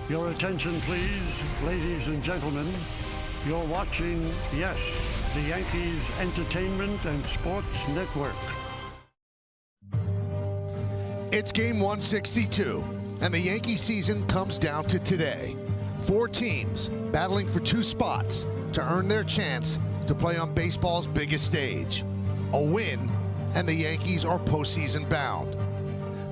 Your attention, please, ladies and gentlemen. You're watching, yes, the Yankees Entertainment and Sports Network. It's game 162, and the Yankee season comes down to today. 4 teams battling for 2 spots to earn their chance to play on baseball's biggest stage. A win, and the Yankees are postseason bound.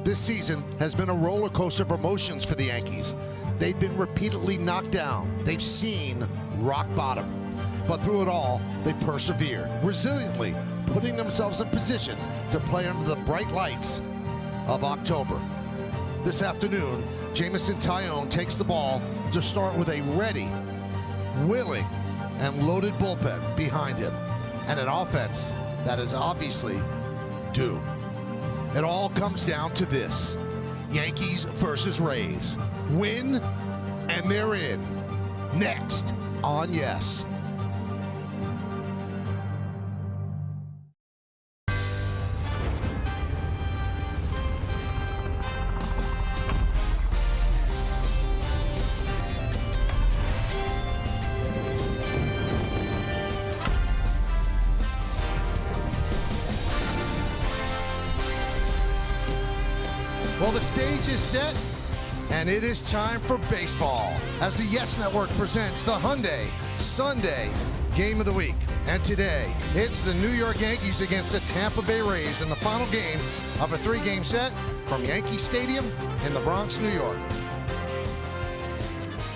This season has been a roller coaster of emotions for the Yankees. They've been repeatedly knocked down. They've seen rock bottom. But through it all, they persevered, resiliently putting themselves in position to play under the bright lights of October. This afternoon, Jameson Taillon takes the ball to start with a ready, willing, and loaded bullpen behind him, and an offense that is obviously due. It all comes down to this: Yankees versus Rays. Win, and they're in. Next on Yes. Well, the stage is set, and it is time for baseball as the Yes Network presents the Hyundai Sunday Game of the Week. And today, it's the New York Yankees against the Tampa Bay Rays in the final game of a 3-game set from Yankee Stadium in the Bronx, New York.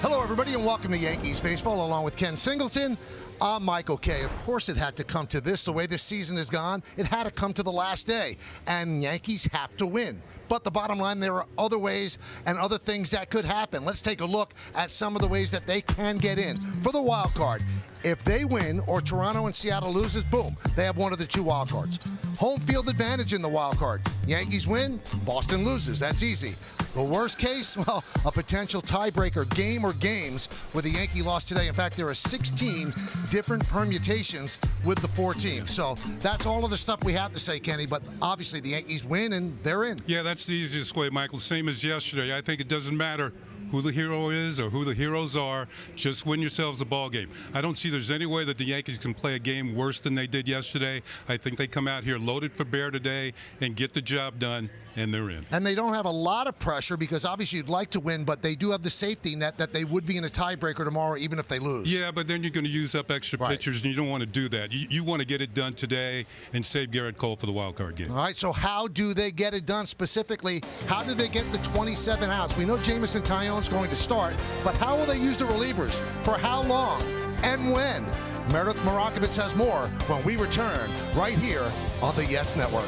Hello, everybody, and welcome to Yankees Baseball, along with Ken Singleton. I'm Michael Kay. Of course it had to come to this. The way this season has gone, it had to come to the last day. And Yankees have to win. But the bottom line, there are other ways and other things that could happen. Let's take a look at some of the ways that they can get in for the wild card. If they win or Toronto and Seattle loses, boom, they have one of the 2 wild cards. Home field advantage in the wild card. Yankees win, Boston loses. That's easy. The worst case, well, a potential tiebreaker game or games with the Yankee loss today. In fact, there are 16 different permutations with the 4 teams. So that's all of the stuff we have to say, Kenny. But obviously the Yankees win and they're in. Yeah, that's the easiest way, Michael. Same as yesterday. I think it doesn't matter who the hero is or who the heroes are. Just win yourselves a ball game. I don't see there's any way that the Yankees can play a game worse than they did yesterday. I think they come out here loaded for bear today and get the job done, and they're in. And they don't have a lot of pressure because obviously you'd like to win, but they do have the safety net that they would be in a tiebreaker tomorrow even if they lose. Yeah, but then you're going to use up extra pitchers, and you don't want to do that. You want to get it done today and save Garrett Cole for the wild card game. All right, so how do they get it done specifically? How do they get the 27 outs? We know Jameson Taillon's going to start, but how will they use the relievers? For how long? And when? Meredith Marakovitz has more when we return right here on the Yes Network.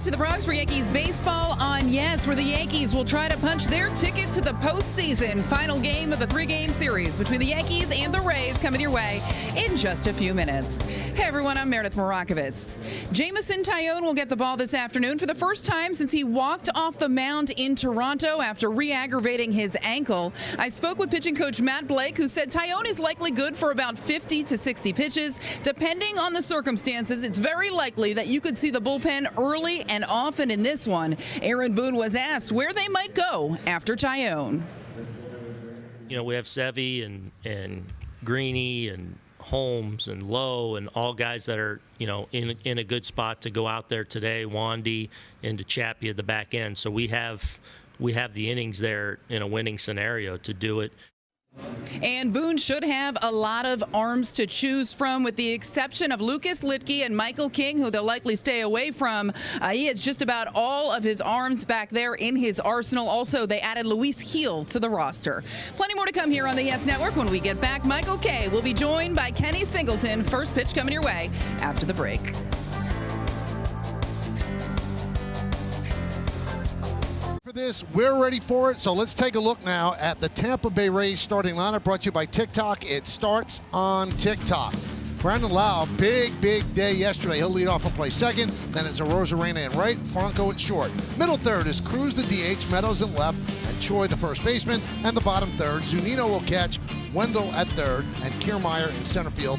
To the Bronx for Yankees baseball on Yes, where the Yankees will try to punch their ticket to the postseason. Final game of the 3-game series between the Yankees and the Rays coming your way in just a few minutes. Hey everyone, I'm Meredith Marakovitz. Jameson Taillon will get the ball this afternoon for the first time since he walked off the mound in Toronto after re-aggravating his ankle. I spoke with pitching coach Matt Blake, who said Taillon is likely good for about 50 to 60 pitches. Depending on the circumstances, it's very likely that you could see the bullpen early and often in this one. Aaron Boone was asked where they might go after Taillon. You know, we have Sevy and Greeny and Holmes and Lowe and all guys that are, you know, in a good spot to go out there today. Wandy and Chappie at the back end. So we have the innings there in a winning scenario to do it. And Boone should have a lot of arms to choose from, with the exception of Lucas Litke and Michael King, who they'll likely stay away from. He has just about all of his arms back there in his arsenal. Also, they added Luis Gil to the roster. Plenty more to come here on the Yes Network. When we get back, Michael Kay will be joined by Kenny Singleton. First pitch coming your way after the break. For this, we're ready for it, so let's take a look now at the Tampa Bay Rays starting lineup, brought to you by TikTok. It starts on TikTok. Brandon Lau, big day yesterday. He'll lead off and play second. Then it's Arozarena in right, Franco at short. Middle third is Cruz the DH, Meadows in left, and Choi the first baseman. And the bottom third, Zunino will catch, Wendell at third, and Kiermaier in center field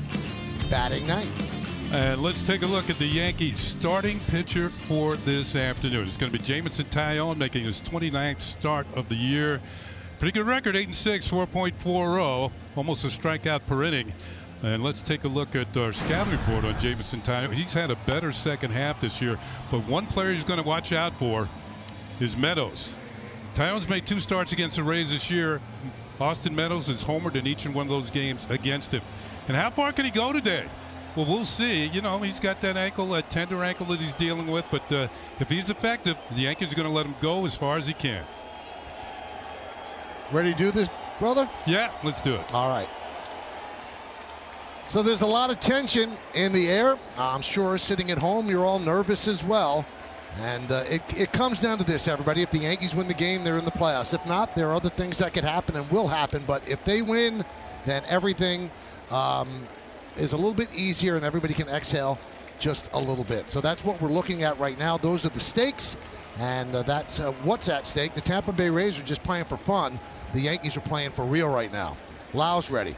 batting ninth. And let's take a look at the Yankees starting pitcher for this afternoon. It's going to be Jameson Taillon making his 29th start of the year. Pretty good record, 8-6, 4.40, almost a strikeout per inning. And let's take a look at our scouting report on Jameson Taillon. He's had a better second half this year, but one player he's going to watch out for is Meadows. Taillon's made 2 starts against the Rays this year. Austin Meadows has homered in each and one of those games against him. And how far can he go today? Well, we'll see. You know, he's got that ankle, that tender ankle that he's dealing with. But if he's effective, the Yankees are going to let him go as far as he can. Ready to do this, brother? Yeah, let's do it. All right. So there's a lot of tension in the air. I'm sure sitting at home, you're all nervous as well. And it comes down to this, everybody. If the Yankees win the game, they're in the playoffs. If not, there are other things that could happen and will happen. But if they win, then everything is a little bit easier and everybody can exhale just a little bit. So that's what we're looking at right now. Those are the stakes, and that's what's at stake. The Tampa Bay Rays are just playing for fun. The Yankees are playing for real right now. Lau's ready.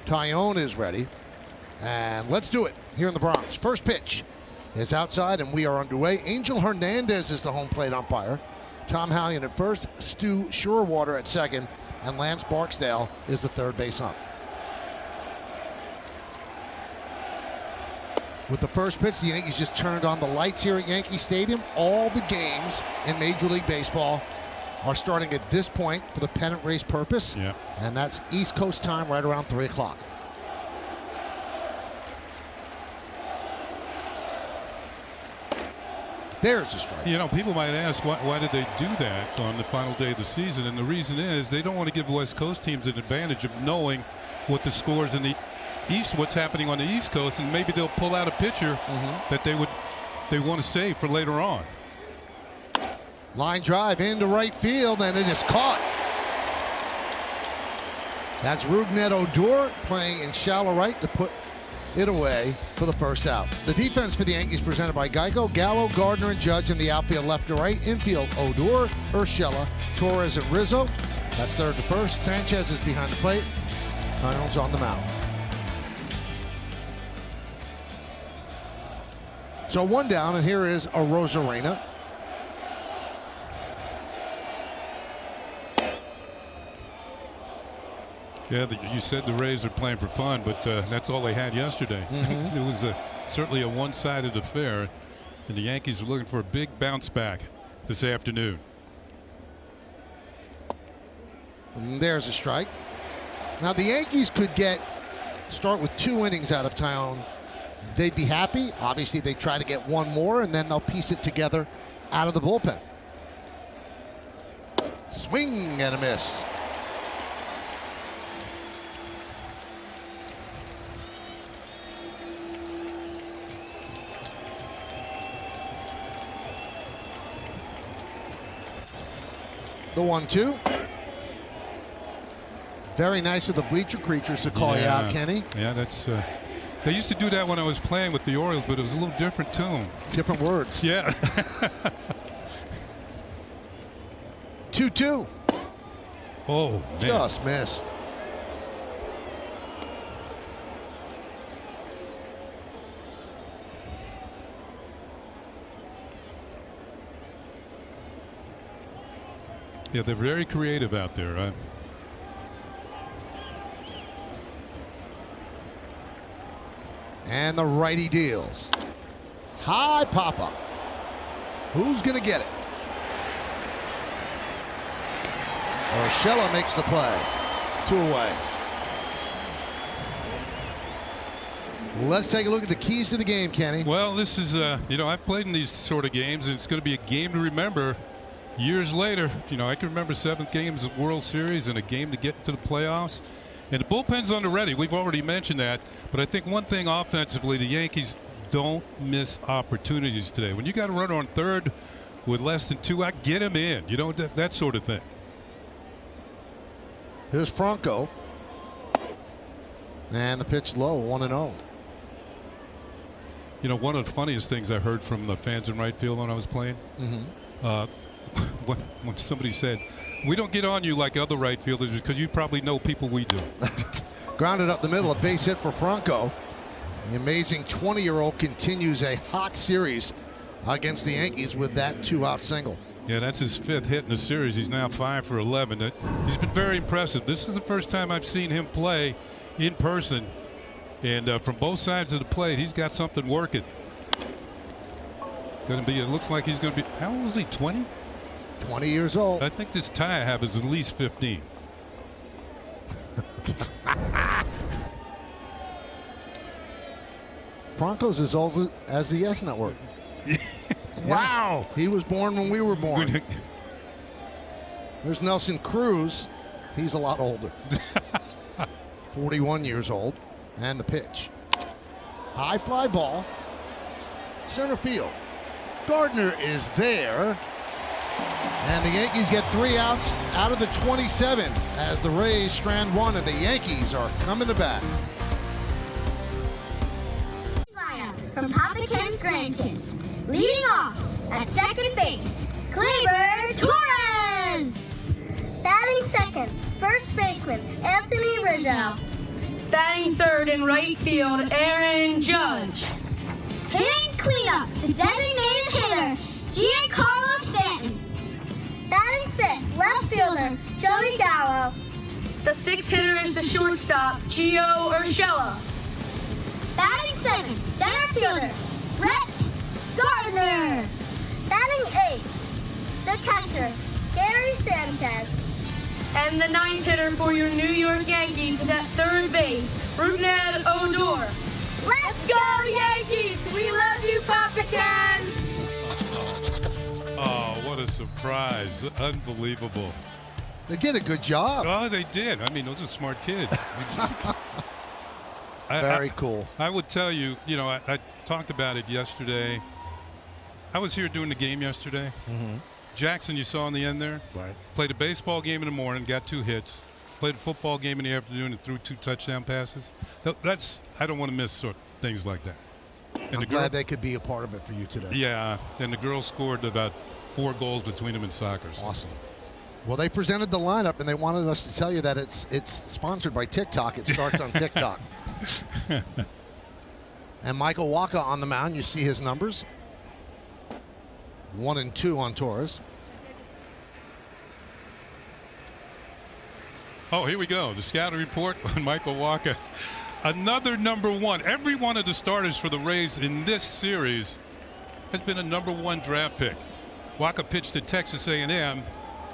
Taillon is ready. And let's do it here in the Bronx. First pitch is outside, and we are underway. Angel Hernandez is the home plate umpire. Tom Hallion at first, Stu Shorewater at second, and Lance Barksdale is the third base ump. With the first pitch, the Yankees just turned on the lights here at Yankee Stadium. All the games in Major League Baseball are starting at this point for the pennant race purpose. Yeah. And that's East Coast time right around 3 o'clock. There's a strike. You know, people might ask, why did they do that on the final day of the season? And the reason is they don't want to give West Coast teams an advantage of knowing what the scores in the East, what's happening on the East Coast, and maybe they'll pull out a pitcher that they want to save for later on. Line drive into right field, and it is caught. That's Rougned Odor playing in shallow right to put it away for the first out. The defense for the Yankees presented by Geico. Gallo, Gardner, and Judge in the outfield left to right. Infield, Odor, Urshela, Torres, and Rizzo. That's third to first. Sanchez is behind the plate. Taillon's on the mound. So 1 down, and here is a Rosarena. Yeah, you said the Rays are playing for fun, but that's all they had yesterday. It was certainly a one-sided affair, and the Yankees are looking for a big bounce back this afternoon. And there's a strike. Now the Yankees could start with 2 innings out of Taillon. They'd be happy. Obviously, they try to get 1 more, and then they'll piece it together out of the bullpen. Swing and a miss. The 1-2. Very nice of the bleacher creatures to call you out, Kenny. Yeah, that's. They used to do that when I was playing with the Orioles, but it was a little different tune. Different words. Yeah. 2-2. Oh, man. Just missed. Yeah, they're very creative out there, right? And the righty deals. High pop-up. Who's going to get it? Urshela makes the play. 2 away. Let's take a look at the keys to the game, Kenny. Well, this is, you know, I've played in these sort of games, and it's going to be a game to remember years later. You know, I can remember 7th games of World Series and a game to get to the playoffs. And the bullpen's on the ready. We've already mentioned that. But I think one thing offensively, the Yankees don't miss opportunities today. When you got a runner on third with less than 2 out, get him in. You know, that sort of thing. Here's Franco. And the pitch low, 1-0. You know, one of the funniest things I heard from the fans in right field when I was playing, when somebody said, "We don't get on you like other right fielders because you probably know people we do." Grounded up the middle, a base hit for Franco. The amazing 20-year-old continues a hot series against the Yankees with that 2-out single. Yeah, that's his 5th hit in the series. He's now 5 for 11. He's been very impressive. This is the first time I've seen him play in person. And from both sides of the plate, he's got something working. It looks like he's going to be, how old is he, 20? 20 years old. I think this tie I have is at least 15. Franco's as old as the Yes Network. Wow. He was born when we were born. There's Nelson Cruz. He's a lot older. 41 years old. And the pitch. High fly ball. Center field. Gardner is there. And the Yankees get 3 outs out of the 27 as the Rays strand 1 and the Yankees are coming to bat. From Papa Ken's grandkids. Leading off at second base, Gleyber Torres. Batting second, first baseman, Anthony Rizzo. Batting third in right field, Aaron Judge. Hitting cleanup, the designated hitter, Giancarlo Stanton. Batting fifth, left fielder, Joey Gallo. The sixth hitter is the shortstop, Gio Urshela. Batting seventh, center fielder, Brett Gardner. Batting eighth, the catcher, Gary Sanchez. And the ninth hitter for your New York Yankees is at third base, Rougned Odor. Let's go Yankees! We love you, Papa Ken! Oh, what a surprise. Unbelievable. They did a good job. Oh, they did. I mean, those are smart kids. Very cool. I would tell you, I talked about it yesterday. I was here doing the game yesterday. Mm-hmm. Jackson, you saw in the end there. Right. Played a baseball game in the morning, got 2 hits. Played a football game in the afternoon and threw 2 touchdown passes. I don't want to miss things like that. And I'm glad they could be a part of it for you today. Yeah, and the girls scored about 4 goals between them in soccer. Awesome. Well, they presented the lineup, and they wanted us to tell you that it's sponsored by TikTok. It starts on TikTok. And Michael Wacha on the mound. You see his numbers. 1 and 2 on Torres. Oh, here we go. The scouting report on Michael Wacha. Another number 1. Every one of the starters for the Rays in this series has been a number 1 draft pick. Wacha pitched at Texas A&M, and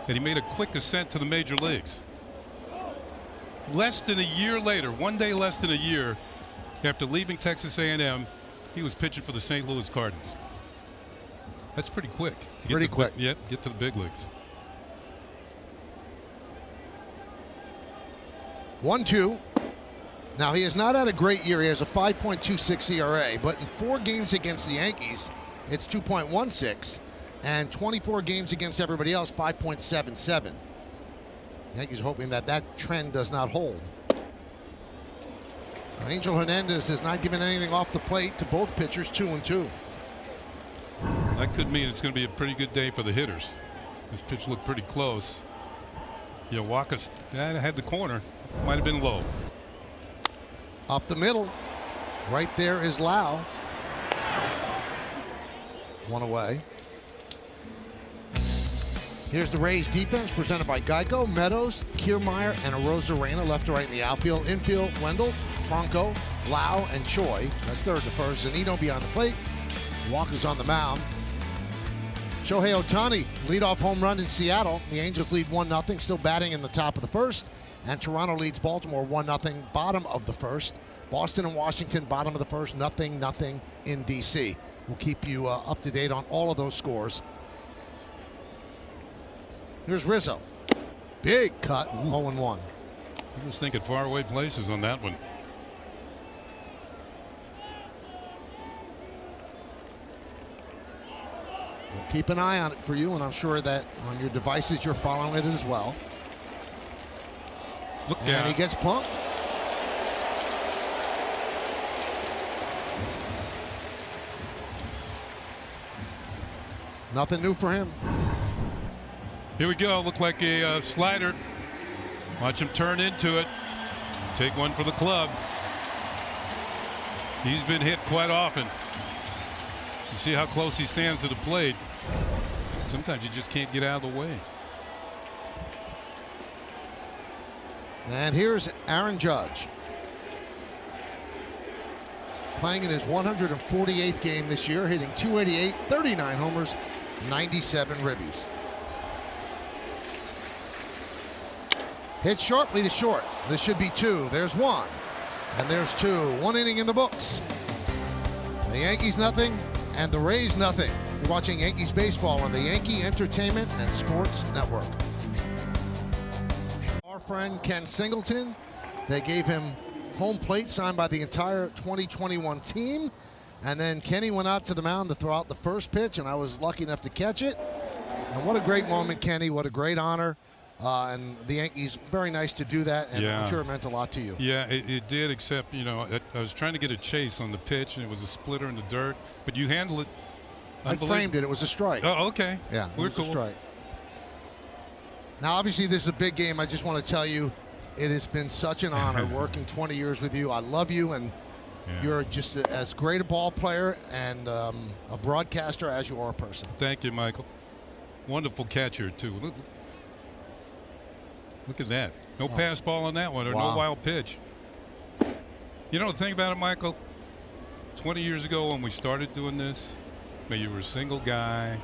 he made a quick ascent to the major leagues. Less than a year later, 1 day less than a year after leaving Texas A&M, he was pitching for the St. Louis Cardinals. That's pretty quick. Pretty quick. Yep, get to the big leagues. 1-2. Now, he has not had a great year. He has a 5.26 ERA, but in 4 games against the Yankees, it's 2.16, and 24 games against everybody else, 5.77. Yankees are hoping that trend does not hold. Angel Hernandez has not given anything off the plate to both pitchers, 2-2. That could mean it's going to be a pretty good day for the hitters. This pitch looked pretty close. Wacha had the corner. Might have been low. Up the middle. Right there is Lau. 1 away. Here's the Rays defense presented by Geico. Meadows, Kiermaier, and Arozarena left to right in the outfield. Infield, Wendell, Franco, Lau, and Choi. That's third to first. Zanino behind the plate. Walker's on the mound. Shohei Ohtani, leadoff home run in Seattle. The Angels lead 1-0, still batting in the top of the first. And Toronto leads Baltimore 1-0, bottom of the first. Boston and Washington, bottom of the first, 0-0 in D.C. We'll keep you up to date on all of those scores. Here's Rizzo. Big cut, 0-1. He was thinking faraway places on that one. We'll keep an eye on it for you, and I'm sure that on your devices you're following it as well. Look and down. He gets punked. Nothing new for him. Here we go. Looked like a slider. Watch him turn into it. Take one for the club. He's been hit quite often. You see how close he stands to the plate. Sometimes you just can't get out of the way. And here's Aaron Judge, playing in his 148th game this year, hitting .288, 39 homers, 97 ribbies. Hit sharply to short. This should be 2. There's 1. And there's 2. 1 inning in the books. The Yankees nothing and the Rays nothing. You're watching Yankees baseball on the Yankee Entertainment and Sports Network. Our friend Ken Singleton, they gave him home plate signed by the entire 2021 team. And then Kenny went out to the mound to throw out the first pitch, and I was lucky enough to catch it. And what a great moment, Kenny. What a great honor. And the Yankees, very nice to do that, and I'm sure it meant a lot to you. Yeah, it did, except, you know, I was trying to get a chase on the pitch, and it was a splitter in the dirt. But you handled it. I framed it. It was a strike. Oh, okay. Yeah, we're it was cool. a strike. Now, obviously, this is a big game. I just want to tell you, it has been such an honor working 20 years with you. I love you, and you're just as great a ball player and a broadcaster as you are a person. Thank you, Michael. Wonderful catcher, too. Look at that. No pass ball on that one, or no wild pitch. You know the thing about it, Michael? 20 years ago when we started doing this, you were a single guy,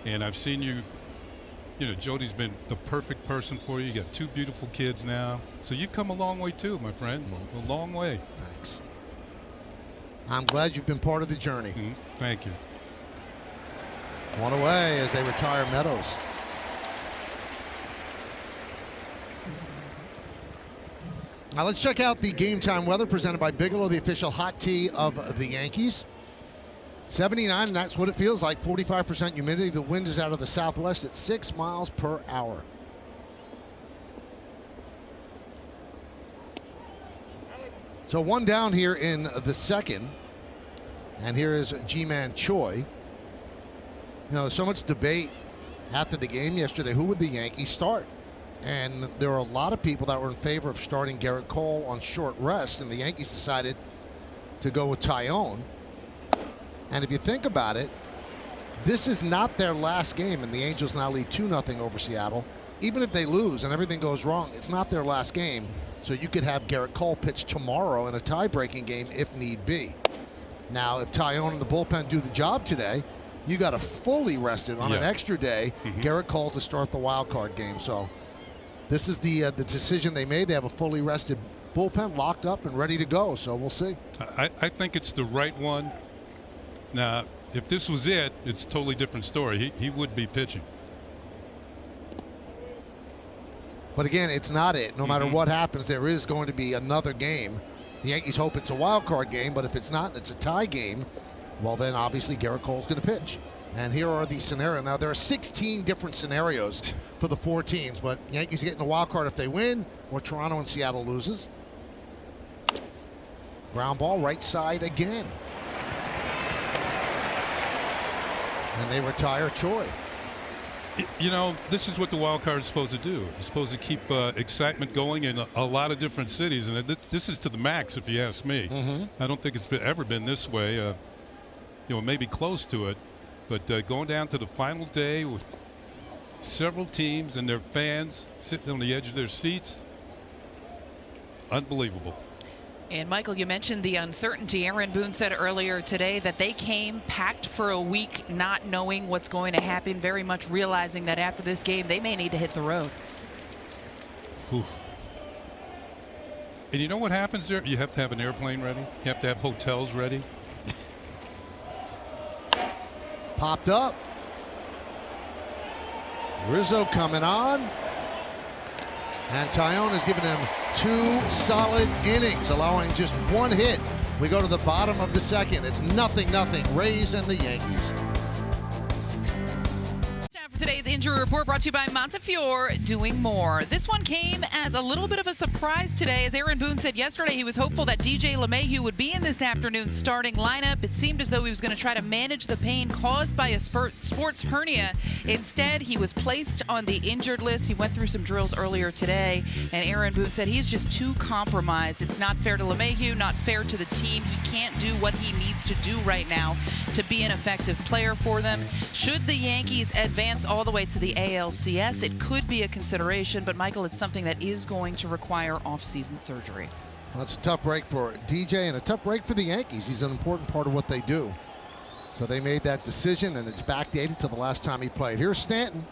and I've seen you. You know, Jody's been the perfect person for you. You got 2 beautiful kids now. So you've come a long way, too, my friend. A long way. Thanks. I'm glad you've been part of the journey. Thank you. One away as they retire Meadows. Now let's check out the game time weather presented by Bigelow, the official hot tea of the Yankees. 79, and that's what it feels like. 45% humidity. The wind is out of the southwest at 6 miles per hour. So 1 down here in the second. And here is G-Man Choi. You know, so much debate after the game yesterday. Who would the Yankees start? And there were a lot of people that were in favor of starting Garrett Cole on short rest, and the Yankees decided to go with Tyone. And if you think about it, this is not their last game, and the Angels now lead 2-0 over Seattle. Even if they lose and everything goes wrong, it's not their last game. So you could have Garrett Cole pitch tomorrow in a tie-breaking game if need be. Now, if Tyone and the bullpen do the job today, you got a fully rested on an extra day Garrett Cole to start the wild card game. So this is the decision they made. They have a fully rested bullpen locked up and ready to go. So we'll see. I think it's the right one. Now, if this was it, it's a totally different story. He would be pitching. But again, it's not it. No matter what happens, there is going to be another game. The Yankees hope it's a wild card game, but if it's not, it's a tie game, well, then obviously Garrett Cole's going to pitch. And here are the scenarios. Now, there are 16 different scenarios for the 4 teams, but Yankees get in the wild card if they win, or Toronto and Seattle loses. Ground ball right side again. And they retire Choi. You know, this is what the wild card is supposed to do. It's supposed to keep excitement going in a lot of different cities, and this is to the max, if you ask me. I don't think it's ever been this way. You know, maybe close to it, but going down to the final day with several teams and their fans sitting on the edge of their seats, unbelievable. And Michael, you mentioned the uncertainty. Aaron Boone said earlier today that they came packed for a week, not knowing what's going to happen, very much realizing that after this game they may need to hit the road. Whew. And you know what happens there? You have to have an airplane ready. You have to have hotels ready. Popped up. Rizzo coming on. And Tyone has given him 2 solid innings, allowing just 1 hit. We go to the bottom of the second. It's 0-0, Rays and the Yankees. Time for Today's injury report brought to you by Montefiore Doing More. This one came as a little bit of a surprise today. As Aaron Boone said yesterday, he was hopeful that DJ LeMahieu would be in this afternoon's starting lineup. It seemed as though he was going to try to manage the pain caused by a sports hernia. Instead, he was placed on the injured list. He went through some drills earlier today, and Aaron Boone said he's just too compromised. It's not fair to LeMahieu, not fair to the team. He can't do what he needs to do right now to be an effective player for them. Should the Yankees advance all the way to the ALCS, it could be a consideration, but Michael, it's something that is going to require off-season surgery. Well, it's a tough break for DJ and a tough break for the Yankees. He's an important part of what they do. So they made that decision, and it's backdated to the last time he played. Here's Stanton.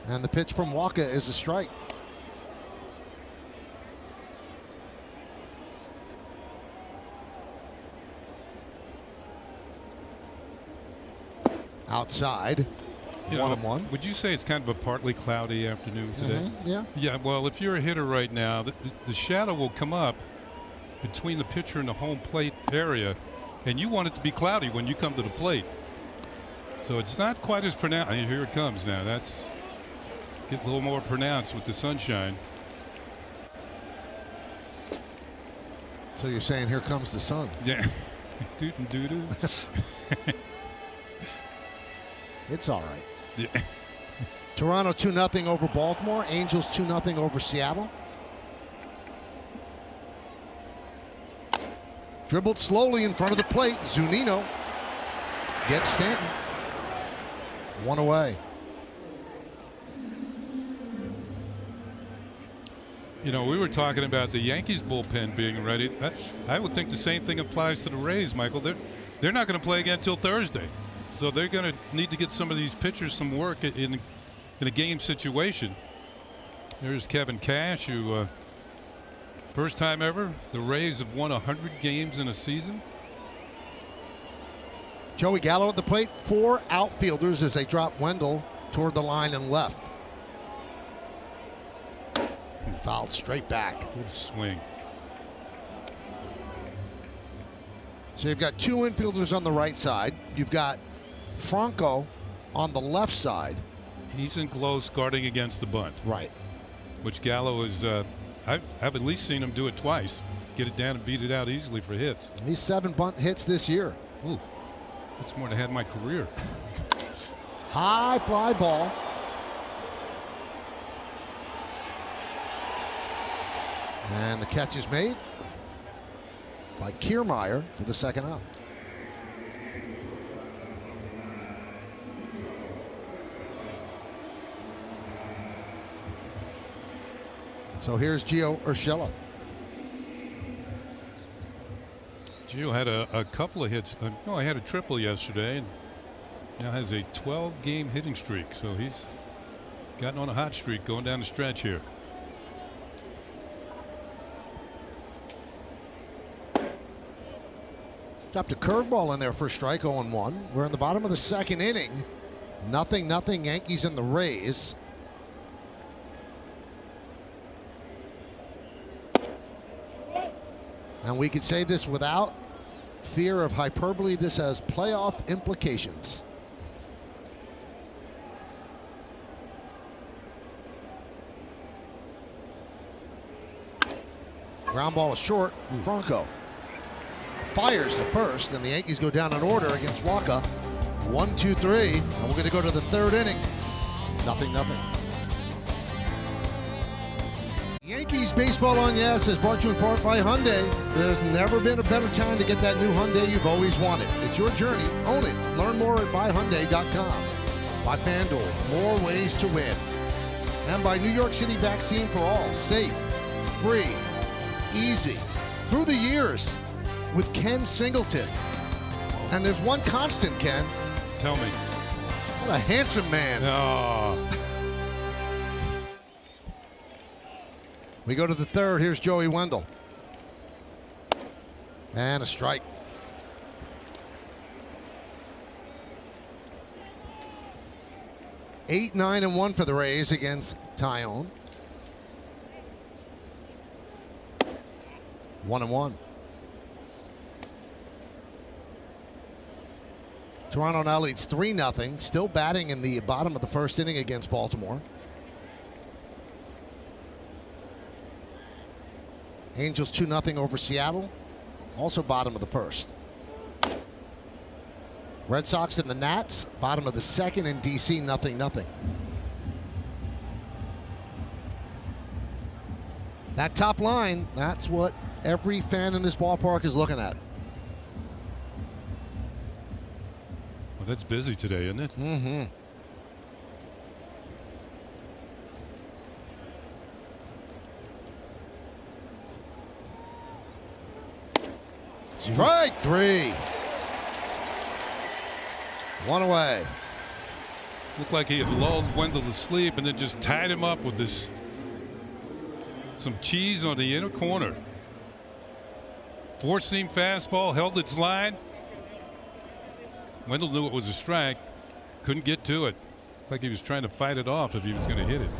And the pitch from Walker is a strike. Outside. 1-1. Would you say it's kind of a partly cloudy afternoon today? Yeah. Yeah, well, if you're a hitter right now, the shadow will come up between the pitcher and the home plate area, and you want it to be cloudy when you come to the plate. So it's not quite as pronounced. Here it comes now. That's get a little more pronounced with the sunshine. So you're saying here comes the sun? Yeah. Doo-doo-doo-doo. It's all right. Yeah. Toronto 2-0 over Baltimore. Angels 2-0 over Seattle. Dribbled slowly in front of the plate. Zunino gets Stanton. One away. You know, we were talking about the Yankees bullpen being ready. I would think the same thing applies to the Rays, Michael. They're not going to play again until Thursday. So they're going to need to get some of these pitchers some work in a game situation. There's Kevin Cash, who first time ever the Rays have won 100 games in a season. Joey Gallo at the plate. 4 outfielders as they drop Wendell toward the line and left. Fouled straight back. Good swing. So you've got 2 infielders on the right side. You've got Franco on the left side. He's in close, guarding against the bunt. Right. Which Gallo is, I've at least seen him do it twice. Get it down and beat it out easily for hits. He's 7 bunt hits this year. Ooh, that's more than I had in my career. High fly ball. And the catch is made by Kiermaier for the second out. So here's Gio Urshela. Gio had a couple of hits. No, he had a triple yesterday, and now has a 12-game hitting streak. So he's gotten on a hot streak going down the stretch here. Dropped a curveball in there for a strike. 0-1. We're in the bottom of the second inning. 0-0 Yankees and the Rays. And we could say this without fear of hyperbole. This has playoff implications. Ground ball is short. Franco fires to first, and the Yankees go down in order against Waka. 1, 2, 3, and we're going to go to the third inning. 0-0. Yankees Baseball on Yes is brought to you in part by Hyundai. There's never been a better time to get that new Hyundai you've always wanted. It's your journey. Own it. Learn more at buyhyundai.com. By FanDuel, more ways to win. And by New York City Vaccine for All. Safe, free, easy. Through the years with Ken Singleton. And there's one constant, Ken. Tell me. What a handsome man. Oh. We go to the third. Here's Joey Wendell. And a strike. Eight, 9, and 1 for the Rays against Tyone. 1-1. Toronto now leads 3-0, still batting in the bottom of the first inning against Baltimore. Angels 2-0 over Seattle, also bottom of the first. Red Sox and the Nats, bottom of the second in D.C., 0-0. That top line, that's what every fan in this ballpark is looking at. Well, that's busy today, isn't it? Mm-hmm. Strike 3. One away. Looked like he had lulled Wendell to sleep and then just tied him up with this some cheese on the inner corner. Four-seam fastball, held its line. Wendell knew it was a strike. Couldn't get to it. Like he was trying to fight it off if he was going to hit it.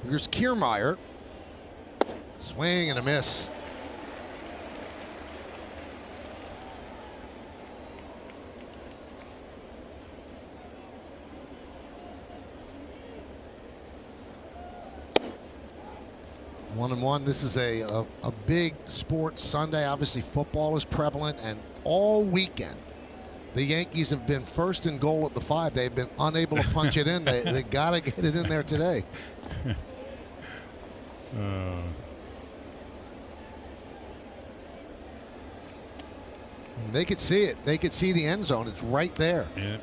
Here's Kiermaier. Swing and a miss. One and one. This is a big sports Sunday. Obviously, football is prevalent, and all weekend the Yankees have been first in goal at the 5. They've been unable to punch it in. They got to get it in there today. They could see it. They could see the end zone. It's right there. Yeah.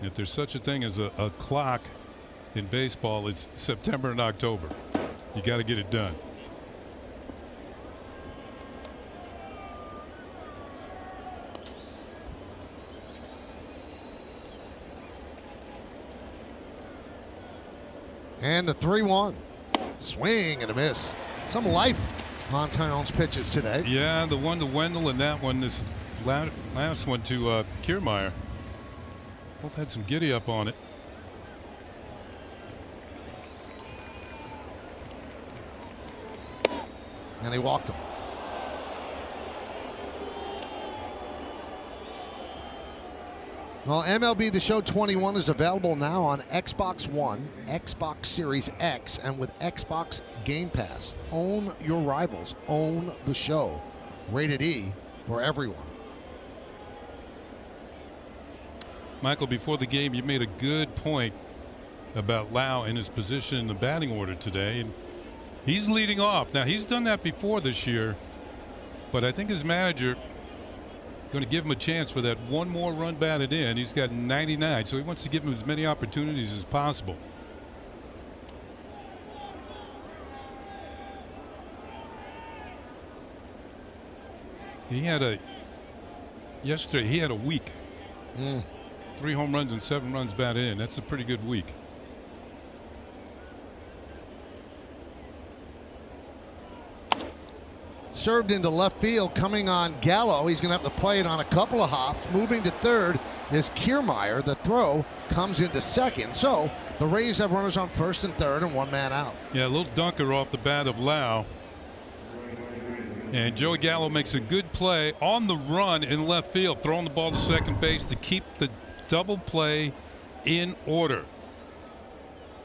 If there's such a thing as a clock in baseball, it's September and October. You got to get it done. And the 3-1. Swing and a miss. Some life on Tyon's pitches today. Yeah, the one to Wendell and that one, this last one to Kiermaier. Both had some giddy up on it. And he walked him. Well, MLB The Show 21 is available now on Xbox One, Xbox Series X, and with Xbox Game Pass. Own your rivals. Own the show. Rated E for everyone. Michael, before the game, you made a good point about Lau and his position in the batting order today. And he's leading off. Now, he's done that before this year, but I think his manager going to give him a chance for that one more run batted in. He's got 99, so he wants to give him as many opportunities as possible. Yesterday he had a week. 3 home runs and 7 runs batted in. That's a pretty good week. Served into left field, coming on Gallo. He's going to have to play it on a couple of hops. Moving to third is Kiermaier. The throw comes into second. So the Rays have runners on first and third and one man out. Yeah, a little dunker off the bat of Lau. And Joey Gallo makes a good play on the run in left field, throwing the ball to second base to keep the double play in order.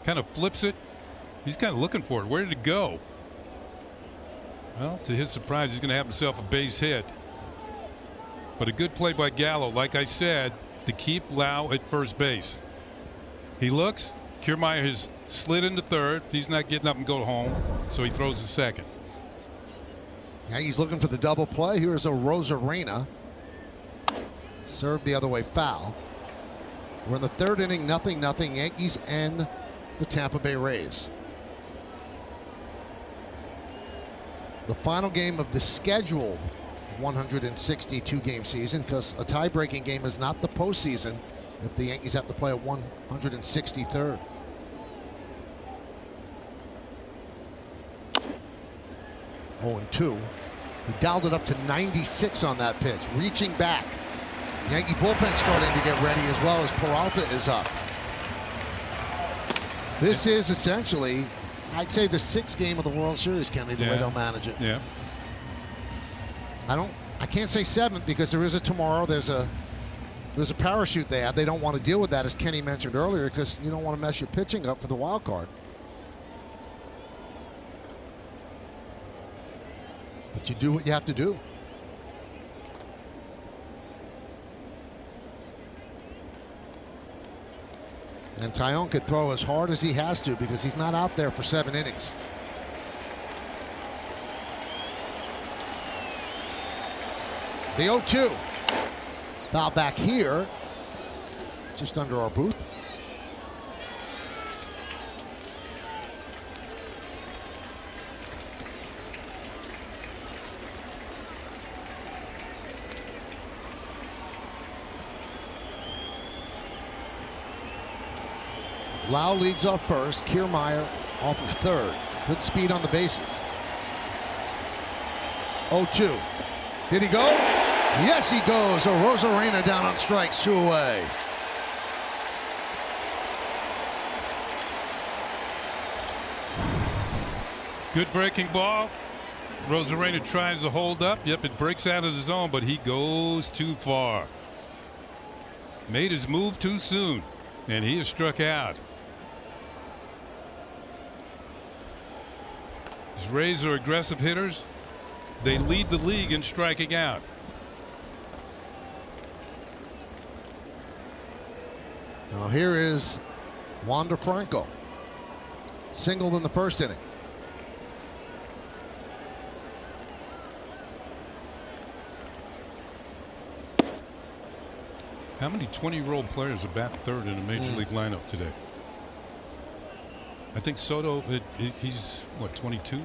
Kind of flips it. He's kind of looking for it. Where did it go? Well, to his surprise, he's going to have himself a base hit. But a good play by Gallo, like I said, to keep Lau at first base. He looks. Kiermaier has slid into third. He's not getting up and go home, so he throws to second. Yeah, he's looking for the double play. Here's a Rosarena. Served the other way, foul. We're in the third inning, 0-0. Yankees and the Tampa Bay Rays. The final game of the scheduled 162-game season, because a tie-breaking game is not the postseason if the Yankees have to play a 163rd. Oh, 0-2. He dialed it up to 96 on that pitch, reaching back. Yankee bullpen starting to get ready as well as Peralta is up. This is essentially I'd say the 6th game of the World Series, Kenny, the way they'll manage it. Yeah. I can't say 7th because there is a tomorrow. There's a parachute they have. They don't want to deal with that, as Kenny mentioned earlier, because you don't want to mess your pitching up for the wild card. But you do what you have to do. And Taillon could throw as hard as he has to because he's not out there for 7 innings. The 0-2. Foul back here, just under our booth. Lau leads off first. Kiermaier off of third. Good speed on the bases. 0-2. Did he go? Yes, he goes. Rosarena down on strikes, 2 away. Good breaking ball. Rosarena tries to hold up. Yep, it breaks out of the zone, but he goes too far. Made his move too soon, and he is struck out. His Rays are aggressive hitters. They lead the league in striking out. Now here is Wander Franco. Singled in the first inning. How many 20-year-old players are bat third in a major league lineup today? I think Soto, he's, what, 22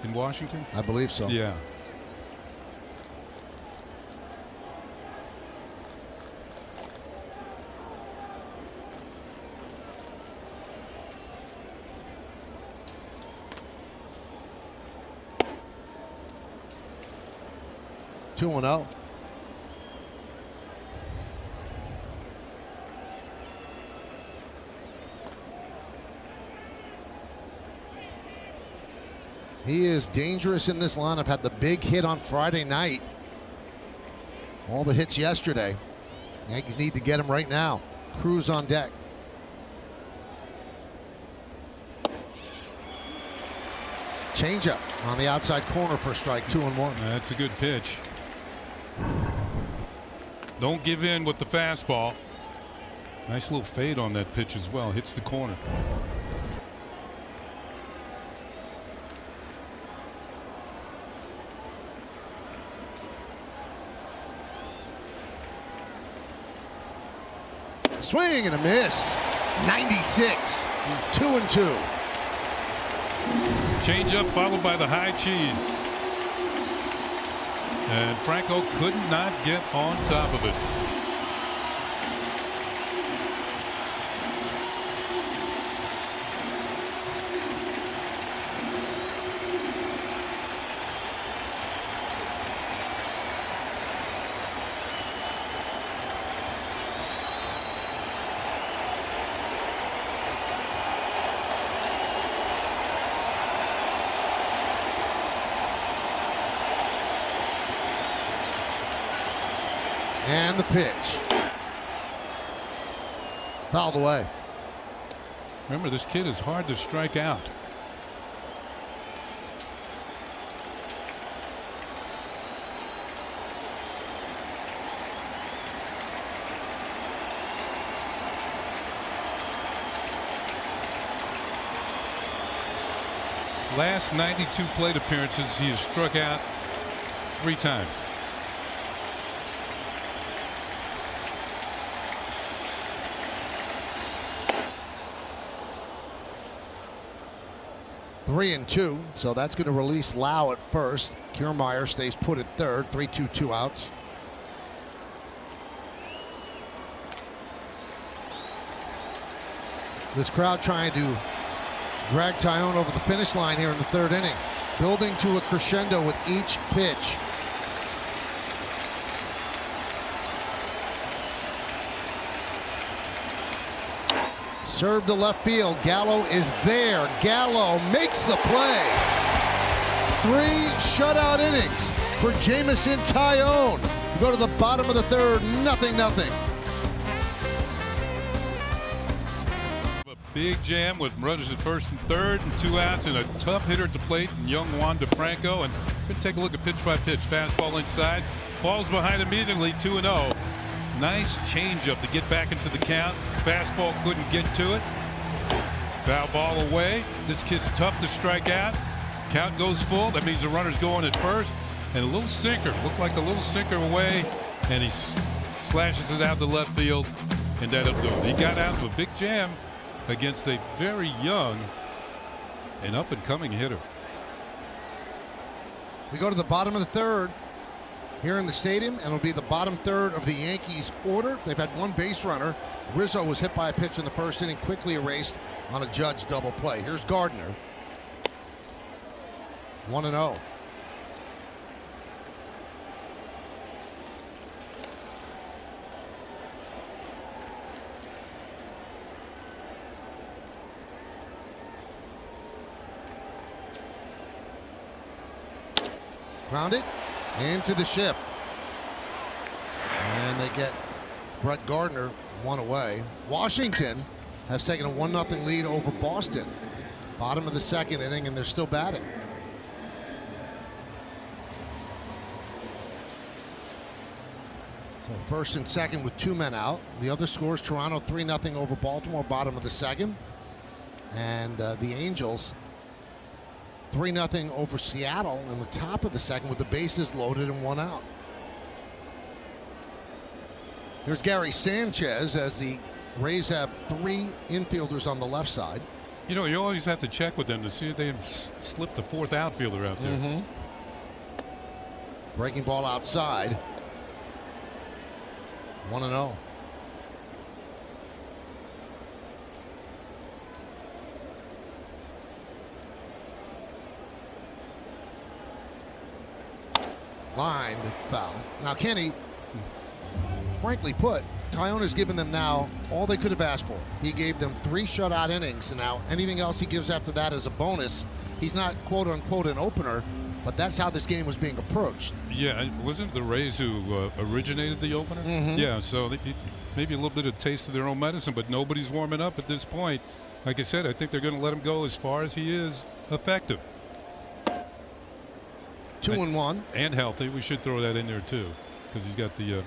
in Washington? I believe so. Yeah. Two and 0. He is dangerous in this lineup. Had the big hit on Friday night. All the hits yesterday. Yankees need to get him right now. Cruz on deck. Changeup on the outside corner for strike, 2-1. That's a good pitch. Don't give in with the fastball. Nice little fade on that pitch as well. Hits the corner. Swing and a miss. 96. 2-2. Change up followed by the high cheese. And Franco could not get on top of it. And the pitch. Fouled away. Remember, this kid is hard to strike out. Last 92 plate appearances, he has struck out 3 times. Three and 2, so that's going to release Lau at first. Kiermaier stays put at third. 3-2, 2 outs. This crowd trying to drag Taillon over the finish line here in the 3rd inning. Building to a crescendo with each pitch. Serve to left field. Gallo is there. Gallo makes the play. 3 shutout innings for Jameson Taillon. We go to the bottom of the third, 0-0. A big jam with runners at first and third and 2 outs and a tough hitter at the plate, young Juan DeFranco. And we're going to take a look at pitch by pitch. Fastball inside. Falls behind immediately, 2-0. Nice changeup to get back into the count. Fastball couldn't get to it. Foul ball away. This kid's tough to strike out. Count goes full. That means the runner's going at first. And a little sinker. Looked like a little sinker away. And he slashes it out to left field. And that'll do it. He got out of a big jam against a very young and up-and-coming hitter. We go to the bottom of the third here in the stadium, and it'll be the bottom third of the Yankees order. They've had 1 base runner. Rizzo was hit by a pitch in the first inning, quickly erased on a Judge double play. Here's Gardner. 1-0. Grounded into the shift. And they get Brett Gardner 1 away. Washington has taken a 1-0 lead over Boston. Bottom of the second inning, and they're still batting. So first and second with 2 men out. The other scores, Toronto 3-0 over Baltimore, bottom of the second. And the Angels 3-0 over Seattle in the top of the second with the bases loaded and 1 out. Here's Gary Sanchez as the Rays have 3 infielders on the left side. You know, you always have to check with them to see if they slip the 4th outfielder out there. Breaking ball outside. 1-0. Lined foul. Now, Kenny, frankly put, Taillon has given them now all they could have asked for. He gave them 3 shutout innings, and now anything else he gives after that is a bonus. He's not quote-unquote an opener, but that's how this game was being approached. Yeah, wasn't it the Rays who originated the opener? Yeah, so maybe a little bit of taste of their own medicine, but nobody's warming up at this point. Like I said, I think they're going to let him go as far as he is effective. 2-1. And healthy. We should throw that in there, too, because he's got the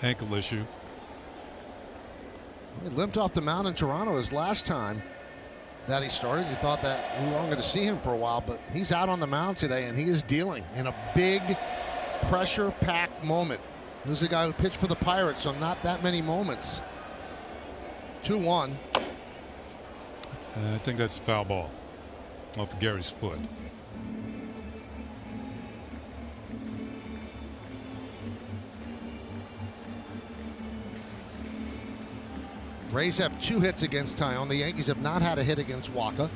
ankle issue. He limped off the mound in Toronto his last time that he started. You thought that we weren't going to see him for a while, but he's out on the mound today, and he is dealing in a big pressure-packed moment. This is a guy who pitched for the Pirates, so not that many moments. 2-1. I think that's a foul ball off of Gary's foot. Rays have 2 hits against Taillon. The Yankees have not had a hit against Waka.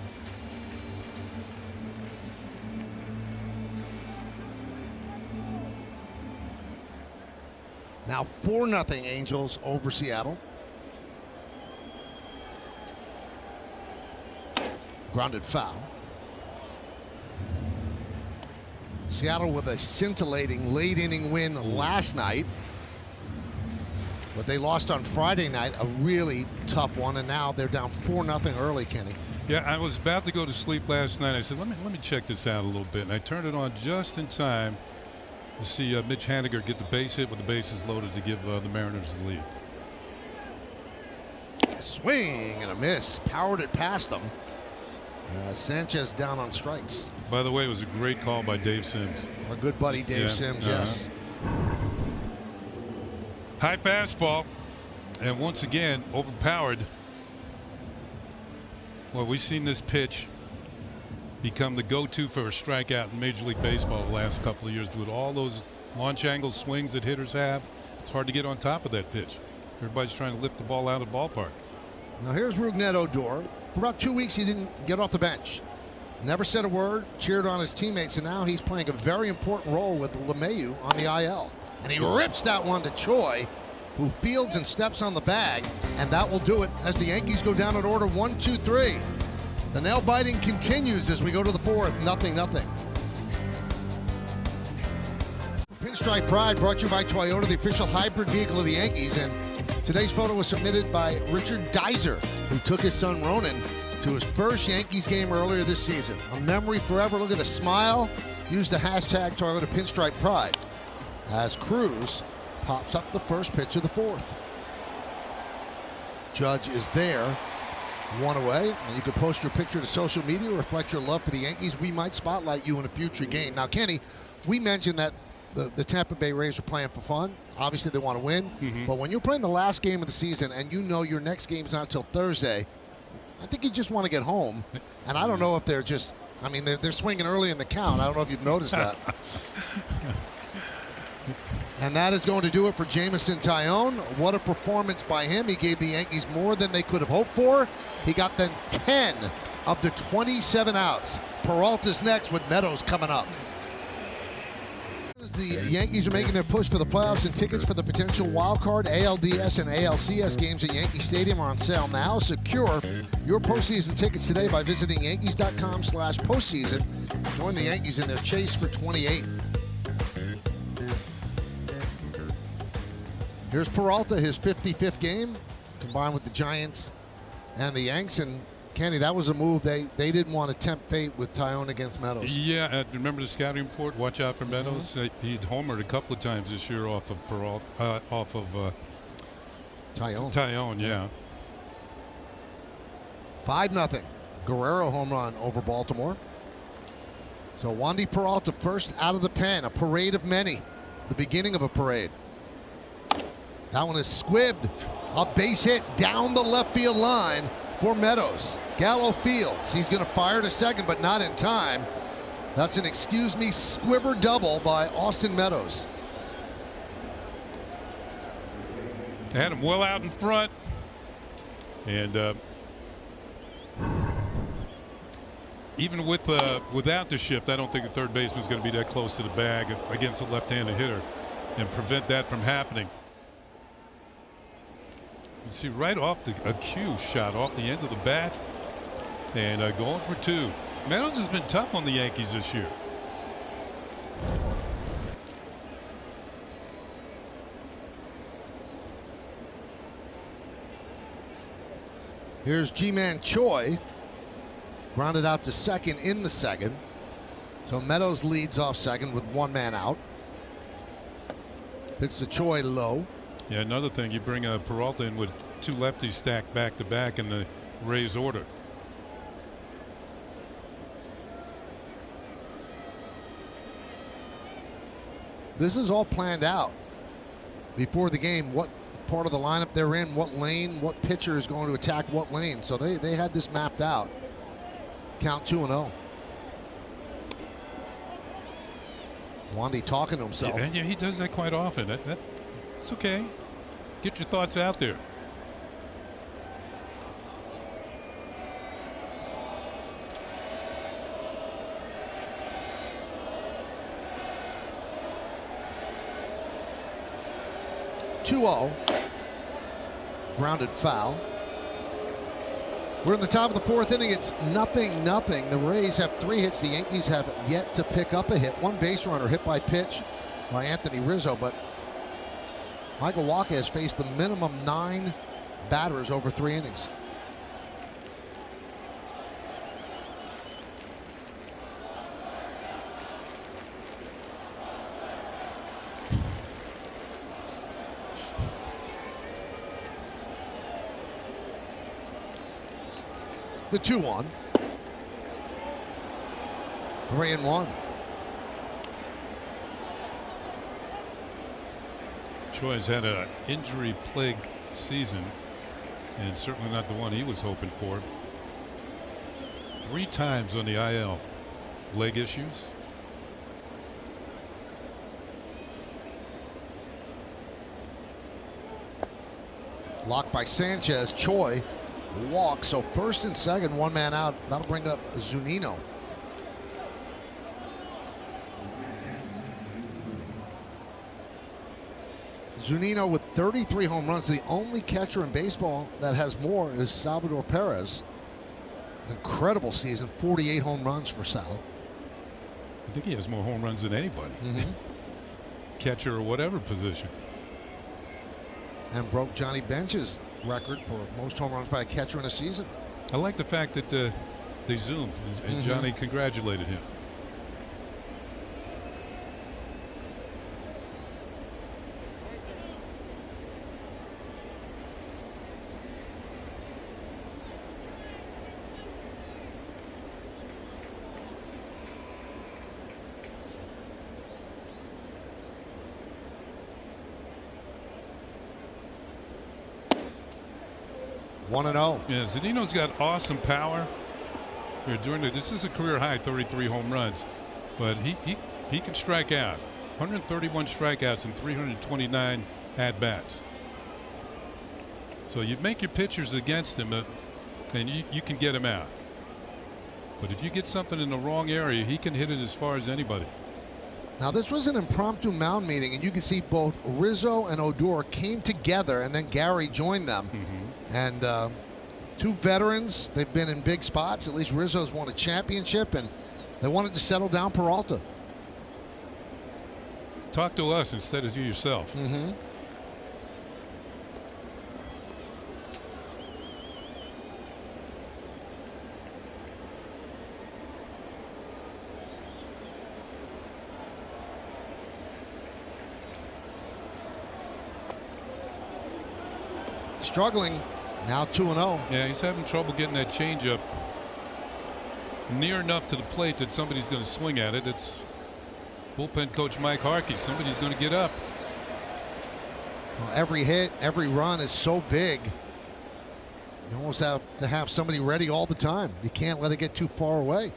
Now 4-0 Angels over Seattle. Grounded foul. Seattle with a scintillating late inning win last night. But they lost on Friday night, a really tough one, and now they're down 4-0 early, Kenny. Yeah, I was about to go to sleep last night. I said, let me check this out a little bit. And I turned it on just in time to see Mitch Haniger get the base hit with the bases loaded to give the Mariners the lead. Swing and a miss. Powered it past him. Sanchez down on strikes. By the way, it was a great call by Dave Sims. Our good buddy Dave Sims, yes. High fastball, and once again overpowered. Well, we've seen this pitch become the go-to for a strikeout in Major League Baseball the last couple of years. With all those launch angle swings that hitters have, it's hard to get on top of that pitch. Everybody's trying to lift the ball out of the ballpark. Now here's Rougned Odor. For about 2 weeks, he didn't get off the bench. Never said a word, cheered on his teammates, and now he's playing a very important role with LeMahieu on the IL. And he rips that one to Choi, who fields and steps on the bag, and that will do it as the Yankees go down in order 1-2-3. The nail biting continues as we go to the fourth, 0-0. Pinstripe Pride brought to you by Toyota, the official hybrid vehicle of the Yankees, and today's photo was submitted by Richard Dizer, who took his son Ronan to his first Yankees game earlier this season. A memory forever. Look at the smile. Use the hashtag Toyota Pinstripe Pride as Cruz pops up the first pitch of the fourth. Judge is there, one away, and you can post your picture to social media, reflect your love for the Yankees. We might spotlight you in a future game. Now, Kenny, we mentioned that the Tampa Bay Rays are playing for fun. Obviously, they want to win. But when you're playing the last game of the season and you know your next game's not until Thursday, I think you just want to get home. And I don't know if they're just, I mean, they're swinging early in the count. I don't know if you've noticed that. And that is going to do it for Jameson Taillon. What a performance by him. He gave the Yankees more than they could have hoped for. He got them 10 of the 27 outs. Peralta's next with Meadows coming up. The Yankees are making their push for the playoffs, and tickets for the potential wild card ALDS and ALCS games at Yankee Stadium are on sale now. Secure your postseason tickets today by visiting Yankees.com/postseason. Join the Yankees in their chase for 28. Here's Peralta, his 55th game, combined with the Giants and the Yanks. And Kenny, that was a move they didn't want to tempt fate with Taillon against Meadows. Yeah, remember the scouting report? Watch out for Meadows. He'd homered a couple of times this year off of Peralta, Taillon. Taillon, yeah. 5-0. Guerrero home run over Baltimore. So Wandy Peralta first out of the pen. A parade of many. The beginning of a parade. That one is squibbed. A base hit down the left field line for Meadows. Gallo fields. He's going to fire to second, but not in time. That's an excuse me squibber double by Austin Meadows. Had him well out in front. And even without the shift, I don't think the third baseman's going to be that close to the bag against a left-handed hitter and prevent that from happening. You see right off a cue shot off the end of the bat and going for two. Meadows has been tough on the Yankees this year. Here's Ji-Man Choi, grounded out to second in the second. So Meadows leads off second with one man out. Hits the Choi low. Yeah, another thing, you bring Peralta in with two lefties stacked back to back in the Rays order. This is all planned out before the game. What part of the lineup they're in, what lane, what pitcher is going to attack what lane. So they had this mapped out. Count 2-0. Wandy talking to himself. Yeah, he does that quite often. It's okay. Get your thoughts out there. Grounded foul. We're in the top of the fourth inning. It's 0-0. The Rays have 3 hits. The Yankees have yet to pick up a hit. One base runner hit by pitch by Anthony Rizzo, but Michael Wacha has faced the minimum 9 batters over 3 innings. The 2-1. 3-1. Choi's had an injury-plagued season, and certainly not the one he was hoping for. 3 times on the IL. Leg issues. Blocked by Sanchez. Choi walks. So first and second, one man out. That'll bring up Zunino. Zunino with 33 home runs. The only catcher in baseball that has more is Salvador Perez. An incredible season, 48 home runs for Sal. I think he has more home runs than anybody. Catcher or whatever position. And broke Johnny Bench's record for most home runs by a catcher in a season. I like the fact that they zoomed and Johnny congratulated him. One and 0. Yeah, Zunino's got awesome power. This is a career high, 33 home runs, but he can strike out. 131 strikeouts and 329 at bats. So you make your pitchers against him, and you can get him out. But if you get something in the wrong area, he can hit it as far as anybody. Now, this was an impromptu mound meeting, and you can see both Rizzo and Odor came together, and then Gary joined them. And two veterans, they've been in big spots. At least Rizzo's won a championship, and they wanted to settle down Peralta. Talk to us instead of you yourself. Struggling. Now 2-0. Yeah, he's having trouble getting that changeup near enough to the plate that somebody's going to swing at it. It's bullpen coach Mike Harkey. Somebody's going to get up. Well, every hit, every run is so big. You almost have to have somebody ready all the time. You can't let it get too far away.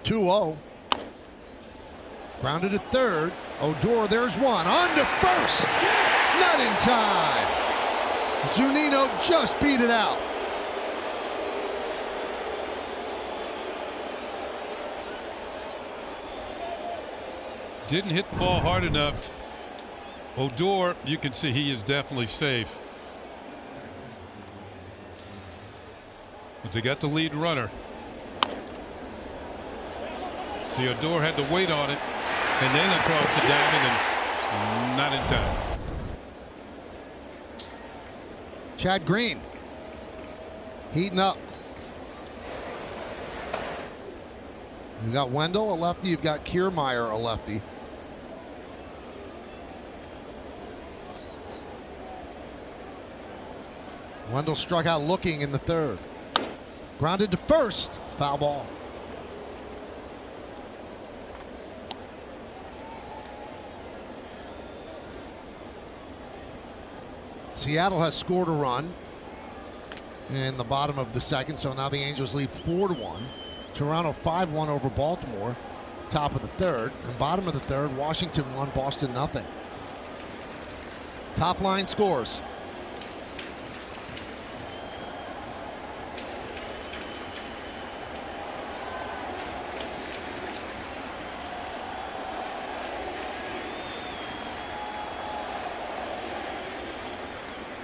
2-0. Grounded at third. Odor, there's one. On to first. Not in time. Zunino just beat it out. Didn't hit the ball hard enough. Odor, you can see he is definitely safe. But they got the lead runner. See, Odor had to wait on it and then across the diamond and not in time. Chad Green heating up. You've got Wendell, a lefty. You've got Kiermaier, a lefty. Wendell struck out looking in the third. Grounded to first. Foul ball. Seattle has scored a run in the bottom of the second, so now the Angels lead 4-1. Toronto 5-1 over Baltimore. Top of the third. And bottom of the third, Washington 1, Boston nothing. Top line scores.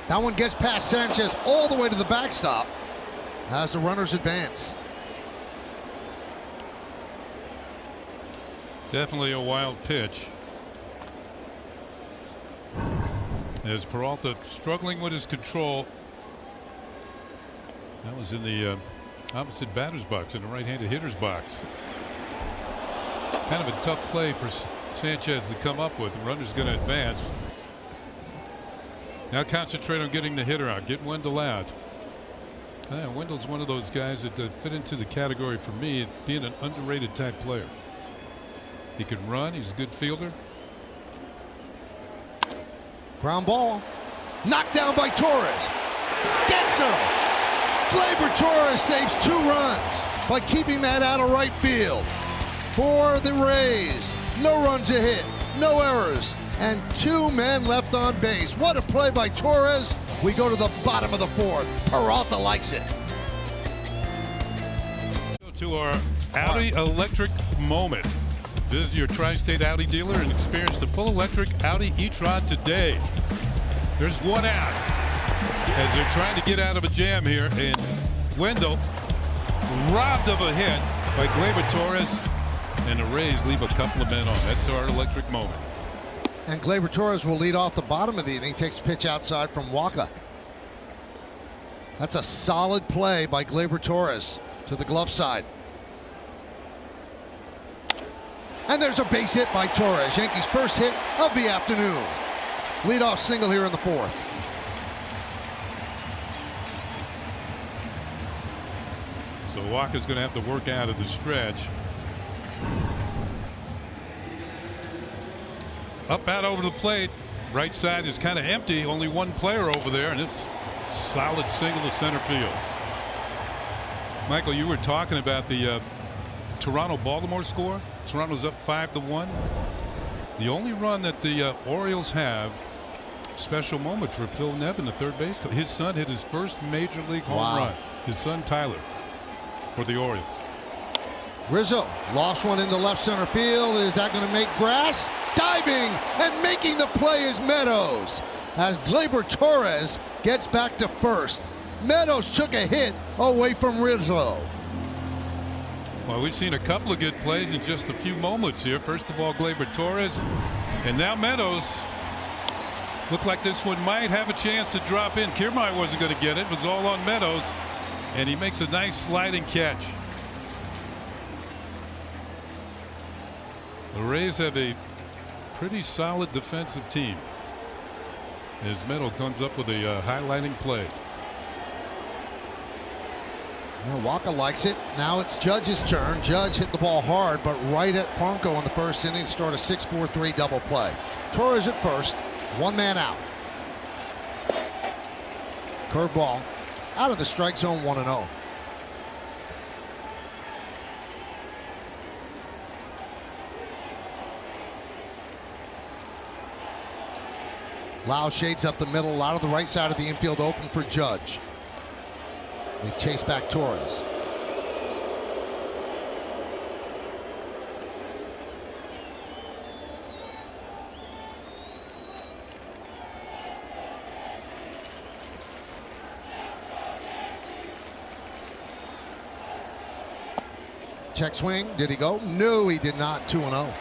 That one gets past Sanchez all the way to the backstop as the runners advance. Definitely a wild pitch. As Peralta struggling with his control. That was in the opposite batter's box, in the right-handed hitter's box. Kind of a tough play for Sanchez to come up with. The runner's going to advance. Now concentrate on getting the hitter out. Get Wendell out. Wendell's one of those guys that fit into the category for me of being an underrated type player. He can run. He's a good fielder. Ground ball. Knocked down by Torres. Gets him. Gleyber Torres saves 2 runs by keeping that out of right field. For the Rays, no runs a hit, no errors, and 2 men left on base. What a play by Torres. We go to the bottom of the 4th. Peralta likes it. To our Audi Electric moment. Visit your Tri-State Audi dealer and experience the full electric Audi e-tron today. There's one out as they're trying to get out of a jam here, and Wendell robbed of a hit by Gleyber Torres, and the Rays leave a couple of men on. That's our electric moment. And Gleyber Torres will lead off the bottom of the inning. Takes a pitch outside from Waka. That's a solid play by Gleyber Torres to the glove side. And there's a base hit by Torres. Yankees' first hit of the afternoon. Leadoff single here in the fourth. So Waka's going to have to work out of the stretch. Up out over the plate. Right side is kind of empty. Only one player over there, and it's solid single to center field. Michael, you were talking about the Toronto-Baltimore score. Toronto's up 5-1. The only run that the Orioles have, special moment for Phil Nevin, the third base coach. His son hit his first major league home run. His son Tyler for the Orioles. Rizzo lost one into left center field. Is that going to make grass? Diving and making the play is Meadows as Gleyber Torres gets back to first. Meadows took a hit away from Rizzo. Well, we've seen a couple of good plays in just a few moments here. First of all, Gleyber Torres, and now Meadows. Looked like this one might have a chance to drop in. Kiermaier wasn't going to get it. It was all on Meadows, and he makes a nice sliding catch. The Rays have a pretty solid defensive team as Meadows comes up with a highlighting play. Well, Waka likes it. Now it's Judge's turn. Judge hit the ball hard, but right at Franco in the first inning. Start a 6-4-3 double play. Torres at first. One man out. Curveball out of the strike zone, 1-0. Lau shades up the middle. A lot of the right side of the infield open for Judge. They chase back Torres. Check swing. Did he go? No, he did not. 2-0.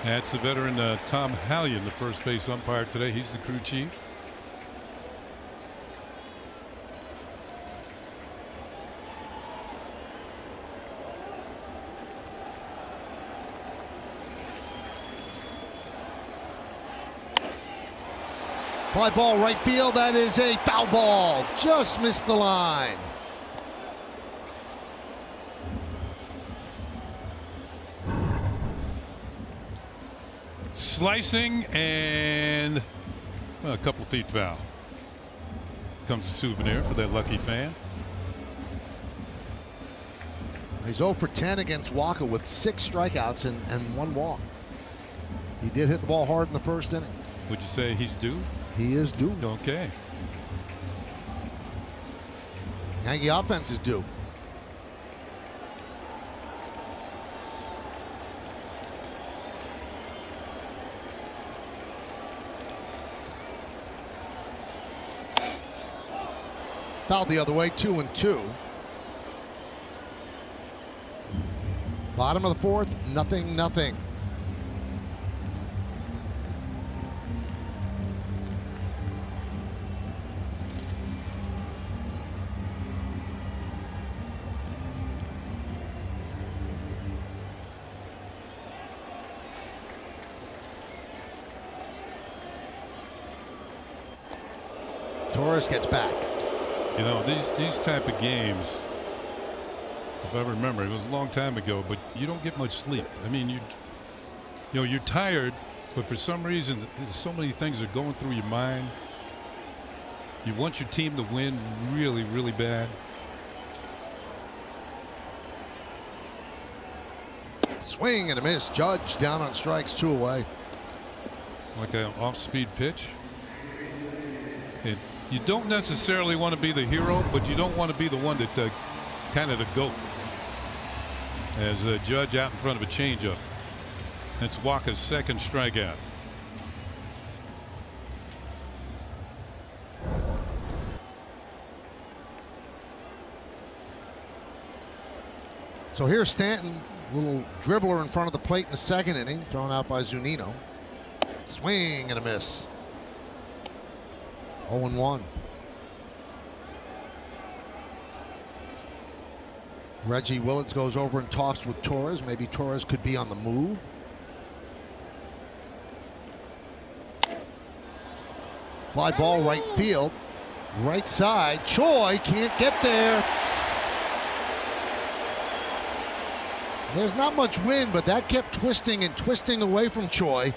That's the veteran Tom Hallion, the first base umpire today. He's the crew chief. Fly ball right field. That is a foul ball. Just missed the line. Slicing and well, a couple of feet foul. Comes a souvenir for that lucky fan. He's 0 for 10 against Waka with 6 strikeouts and 1 walk. He did hit the ball hard in the first inning. Would you say he's due? He is due. Okay. Yankee offense is due. Fouled the other way, 2-2. Bottom of the fourth, 0-0. Torres gets back. You know, these type of games, if I remember, it was a long time ago, but you don't get much sleep. I mean, you're tired, but for some reason, so many things are going through your mind. You want your team to win really, really bad. Swing and a miss. Judge down on strikes, 2 away. Like an off-speed pitch. And you don't necessarily want to be the hero, but you don't want to be the one that kind of the GOAT. as a Judge out in front of a changeup. That's Walker's second strikeout. So here's Stanton, little dribbler in front of the plate in the second inning, thrown out by Zunino. Swing and a miss. 0-1. Reggie Willits goes over and talks with Torres. Maybe Torres could be on the move. Fly ball right field. Right side. Choi can't get there. There's not much wind, but that kept twisting and twisting away from Choi.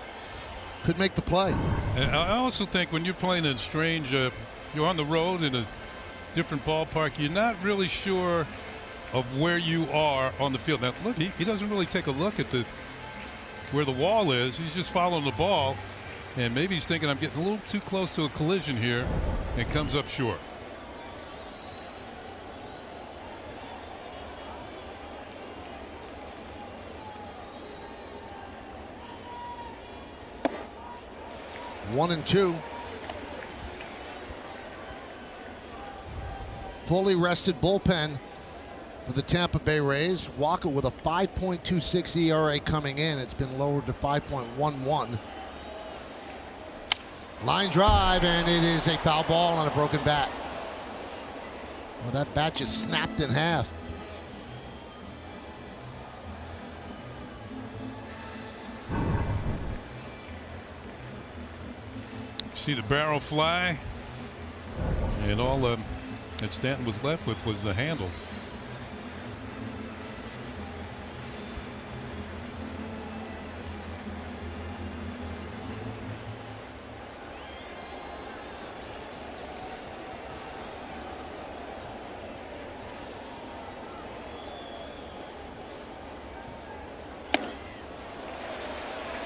Could make the play. And I also think when you're playing in strange, you're on the road in a different ballpark, you're not really sure of where you are on the field. Now, look, he doesn't really take a look at where the wall is. He's just following the ball, and maybe he's thinking I'm getting a little too close to a collision here, and comes up short. One and two. Fully rested bullpen for the Tampa Bay Rays. Walker with a 5.26 ERA coming in. It's been lowered to 5.11. Line drive, and it is a foul ball on a broken bat. Well, that bat just snapped in half. See the barrel fly, and all that Stanton was left with was the handle.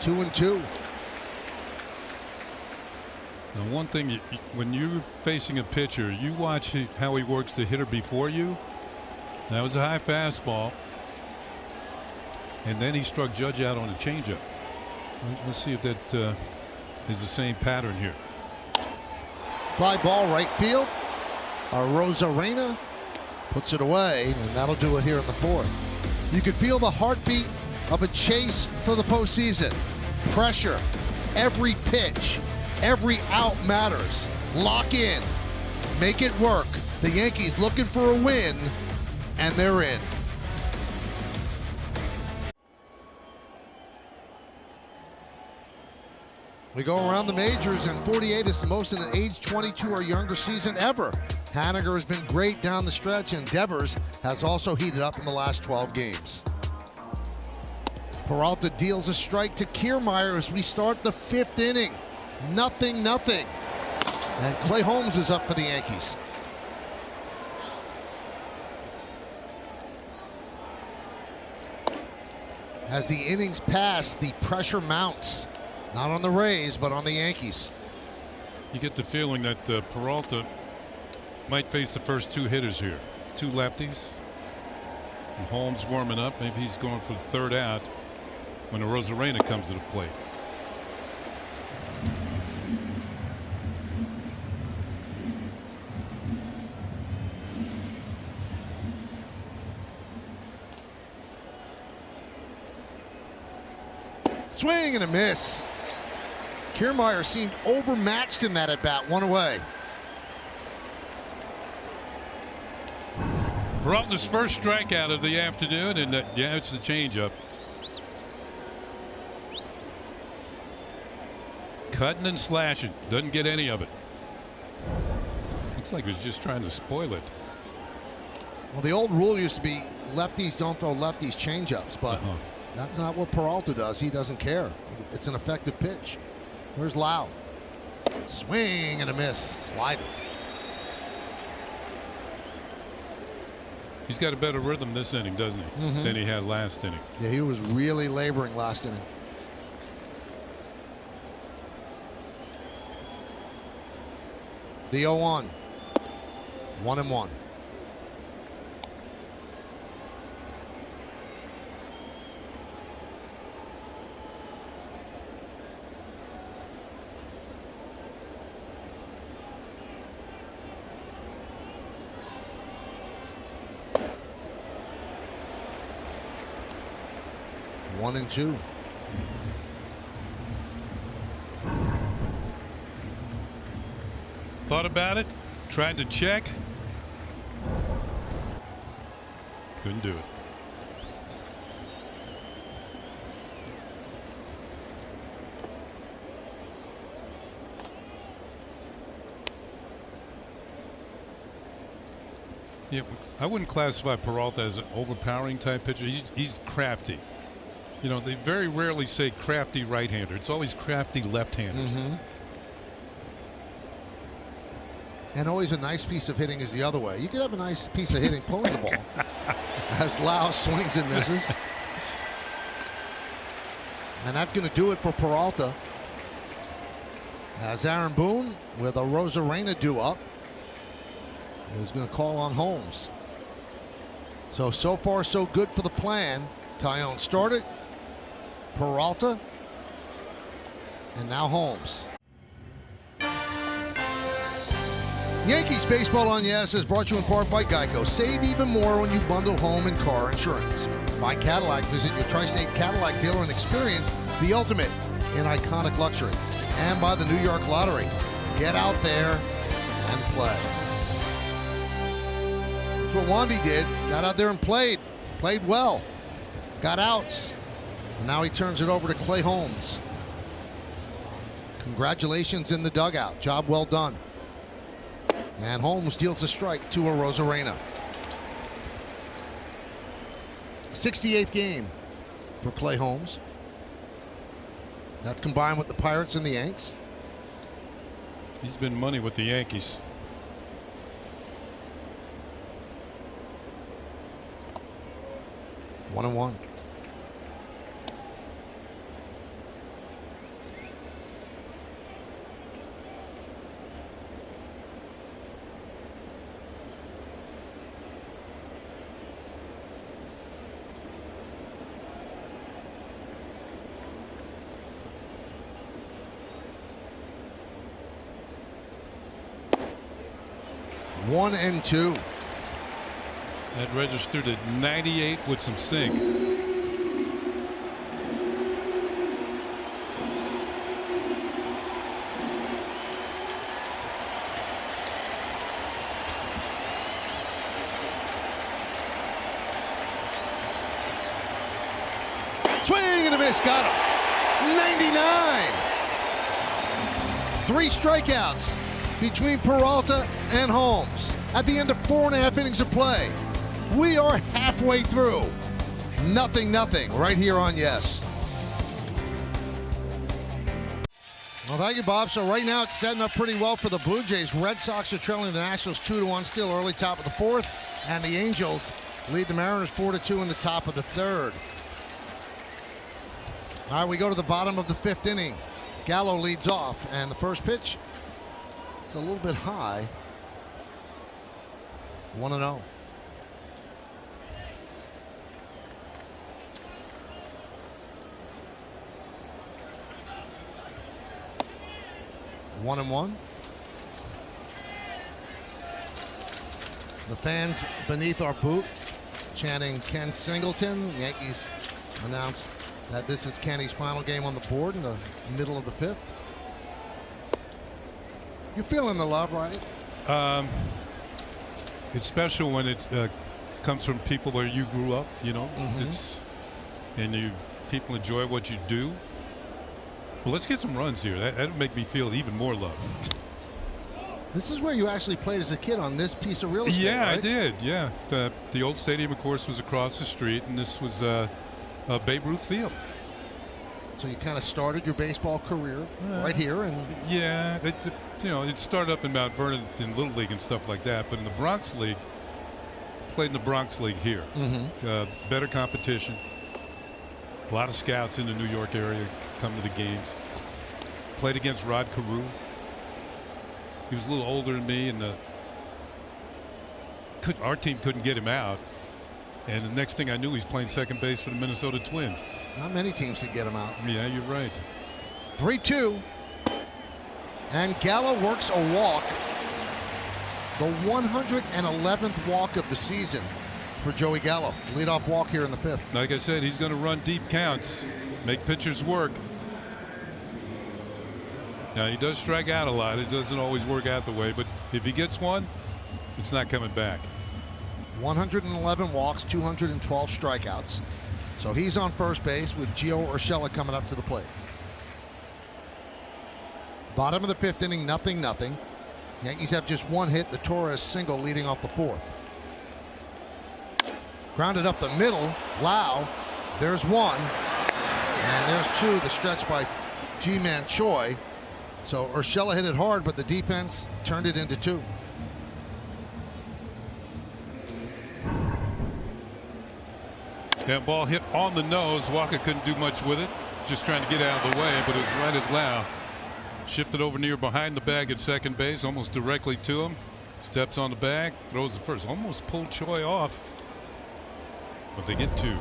Two and two. Now, one thing, when you're facing a pitcher, you watch how he works the hitter before you. That was a high fastball. And then he struck Judge out on a changeup. Let's see if that is the same pattern here. Fly ball right field. Arozarena puts it away, and that'll do it here in the fourth. You could feel the heartbeat of a chase for the postseason. Pressure, every pitch. Every out matters. Lock in. Make it work. The Yankees looking for a win, and they're in. We go around the majors, and 48 is the most in an age 22 or younger season ever. Haniger has been great down the stretch, and Devers has also heated up in the last 12 games. Peralta deals a strike to Kiermaier as we start the fifth inning. 0-0. And Clay Holmes is up for the Yankees. As the innings pass, the pressure mounts. Not on the Rays, but on the Yankees. You get the feeling that Peralta might face the first two hitters here. Two lefties. And Holmes warming up. Maybe he's going for the third out when Arozarena comes to the plate. Swing and a miss. Kiermaier seemed overmatched in that at bat. One away. Peralta's first strikeout of the afternoon, and it's the changeup. Cutting and slashing, doesn't get any of it. Looks like he was just trying to spoil it. Well, the old rule used to be lefties don't throw lefties changeups, but that's not what Peralta does. He doesn't care. It's an effective pitch. Here's Lau. Swing and a miss. Slider. He's got a better rhythm this inning, doesn't he? Than he had last inning. Yeah, he was really laboring last inning. The 0-1. 1-1. 1-2. Thought about it, tried to check. Couldn't do it. Yeah, I wouldn't classify Peralta as an overpowering type pitcher. He's crafty. You know, they very rarely say crafty right-hander. It's always crafty left-handers. And always a nice piece of hitting is the other way. You could have a nice piece of hitting pulling the ball. As Lau swings and misses. And that's going to do it for Peralta. As Aaron Boone with a Rosarena due up is going to call on Holmes. So far so good for the plan. Tyone started. Peralta. And now Holmes. Yankees Baseball on Yes is brought to you in part by Geico. Save even more when you bundle home and car insurance. By Cadillac, visit your Tri-State Cadillac dealer and experience the ultimate in iconic luxury. And by the New York Lottery. Get out there and play. That's what Wandy did. Got out there and played. Played well. Got outs. And now he turns it over to Clay Holmes. Congratulations in the dugout. Job well done. And Holmes deals a strike to a Rosarena. 68th game for Clay Holmes. That's combined with the Pirates and the Yanks. He's been money with the Yankees. One and one. One and two. That registered at 98 with some sink. Swing and a miss. Got him. 99. 3 strikeouts between Peralta and Holmes at the end of 4.5 innings of play. We are halfway through. 0-0 right here on Yes. Well, thank you, Bob. So right now it's setting up pretty well for the Blue Jays. Red Sox are trailing the Nationals 2-1 still early top of the 4th. And the Angels lead the Mariners 4-2 in the top of the 3rd. All right, we go to the bottom of the 5th inning. Gallo leads off, and the first pitch, it's a little bit high. 1-0. One and one. The fans beneath our boot chanting Ken Singleton. The Yankees announced that this is Kenny's final game on the board in the middle of the 5th. You're feeling the love, right? It's special when it comes from people where you grew up, you know. People enjoy what you do. Well, let's get some runs here. That'll make me feel even more love. This is where you actually played as a kid on this piece of real estate, Yeah, right? I did. Yeah, the old stadium, of course, was across the street, and this was Babe Ruth Field. So you kind of started your baseball career right here, and yeah, it started up in Mount Vernon in Little League and stuff like that, but in the Bronx League, played in the Bronx League here. Better competition. A lot of scouts in the New York area come to the games. Played against Rod Carew. He was a little older than me, and our team couldn't get him out. And the next thing I knew, he's playing second base for the Minnesota Twins. Not many teams could get him out. Yeah, you're right. 3-2. And Gallo works a walk. The 111th walk of the season for Joey Gallo. Leadoff walk here in the 5th. Like I said, he's going to run deep counts, make pitchers work. Now, he does strike out a lot. It doesn't always work out the way, but if he gets one, it's not coming back. 111 walks, 212 strikeouts. So he's on first base with Gio Urshela coming up to the plate. Bottom of the 5th inning, 0-0. Yankees have just one hit, the Torres single leading off the 4th. Grounded up the middle, Lau. There's one. And there's two, the stretch by G-Man Choi. So Urshela hit it hard, but the defense turned it into 2. That ball hit on the nose. Walker couldn't do much with it. Just trying to get out of the way, but it was right at Lau. Shifted over near behind the bag at second base, almost directly to him. Steps on the bag, throws the first. Almost pulled Choi off. But they get 2.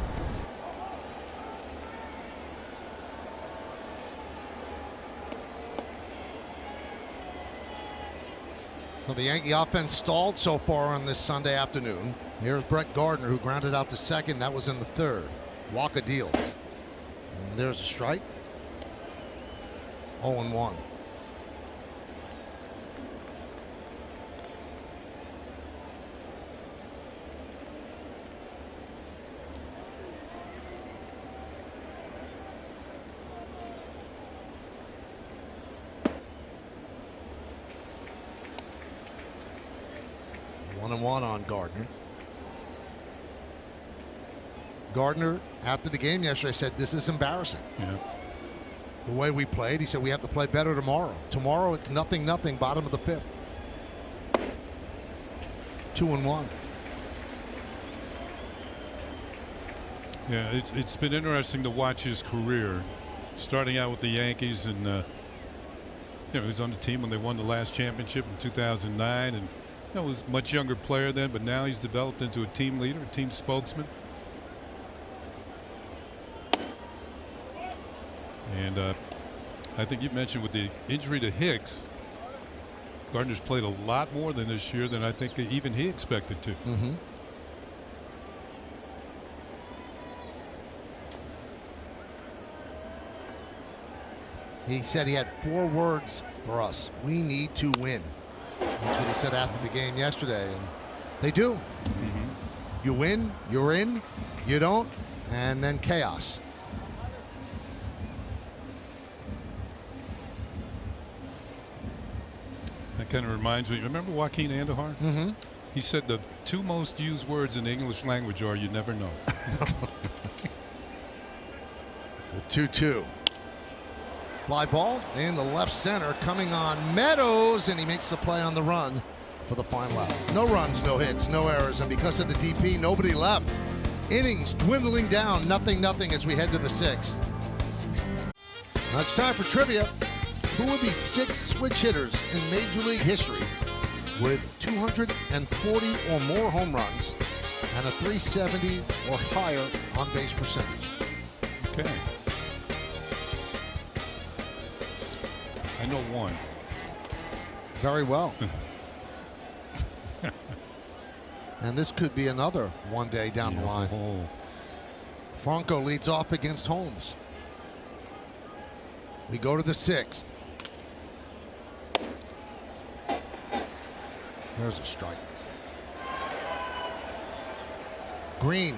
So the Yankee offense stalled so far on this Sunday afternoon. Here's Brett Gardner, who grounded out to second. That was in the 3rd. Walker deals. And there's a strike. 0-1. One on Gardner. Gardner, after the game yesterday, said this is embarrassing. Yeah. The way we played, he said we have to play better tomorrow. Tomorrow it's 0-0, bottom of the 5th. 2-1. Yeah, it's been interesting to watch his career, starting out with the Yankees, and he was on the team when they won the last championship in 2009, and was a much younger player then, but now he's developed into a team leader, a team spokesman. And I think you mentioned with the injury to Hicks, Gardner's played a lot more than this year than I think even he expected to. Mm-hmm. He said he had 4 words for us. We need to win. That's what he said after the game yesterday, and they do. Mm-hmm. You win, you're in. You don't, and then chaos. That kind of reminds me. Remember Joaquin Andujar? Mm-hmm. He said the 2 most used words in the English language are "you never know." The 2-2. Fly ball in the left center, coming on Meadows, and he makes the play on the run for the final out. No runs, no hits, no errors, and because of the DP, nobody left. Innings dwindling down, 0-0 as we head to the 6th. Now it's time for trivia. Who are the 6 switch hitters in Major League history with 240 or more home runs and a 370 or higher on-base percentage? Okay. I know one. Very well. And this could be another one day down the line. Oh. Franco leads off against Holmes. We go to the 6th. There's a strike. Green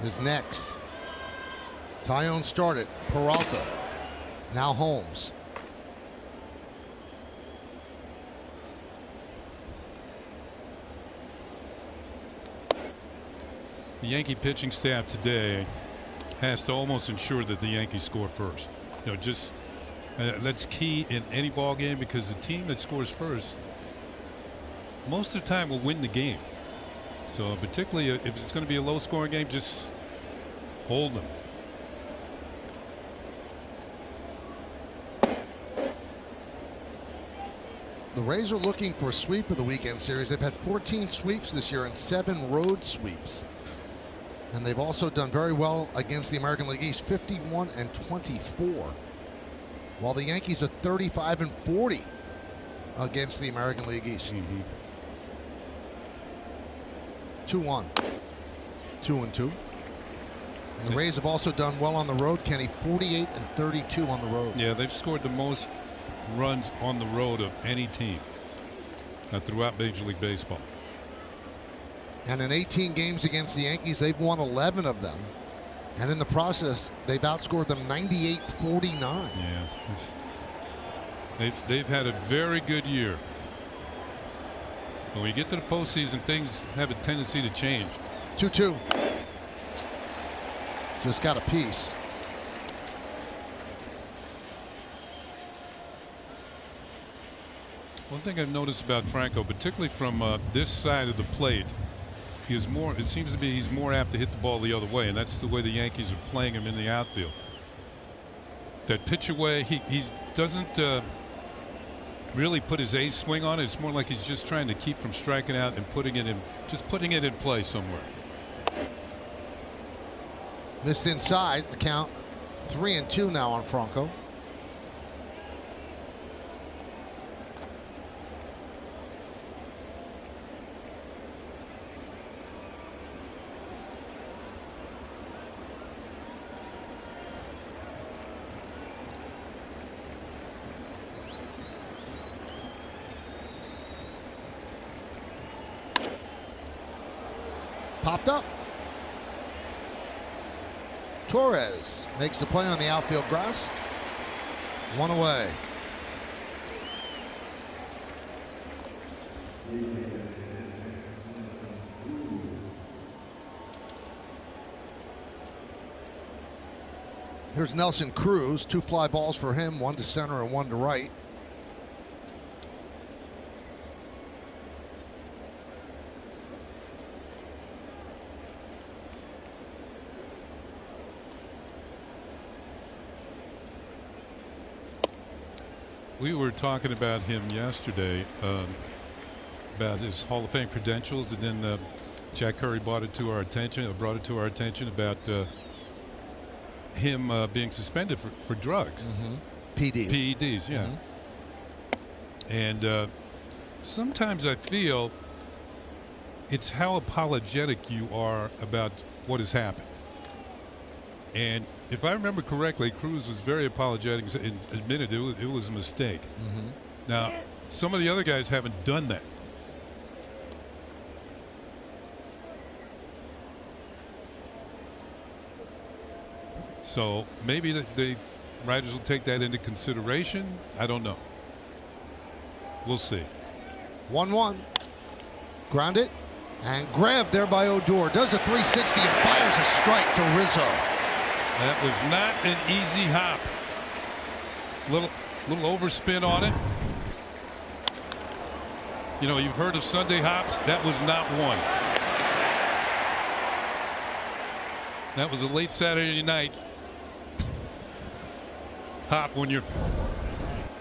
is next. Tyone started. Peralta. Now Holmes. The Yankee pitching staff today has to almost ensure that the Yankees score first. Just that's key in any ball game, because the team that scores first most of the time will win the game. So particularly if it's going to be a low-scoring game, just hold them. The Rays are looking for a sweep of the weekend series. They've had 14 sweeps this year and 7 road sweeps. And they've also done very well against the American League East, 51-24. While the Yankees are 35-40 against the American League East. 2-1. 2-2. And the Rays have also done well on the road, Kenny, 48 and 32 on the road. Yeah, they've scored the most runs on the road of any team throughout Major League Baseball. And in 18 games against the Yankees, they've won 11 of them. And in the process, they've outscored them 98-49. Yeah. They've had a very good year. When we get to the postseason, things have a tendency to change. 2-2. Just got a piece. One thing I've noticed about Franco, particularly from this side of the plate, he is more. It seems to be he's more apt to hit the ball the other way, and that's the way the Yankees are playing him in the outfield. That pitch away, he doesn't really put his ace swing on it. It's more like he's just trying to keep from striking out and putting it in play somewhere. Missed inside. The count 3-2 now on Franco. Popped up. Torres makes the play on the outfield grass. One away. Here's Nelson Cruz. 2 fly balls for him, 1 to center and 1 to right. We were talking about him yesterday, about his Hall of Fame credentials, and then Jack Curry brought it to our attention about him being suspended for drugs. PEDs, yeah. And sometimes I feel it's how apologetic you are about what has happened. And if I remember correctly, Cruz was very apologetic and admitted it was a mistake. Now, some of the other guys haven't done that. So maybe the writers will take that into consideration. I don't know. We'll see. 1-1. Grounded and grabbed there by Odor. Does a 360 and fires a strike to Rizzo. That was not an easy hop. Little overspin on it. You know, you've heard of Sunday hops. That was not one. That was a late Saturday night hop when you're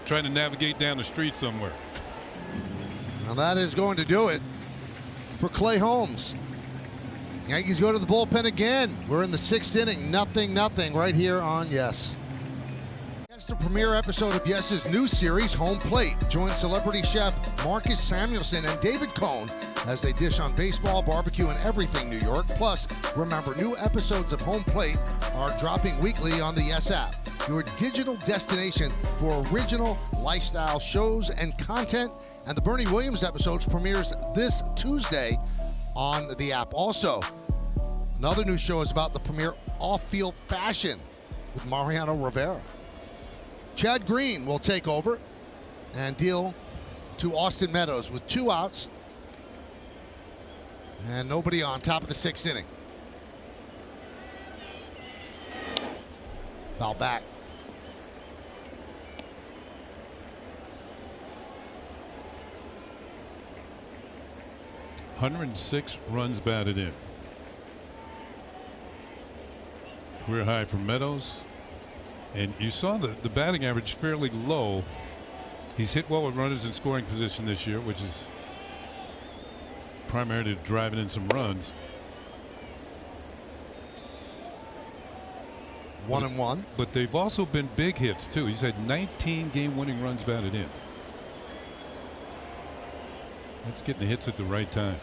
trying to navigate down the street somewhere. Now that is going to do it for Clay Holmes. Yankees go to the bullpen again. We're in the 6th inning, 0-0 right here on Yes. That's the premiere episode of Yes's new series, Home Plate. Join celebrity chef Marcus Samuelson and David Cohn as they dish on baseball, barbecue, and everything New York. Plus, remember, new episodes of Home Plate are dropping weekly on the Yes app, your digital destination for original lifestyle shows and content. And the Bernie Williams episode premieres this Tuesday on the app. Also, another new show is about the premier off-field fashion with Mariano Rivera. Chad Green will take over and deal to Austin Meadows with 2 outs and nobody on. Top of the 6th inning. Foul back. .106 runs batted in. Career high for Meadows. And you saw the batting average fairly low. He's hit well with runners in scoring position this year, which is primarily driving in some runs. 1-1. But they've also been big hits too. He's had 19 game-winning runs batted in. That's getting the hits at the right time.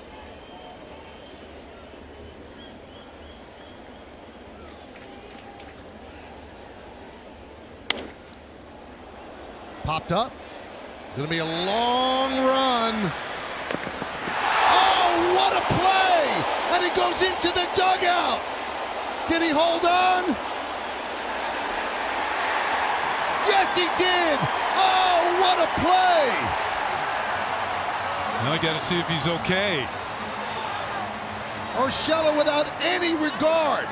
Popped up. Going to be a long run. Oh, what a play! And he goes into the dugout. Did he hold on? Yes, he did. Oh, what a play! Now I got to see if he's okay. Urshela, without any regard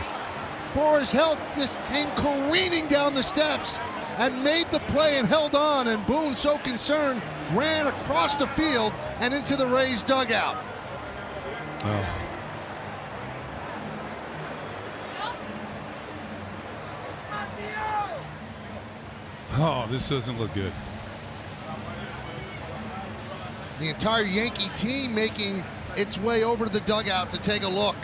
for his health, just came careening down the steps and made the play and held on. And Boone, so concerned, ran across the field and into the Rays dugout. Oh. Oh, this doesn't look good. The entire Yankee team making its way over to the dugout to take a look.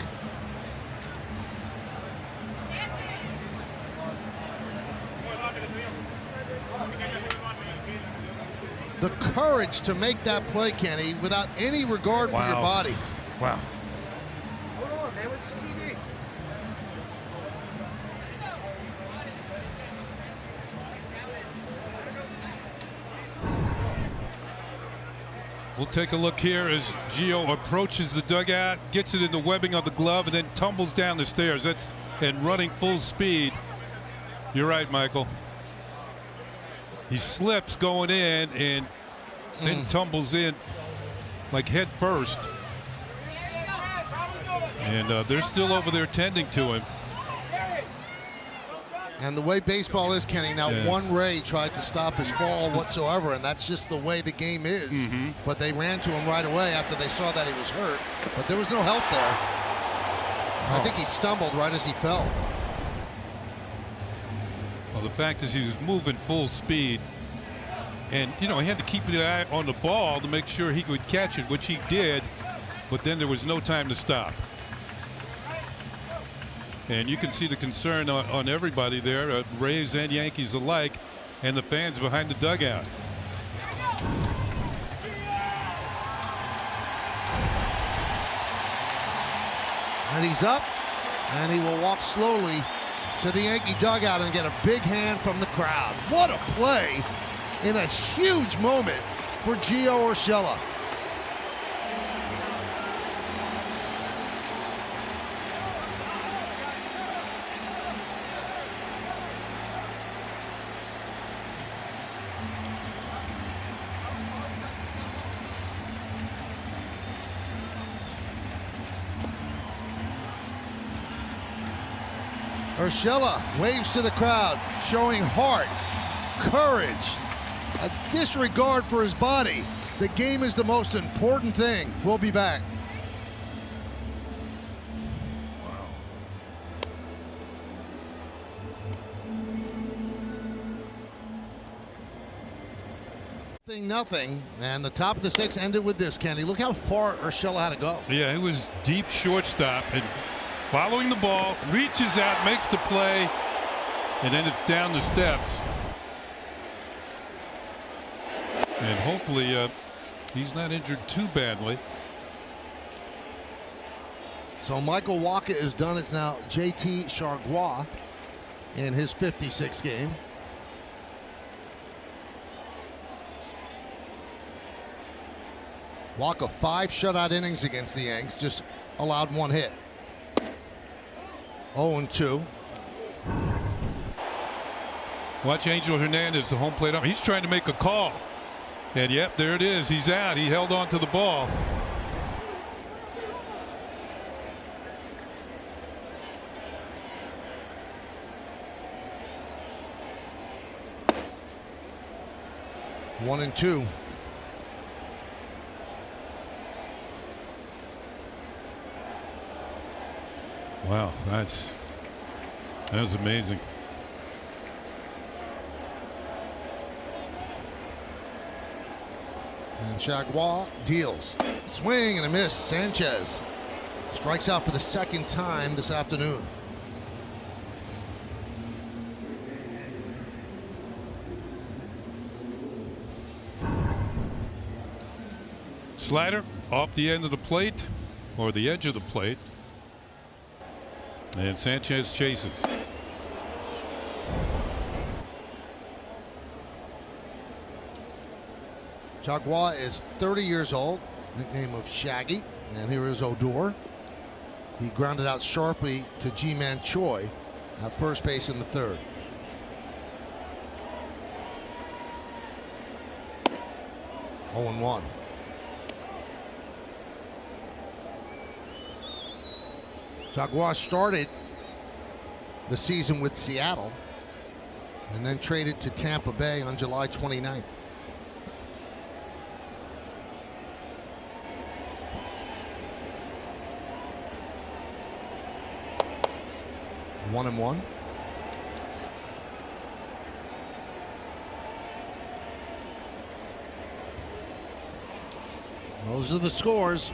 The courage to make that play, Kenny, without any regard for your body. Wow. We'll take a look here as Gio approaches the dugout, gets it in the webbing of the glove, and then tumbles down the stairs. That's and running full speed. You're right, Michael. He slips going in and then tumbles in like head first. And they're still over there tending to him. And the way baseball is, Kenny, now one Ray tried to stop his fall whatsoever, and that's just the way the game is. But they ran to him right away after they saw that he was hurt. But there was no help there. I think he stumbled right as he fell. Well, the fact is he was moving full speed. And, you know, he had to keep the eye on the ball to make sure he could catch it, which he did. But then there was no time to stop. And you can see the concern on everybody there, Rays and Yankees alike, and the fans behind the dugout. And he's up, and he will walk slowly to the Yankee dugout and get a big hand from the crowd. What a play in a huge moment for Gio Urshela. Urshela waves to the crowd, showing heart, courage, a disregard for his body. The game is the most important thing. We'll be back. Nothing, and the top of the sixth ended with this, Kenny. Look how far Urshela had to go. Yeah, it was deep shortstop, and following the ball, reaches out, makes the play, and then it's down the steps. And hopefully he's not injured too badly. So Michael Wacha is done. It's now JT Chargois in his 56th game. Wacha 5 shutout innings against the Yanks, just allowed 1 hit. 0-2. Watch Angel Hernandez, the home plate up. He's trying to make a call. And yep, there it is. He's out. He held on to the ball. One and two. Wow, that was amazing. And Chargois deals. Swing and a miss. Sanchez strikes out for the second time this afternoon. Slider off the end of the plate, or the edge of the plate. And Sanchez chases. Jaguar is 30 years old, nickname of Shaggy. And here is Odor. He grounded out sharply to G-Man Choi at first base in the third. Oh and 1. Jaguar started the season with Seattle and then traded to Tampa Bay on July 29th. One and 1. Those are the scores.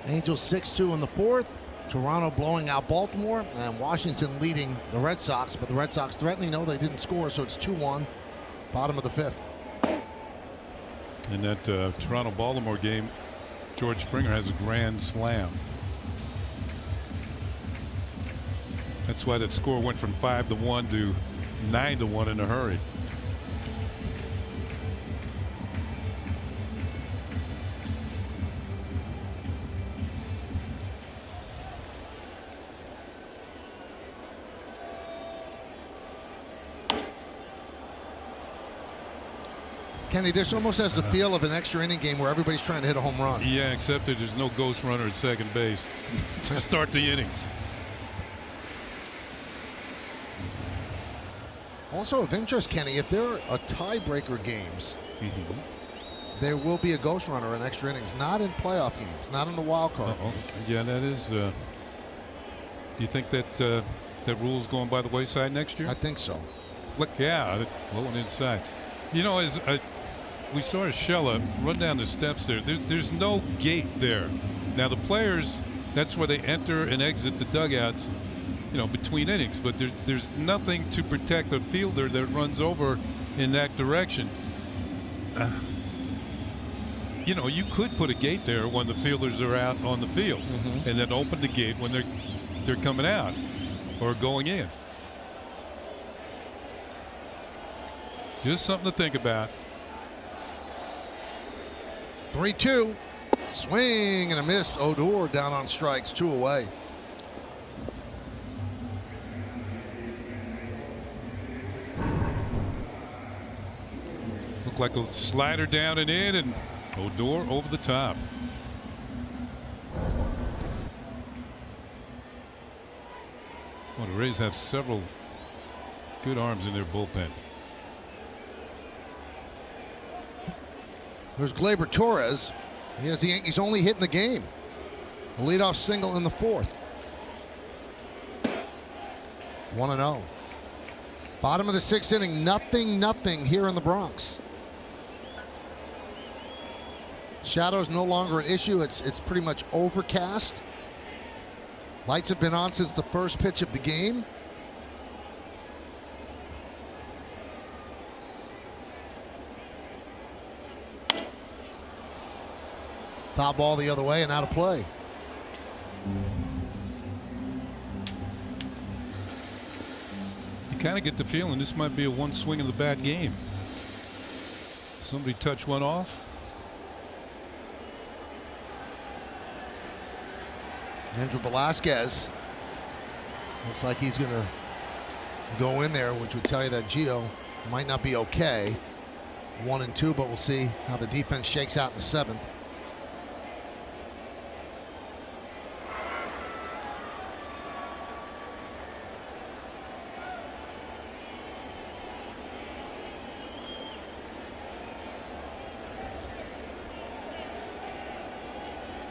Angels 6-2 in the fourth. Toronto blowing out Baltimore, and Washington leading the Red Sox, but the Red Sox threatening. No, they didn't score, so it's 2-1, bottom of the fifth. In that Toronto-Baltimore game, George Springer has a grand slam. That's why that score went from 5-1 to 9-1 in a hurry. Kenny, this almost has the feel of an extra inning game where everybody's trying to hit a home run. Yeah, except that there's no ghost runner at second base to start the inning. Also of interest, Kenny, if there are tiebreaker games, there will be a ghost runner in extra innings, not in playoff games, not in the wild card. Yeah, that is. Do you think that that rule's going by the wayside next year? I think so. Look, yeah, blowing inside. You know, as we saw Urshela run down the steps there. There's no gate there. Now the players, that's where they enter and exit the dugouts, you know, between innings. But there's nothing to protect the fielder that runs over in that direction. You know, you could put a gate there when the fielders are out on the field, and then open the gate when they're coming out or going in. Just something to think about. 3-2. Swing and a miss. Odor down on strikes, 2 away. Looked like a slider down and in, and Odor over the top. Well, the Rays have several good arms in their bullpen. There's Gleyber Torres. He has the Yankees only hit in the game. A leadoff single in the fourth. 1-0. Bottom of the sixth inning, nothing here in the Bronx. Shadows no longer an issue. It's pretty much overcast. Lights have been on since the first pitch of the game. Foul ball the other way and out of play. You kind of get the feeling this might be a one swing of the bat game. Somebody touch one off. Andrew Velasquez looks like he's going to go in there, which would tell you that Gio might not be okay. 1-2, but we'll see how the defense shakes out in the seventh.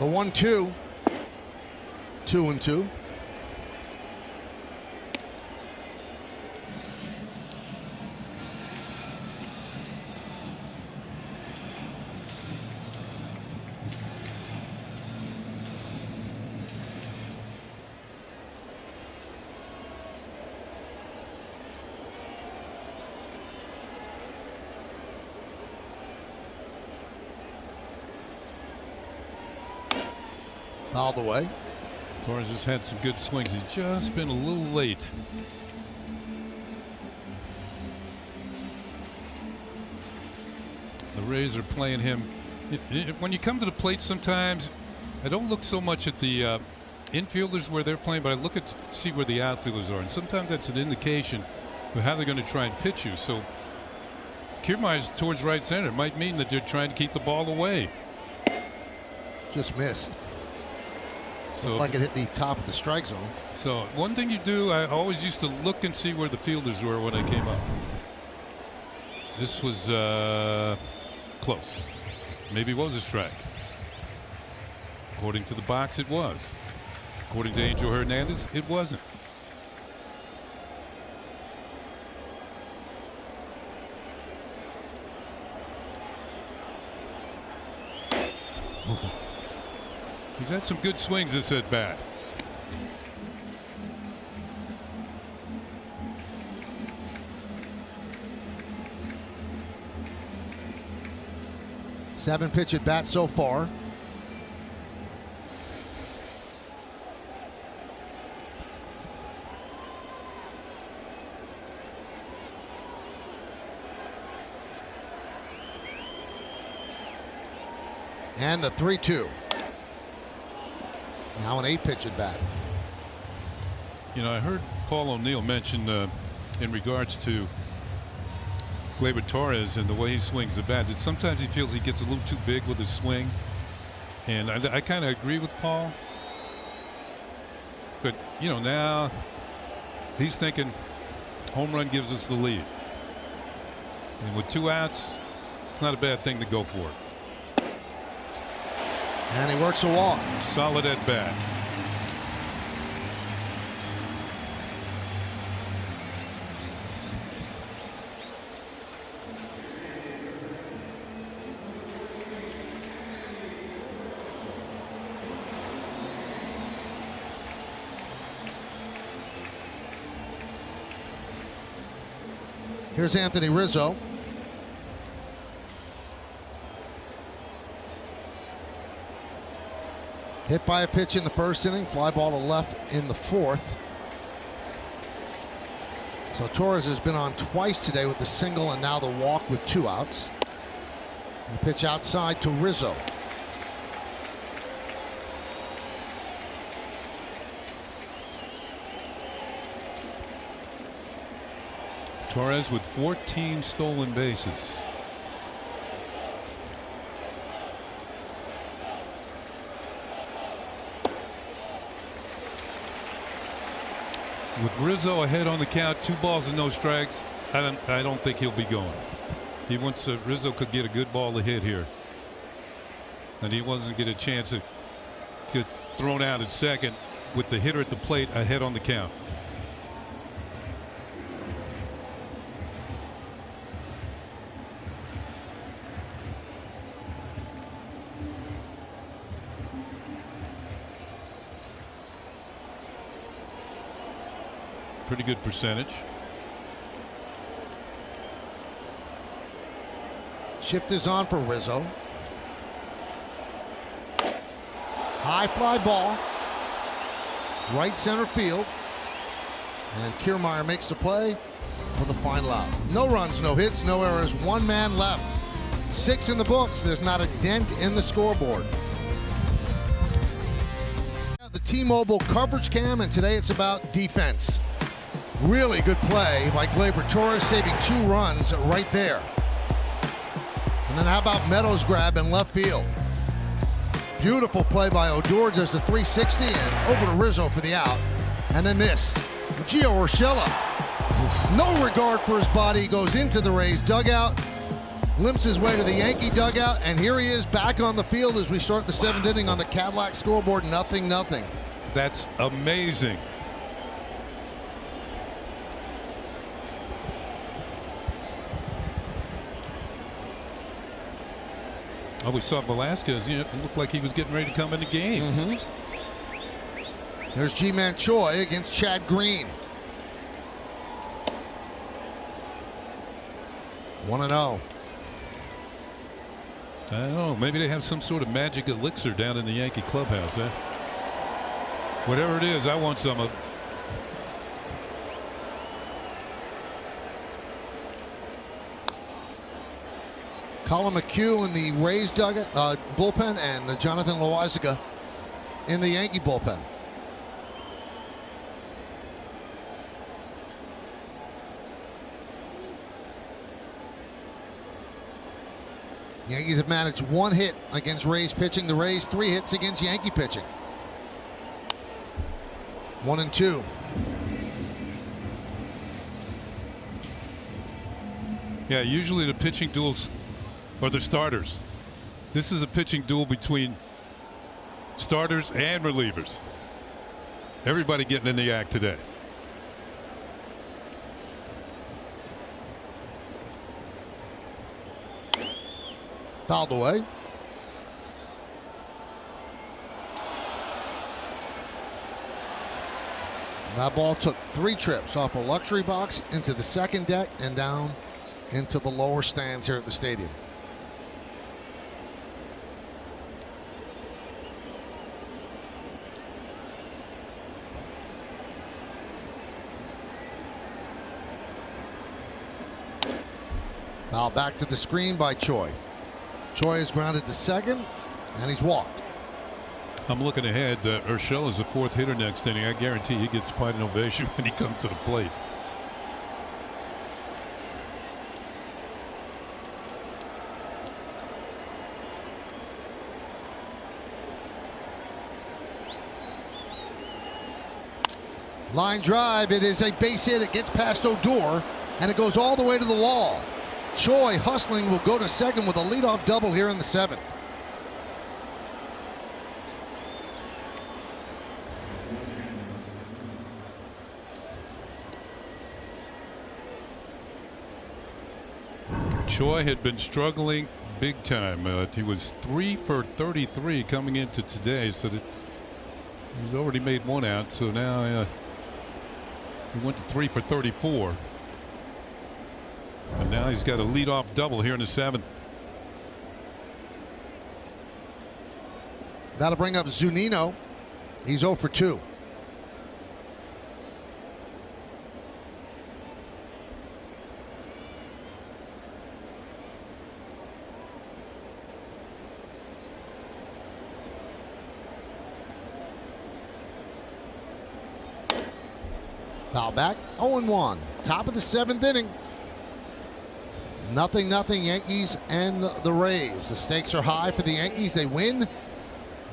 The 1-2, 2-2. Fouled away. Torres has had some good swings. He's just been a little late. The Rays are playing him When you come to the plate, sometimes I don't look so much at the infielders where they're playing, but I look at see where the outfielders are, and sometimes that's an indication of how they're going to try and pitch you. So Kiermaier's towards right center. It might mean that they're trying to keep the ball away. Just missed. So Looked like it hit the top of the strike zone. So one thing you do, I always used to look and see where the fielders were when I came up. This was close. Maybe it was a strike. According to the box, it was. According to Angel Hernandez, it wasn't. He's had some good swings this at bat. Seven pitch at bat so far. And the 3-2. Now an 8-pitch at bat. You know, I heard Paul O'Neill mention in regards to Gleyber Torres and the way he swings the bat, that sometimes he feels he gets a little too big with his swing. And I kind of agree with Paul. But, you know, now he's thinking home run gives us the lead. And with 2 outs, it's not a bad thing to go for it. And he works a walk. Solid at bat. Here's Anthony Rizzo. Hit by a pitch in the first inning, fly ball to left in the fourth. So Torres has been on twice today with the single and now the walk with 2 outs. And pitch outside to Rizzo. Torres with 14 stolen bases. With Rizzo ahead on the count, 2 balls and no strikes, I don't think he'll be going. He wants Rizzo could get a good ball to hit here, and he wasn't get a chance to get thrown out at second with the hitter at the plate ahead on the count. Pretty good percentage. Shift is on for Rizzo. High fly ball. Right center field. And Kiermaier makes the play for the final out. No runs, no hits, no errors. 1 man left. 6 in the books. There's not a dent in the scoreboard. The T-Mobile coverage cam, and today it's about defense. Really good play by Gleyber Torres, saving 2 runs right there. And then how about Meadows' grab in left field? Beautiful play by Odor, does the 360 and over to Rizzo for the out. And then this, Gio Urshela. No regard for his body, goes into the Rays dugout, limps his way to the Yankee dugout, and here he is back on the field as we start the 7th inning on the Cadillac scoreboard, 0-0. That's amazing. Oh, we saw Velasquez. You know, it looked like he was getting ready to come in the game. There's G-Man Choi against Chad Green. 1-0. I don't know. Maybe they have some sort of magic elixir down in the Yankee clubhouse. Whatever it is, I want some of it. Colin McHugh in the Rays bullpen, and Jonathan Loaizaga in the Yankee bullpen. Yankees have managed 1 hit against Rays pitching. The Rays 3 hits against Yankee pitching. 1-2. Yeah, usually the pitching duels are the starters. This is a pitching duel between starters and relievers. Everybody getting in the act today. Fouled away. That ball took 3 trips off a luxury box into the second deck and down into the lower stands here at the stadium. Foul back to the screen by Choi. Choi is grounded to second, and he's walked. I'm looking ahead. Urshela is the 4th hitter next inning. I guarantee he gets quite an ovation when he comes to the plate. Line drive. It is a base hit. It gets past Odor, and it goes all the way to the wall. Choi, hustling, will go to second with a leadoff double here in the 7th. Choi had been struggling big time. He was 3 for 33 coming into today, so that he's already made 1 out. So now he went to 3 for 34. And now he's got a leadoff double here in the 7th. That'll bring up Zunino. He's 0 for 2. Foul back, 0-1. Top of the 7th inning. 0-0 Yankees and the Rays. The stakes are high for the Yankees. They win,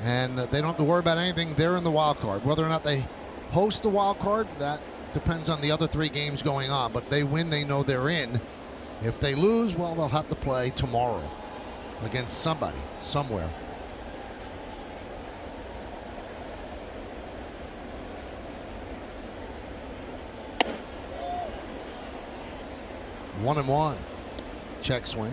and they don't have to worry about anything. They're in the wild card. Whether or not they host the wild card, that depends on the other 3 games going on. But they win, they know they're in. If they lose, well, they'll have to play tomorrow against somebody, somewhere. One and one. Check swing.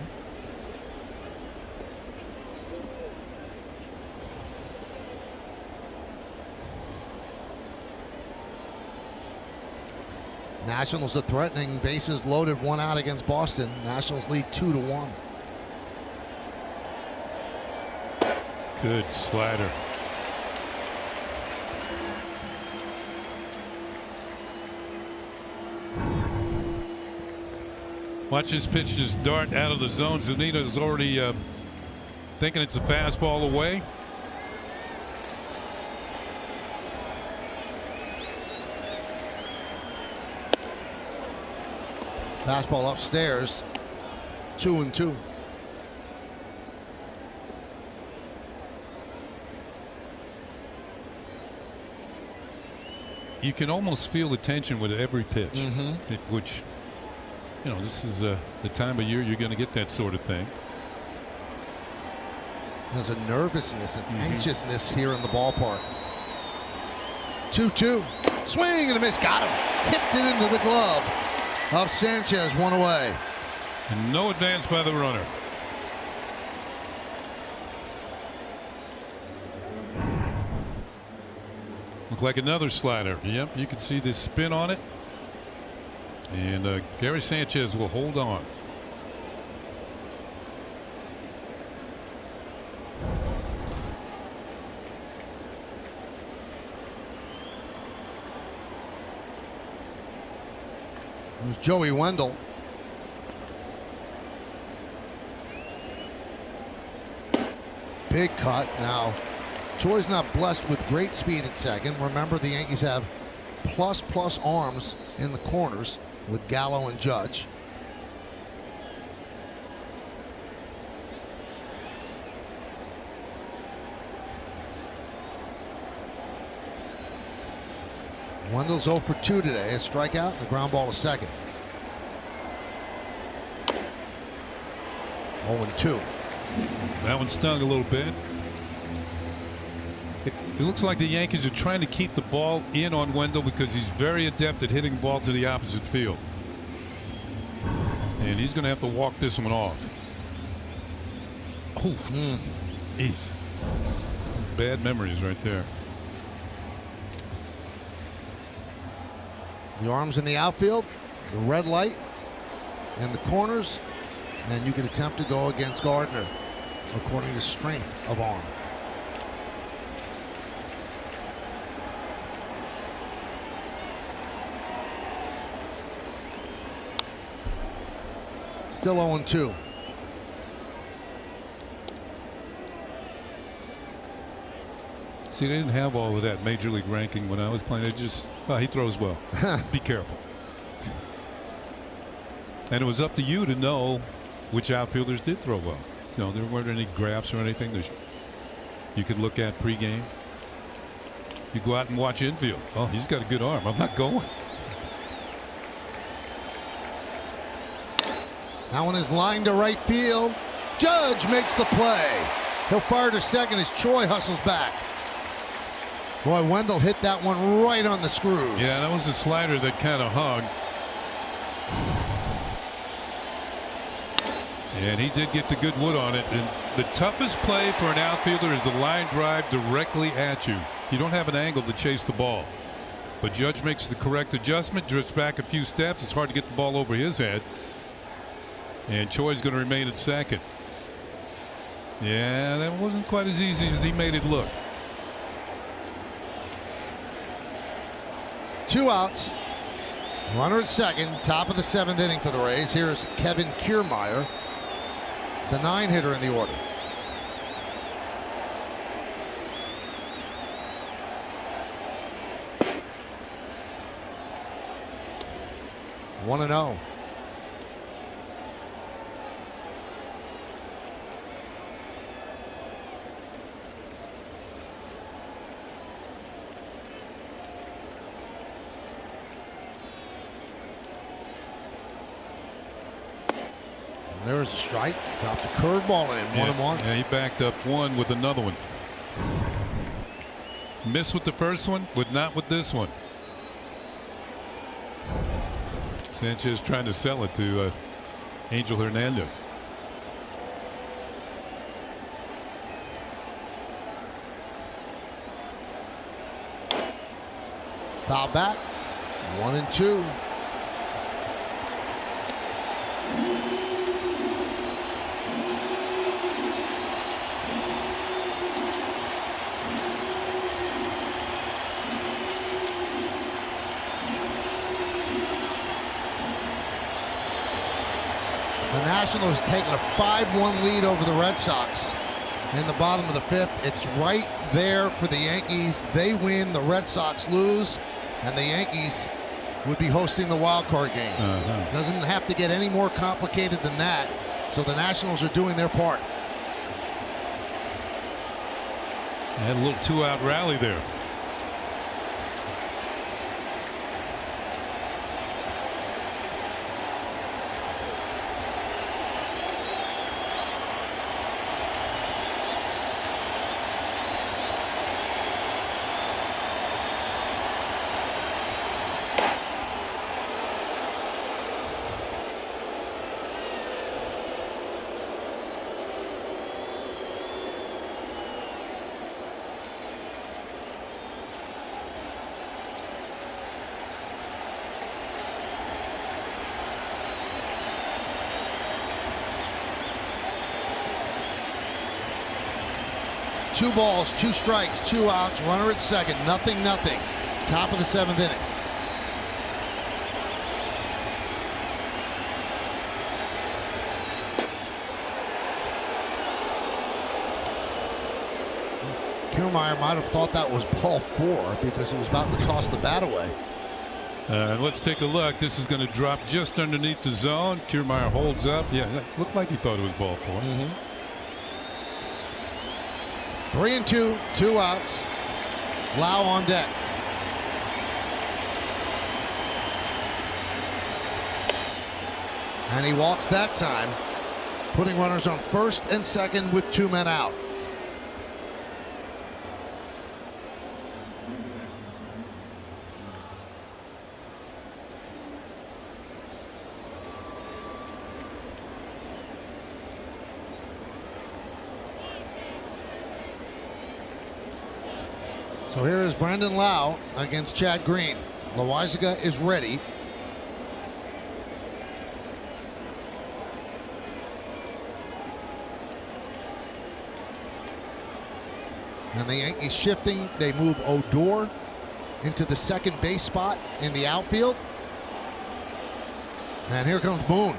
Nationals are threatening, bases loaded, 1 out against Boston. Nationals lead 2-1. Good slider. Watch this pitch just dart out of the zone. Zunino's already thinking it's a fastball away. Fastball upstairs. 2-2. You can almost feel the tension with every pitch, which, you know, this is the time of year you're going to get that sort of thing. There's a nervousness and anxiousness here in the ballpark. 2-2. Swing and a miss. Got him. Tipped it into the glove of Sanchez. 1 away. And no advance by the runner. Look like another slider. Yep, you can see the spin on it. And Gary Sanchez will hold on. It was Joey Wendell. big cut. Now, Choi's not blessed with great speed at second. Remember, the Yankees have plus arms in the corners with Gallo and Judge. Wendell's 0 for 2 today. A strikeout and a ground ball to second. 0-2. That one stung a little bit. It looks like the Yankees are trying to keep the ball in on Wendell because he's very adept at hitting the ball to the opposite field. And he's going to have to walk this one off. Oh, jeez. Bad memories right there. The arms in the outfield, the red light in the corners, and you can attempt to go against Gardner according to strength of arm. Still 0-2. See, they didn't have all of that major league ranking when I was playing. It just, well, he throws well. Be careful. And it was up to you to know which outfielders did throw well. You know, there weren't any graphs or anything you could look at pregame. You go out and watch infield. Oh, he's got a good arm. I'm not going. That one is lined to right field. Judge makes the play. He'll fire to second as Choi hustles back. Boy, Wendell hit that one right on the screws. Yeah, that was a slider that kind of hung. And he did get the good wood on it. And the toughest play for an outfielder is the line drive directly at you. You don't have an angle to chase the ball. But Judge makes the correct adjustment, drifts back a few steps. It's hard to get the ball over his head. And Choi's going to remain at second. Yeah, that wasn't quite as easy as he made it look. 2 outs. Runner at second. Top of the 7th inning for the Rays. Here's Kevin Kiermaier, the 9-hitter in the order. One and 0. There's a strike. Dropped the curveball in. 1-1. Yeah, he backed up one with another one. Missed with the first one, but not with this one. Sanchez trying to sell it to Angel Hernandez. Foul back. 1-2. The Nationals taking a 5-1 lead over the Red Sox in the bottom of the 5th. It's right there for the Yankees. They win, the Red Sox lose, and the Yankees would be hosting the wild card game. Doesn't have to get any more complicated than that. So the Nationals are doing their part. Had a little 2-out rally there. Two balls, 2 strikes, 2 outs, runner at second, 0-0. Top of the 7th inning. Kiermaier might have thought that was ball 4 because he was about to toss the bat away. Let's take a look. This is going to drop just underneath the zone. Kiermaier holds up. Yeah, that looked like he thought it was ball 4. 3-2, 2 outs. Lau on deck. And he walks that time, putting runners on first and second with 2 men out. So here is Brandon Lau against Chad Green. Loaisiga is ready. And the Yankees shifting. They move Odor into the second base spot in the outfield. And here comes Boone.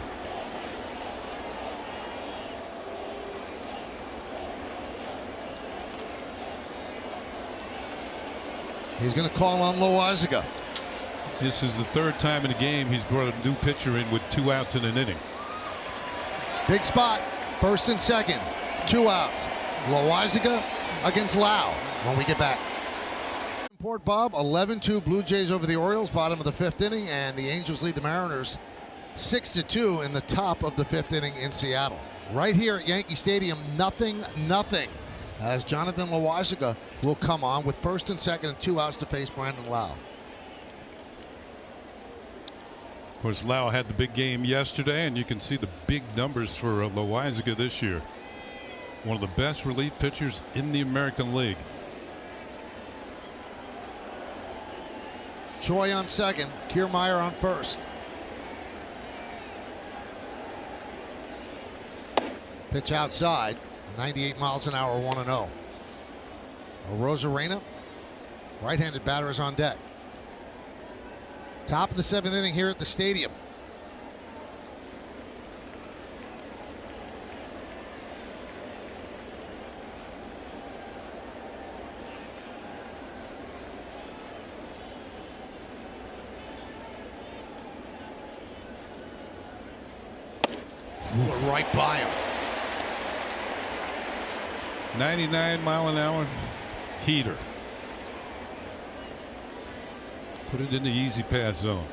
He's going to call on Loaisiga. This is the 3rd time in the game he's brought a new pitcher in with 2 outs in an inning. Big spot, first and second, 2 outs. Loaisiga against Lau when we get back. Port Bob, 11-2 Blue Jays over the Orioles, bottom of the 5th inning, and the Angels lead the Mariners 6-2 in the top of the 5th inning in Seattle. Right here at Yankee Stadium, 0-0. As Jonathan Loaisiga will come on with first and second and 2 outs to face Brandon Lau. Of course, Lau had the big game yesterday, and you can see the big numbers for Loaisiga this year. One of the best relief pitchers in the American League. Choi on second, Kiermaier on first. Pitch outside, 98 miles an hour, 1-0. Rosarena, right-handed batter, is on deck. Top of the 7th inning here at the stadium. Ooh, right by him. 99-mile-an-hour heater. Put it in the easy pass zone.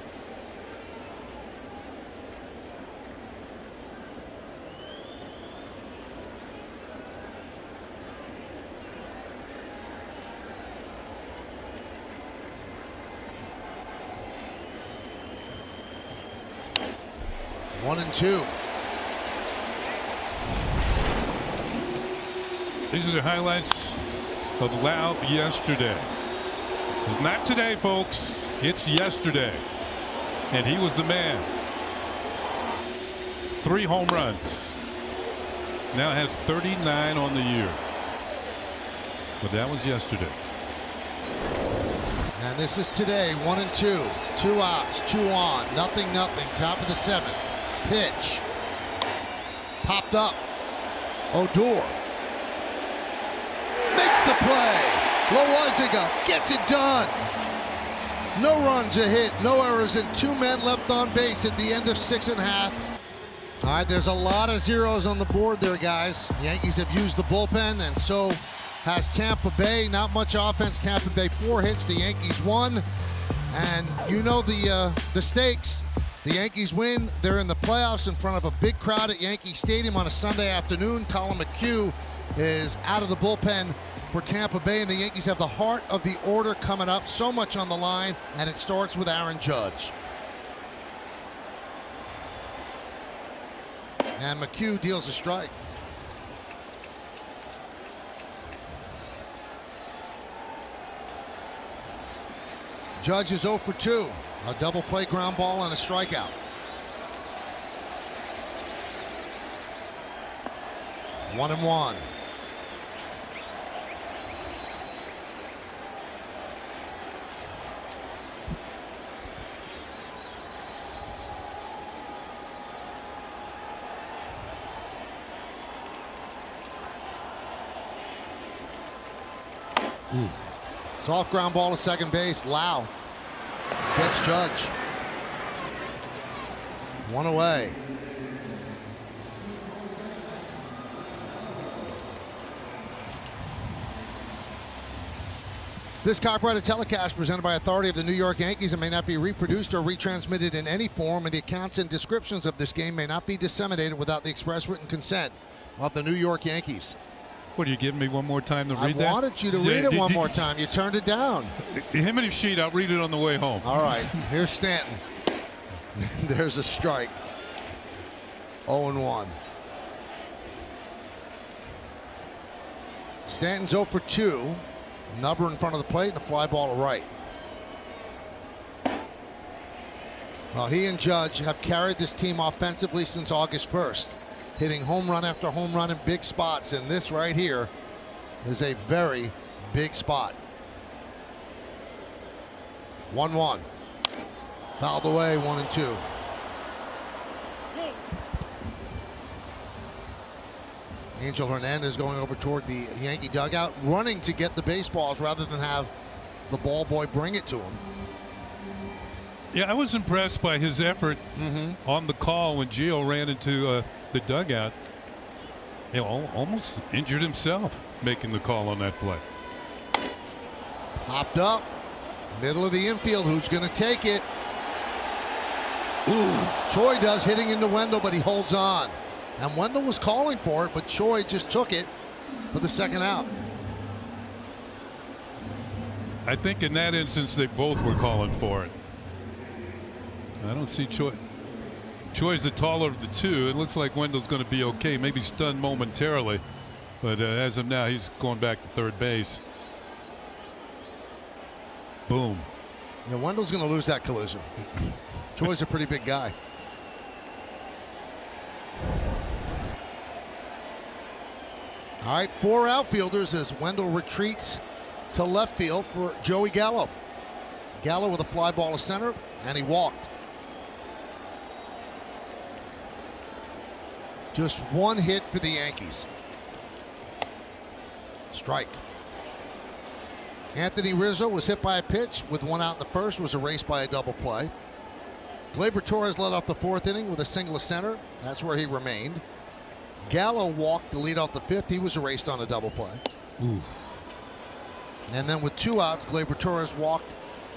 One and two. These are the highlights of Lau yesterday. It's not today, folks. It's yesterday. And he was the man. 3 home runs. Now has 39 on the year. But that was yesterday. And this is today, 1 and 2. 2 outs, 2 on, 0-0. Top of the 7th. Pitch. Popped up. Odor. Makes the play. Loaisiga gets it done. No runs, a hit, no errors, and 2 men left on base at the end of 6 1/2. All right, there's a lot of zeros on the board there, guys. The Yankees have used the bullpen, and so has Tampa Bay. Not much offense. Tampa Bay 4 hits. The Yankees 1. And you know the stakes. The Yankees win. They're in the playoffs in front of a big crowd at Yankee Stadium on a Sunday afternoon. Colin McHugh is out of the bullpen for Tampa Bay, and the Yankees have the heart of the order coming up. So much on the line, and it starts with Aaron Judge. And McHugh deals a strike. Judge is 0 for 2. A double play ground ball and a strikeout. 1-1. Soft ground ball to second base. Lau gets Judge. One away. This copyrighted telecast presented by authority of the New York Yankees and may not be reproduced or retransmitted in any form, and the accounts and descriptions of this game may not be disseminated without the express written consent of the New York Yankees. What, are you giving me one more time to read that? I wanted you to read it one more time. You turned it down. Him and his sheet, I'll read it on the way home. All right, here's Stanton. There's a strike. 0-1. Stanton's 0 for 2. Nubber in front of the plate and a fly ball to right. Well, he and Judge have carried this team offensively since August 1st, hitting home run after home run in big spots, and this right here is a very big spot. 1-1. Fouled away, 1-2. Angel Hernandez going over toward the Yankee dugout, running to get the baseballs rather than have the ball boy bring it to him. Yeah, I was impressed by his effort on the call when Gio ran into the dugout. You know, almost injured himself making the call on that play. Hopped up, middle of the infield. Who's going to take it? Ooh, Choi does, hitting into Wendell, but he holds on. And Wendell was calling for it, but Choi just took it for the second out. I think in that instance they both were calling for it. I don't see Choi. Choi's the taller of the two. It looks like Wendell's going to be okay, maybe stunned momentarily, but as of now he's going back to third base. Boom. Yeah, Wendell's going to lose that collision. Choi's a pretty big guy. All right, 4 outfielders as Wendell retreats to left field for Joey Gallo. Gallo with a fly ball to center, and he walked. Just one hit for the Yankees. Strike. Anthony Rizzo was hit by a pitch with 1 out in the first, was erased by a double play. Gleyber Torres led off the 4th inning with a single to center. That's where he remained. Gallo walked to lead off the 5th. He was erased on a double play. Ooh. And then with 2 outs, Gleyber Torres walked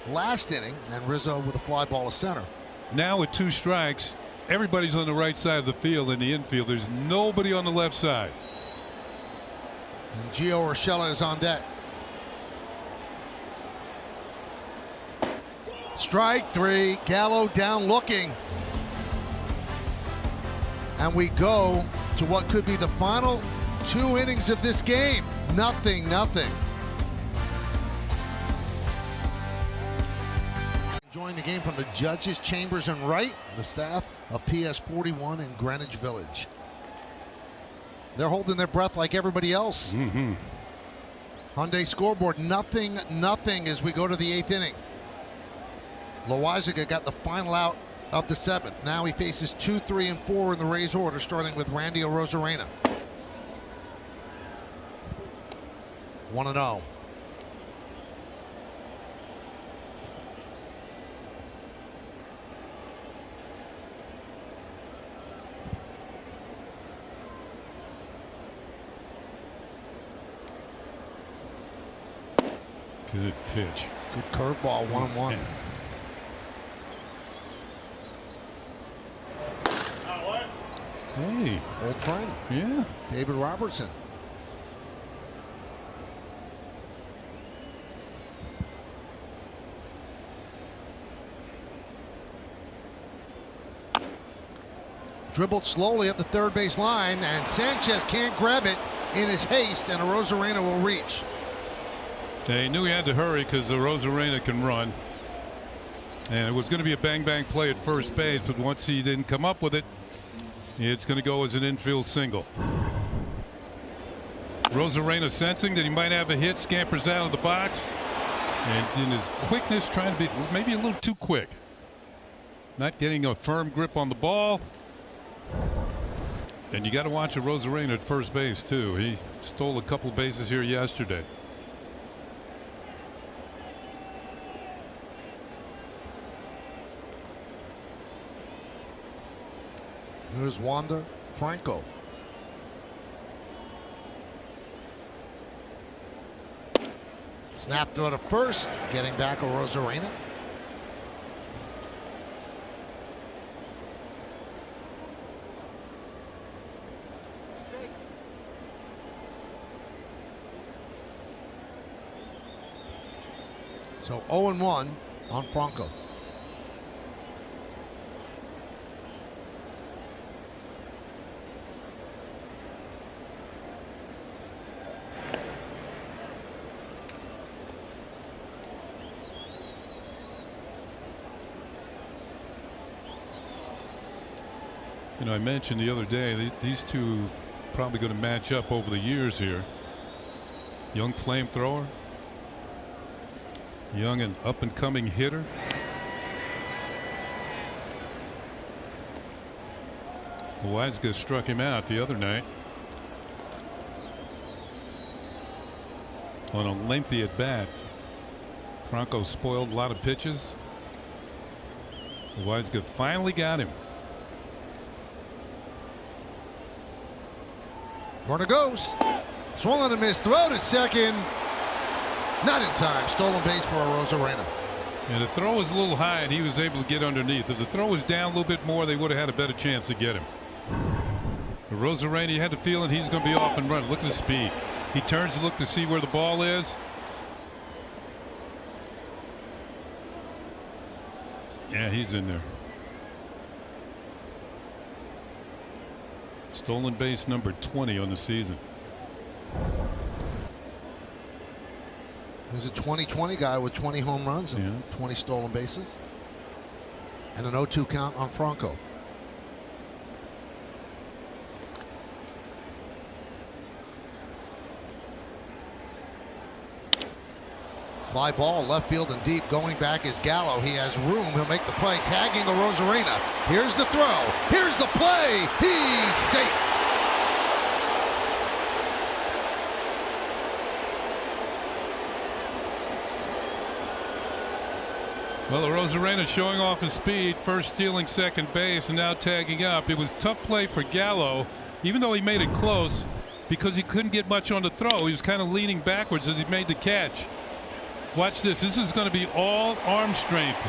last inning, and Rizzo with a fly ball to center. Now with 2 strikes, everybody's on the right side of the field in the infield. There's nobody on the left side. And Gio Urshela is on deck. Strike 3. Gallo down looking. And we go to what could be the final 2 innings of this game. Nothing. Enjoying the game from the judges' chambers and right, the staff of PS 41 in Greenwich Village. They're holding their breath like everybody else. Hyundai scoreboard, nothing as we go to the 8th inning. Loizaga got the final out of the 7th. Now he faces 2, 3, and 4 in the Rays order, starting with Randy Arozarena. 1-0. Good pitch. Good curveball, 1-1. Hey. Old friend. Yeah. David Robertson. Dribbled slowly up the third base line, and Sanchez can't grab it in his haste, and Arozarena will reach. He knew he had to hurry because Arozarena can run. And it was going to be a bang-bang play at first base, but once he didn't come up with it, it's going to go as an infield single. Arozarena sensing that he might have a hit, scampers out of the box, and in his quickness trying to be maybe a little too quick. Not getting a firm grip on the ball. And you got to watch Arozarena at first base too. He stole a couple bases here yesterday. Here's Wander Franco. Snap throw to first, getting back a Rosarena. So 0-1 on Franco. You know, I mentioned the other day these two probably going to match up over the years here. Young flamethrower, young and up and coming hitter. Loizaga struck him out the other night on a lengthy at bat. Franco spoiled a lot of pitches. Loizaga finally got him. Runner goes. Swung on a miss. Throw to second. Not in time. Stolen base for a Rosarena. And the throw was a little high, and he was able to get underneath. If the throw was down a little bit more, they would have had a better chance to get him. But Rosarena, you had the feeling he's going to be off and running. Look at the speed. He turns to look to see where the ball is. Yeah, he's in there. Stolen base number 20 on the season. He's a 20-20 guy with 20 home runs and 20 stolen bases. And an 0-2 count on Franco. Fly ball, left field and deep. Going back is Gallo. He has room. He'll make the play. Tagging a Rosarena. Here's the throw. Here's the play. He's safe. Well, Rosarena showing off his speed, first stealing second base and now tagging up. It was a tough play for Gallo, even though he made it close, because he couldn't get much on the throw. He was kind of leaning backwards as he made the catch. Watch this. This is going to be all arm strength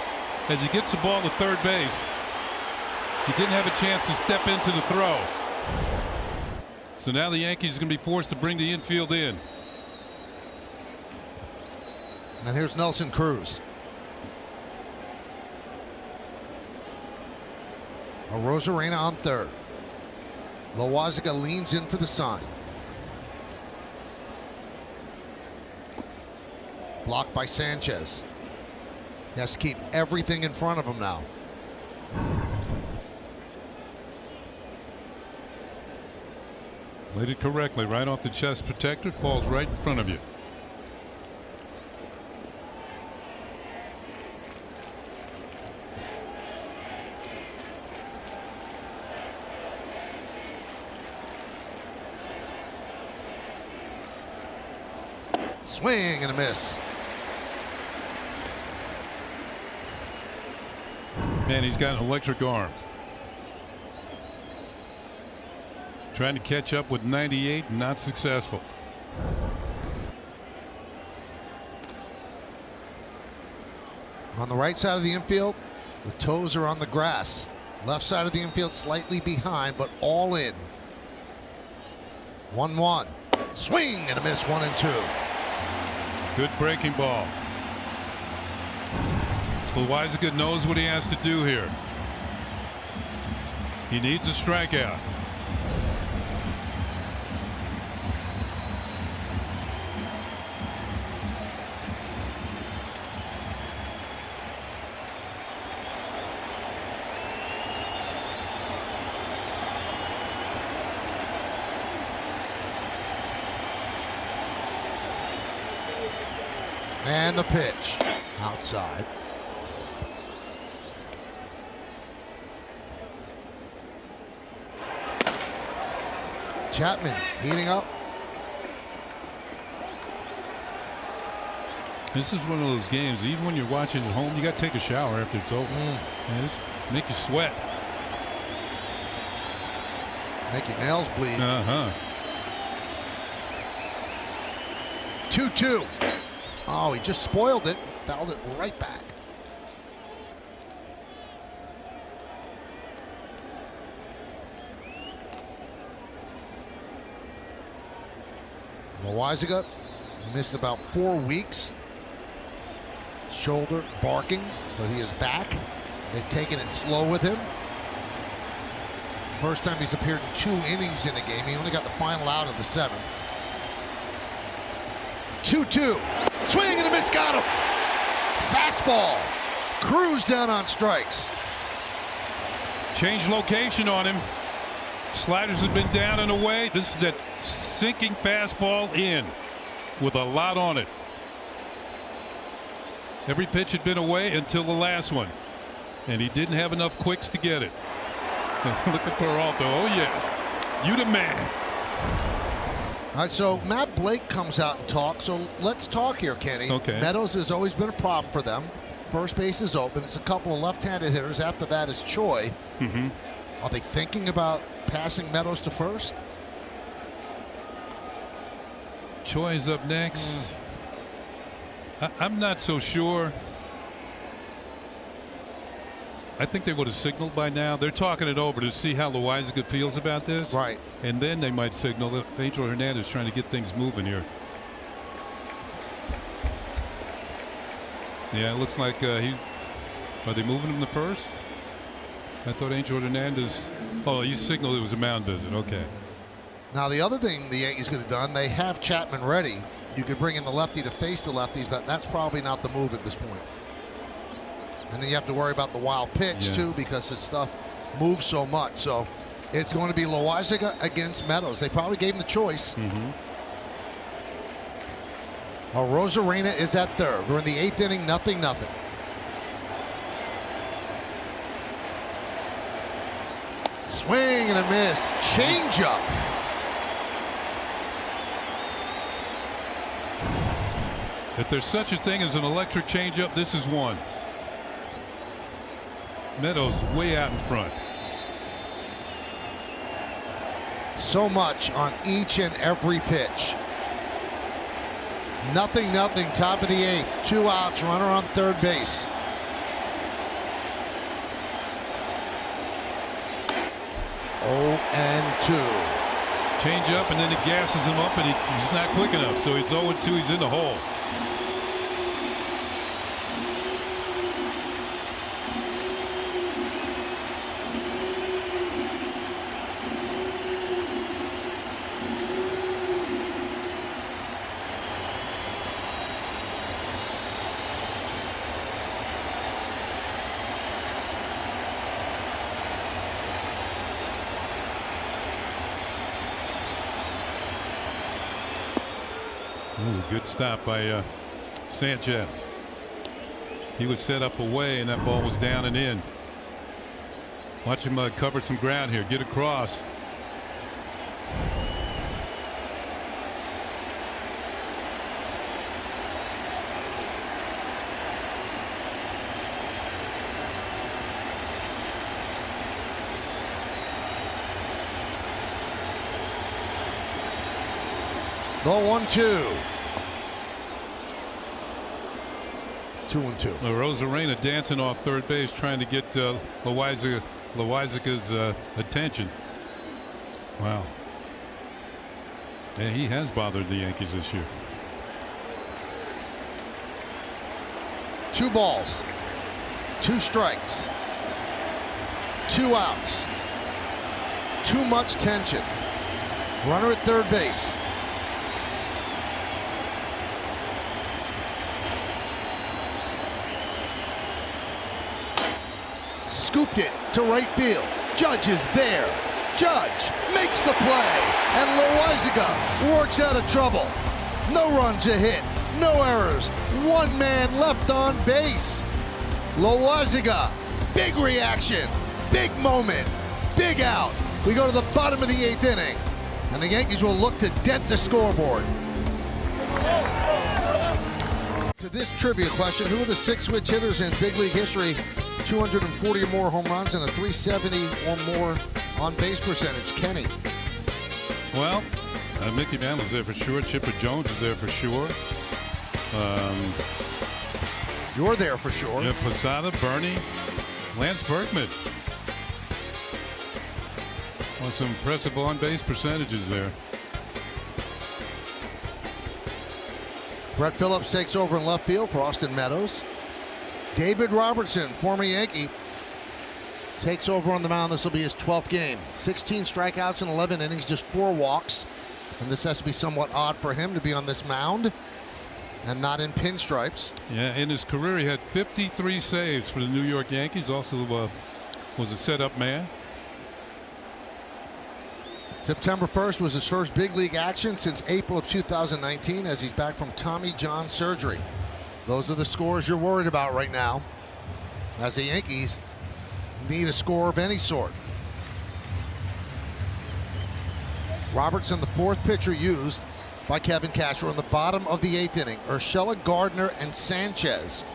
as he gets the ball to third base. He didn't have a chance to step into the throw. So now the Yankees are going to be forced to bring the infield in. And here's Nelson Cruz. A Rosarena on third. Loizaga leans in for the sign. Blocked by Sanchez. He has to keep everything in front of him now. Laid it correctly, right off the chest protector, falls right in front of you. Swing and a miss. Man, he's got an electric arm. Trying to catch up with 98, not successful. On the right side of the infield, the toes are on the grass. Left side of the infield slightly behind, but all in. 1-1. Swing and a miss, 1-2. Good breaking ball. Loizaga knows what he has to do here. He needs a strikeout. And the pitch outside. Chapman heating up. This is one of those games, even when you're watching at home, you got to take a shower after it's over. Man, just make you sweat. Make your nails bleed. 2-2. Oh, he just spoiled it. Fouled it right back. Loizaga missed about 4 weeks. Shoulder barking, but he is back. They've taken it slow with him. First time he's appeared in 2 innings in a game. He only got the final out of the 7th. 2-2. Swing and a miss. Got him. Fastball. Cruise down on strikes. Change location on him. Sliders have been down and away. This is that sinking fastball in with a lot on it. Every pitch had been away until the last one. And he didn't have enough quicks to get it. Look at Peralta. Oh, yeah. You the man. All right, so Matt Blake comes out and talks. So let's talk here, Kenny. Okay. Meadows has always been a problem for them. First base is open. It's a couple of left-handed hitters. After that is Choi. Mm-hmm. Are they thinking about passing Meadows to first? Choi's up next. I'm not so sure. I think they would have signaled by now. They're talking it over to see how Loizaga feels about this. Right. And then they might signal that Angel Hernandez trying to get things moving here. Yeah, it looks like he's. Are they moving him to first? I thought Angel Hernandez. Oh, you signaled it was a mound visit. Okay. Now, the other thing the Yankees could have done, they have Chapman ready. You could bring in the lefty to face the lefties, but that's probably not the move at this point. And then you have to worry about the wild pitch, too, because this stuff moves so much. So it's going to be Loizaga against Meadows. They probably gave him the choice. Mm-hmm. Rosarena is at third. We're in the 8th inning, 0-0. Swing and a miss. Changeup. If there's such a thing as an electric changeup, this is one. Meadows way out in front. So much on each and every pitch. 0-0, top of the 8th. 2 outs, runner on third base. Oh, and 2. Change up, and then it gasses him up, and he's not quick enough. So he's 0-2. He's in the hole. Ooh, good stop by Sanchez. He was set up away, and that ball was down and in. Watch him cover some ground here. Get across. The 1-2. 2-2. Rosarena dancing off third base, trying to get Loizaga's attention. Wow. Yeah, he has bothered the Yankees this year. 2 balls, 2 strikes, 2 outs. Too much tension. Runner at third base. Scooped it to right field. Judge is there. Judge makes the play. And Loizaga works out of trouble. No runs a hit. No errors. 1 man left on base. Loizaga. Big reaction. Big moment. Big out. We go to the bottom of the 8th inning. And the Yankees will look to dent the scoreboard. To this trivia question, who are the 6 switch hitters in big league history? 240 or more home runs and a 370 or more on base percentage. Kenny. Well, Mickey Mantle's there for sure. Chipper Jones is there for sure. You're there for sure. Yeah, Posada, Bernie, Lance Berkman. On some impressive on-base percentages there. Brett Phillips takes over in left field for Austin Meadows. David Robertson, former Yankee, takes over on the mound. This will be his 12th game. 16 strikeouts in 11 innings, just 4 walks. And this has to be somewhat odd for him to be on this mound and not in pinstripes. Yeah, in his career, he had 53 saves for the New York Yankees. Also was a setup man. September 1st was his first big league action since April of 2019 as he's back from Tommy John surgery. Those are the scores you're worried about right now as the Yankees need a score of any sort. Robertson, the 4th pitcher used by Kevin Cashner in the bottom of the 8th inning. Urshela, Gardner, and Sanchez.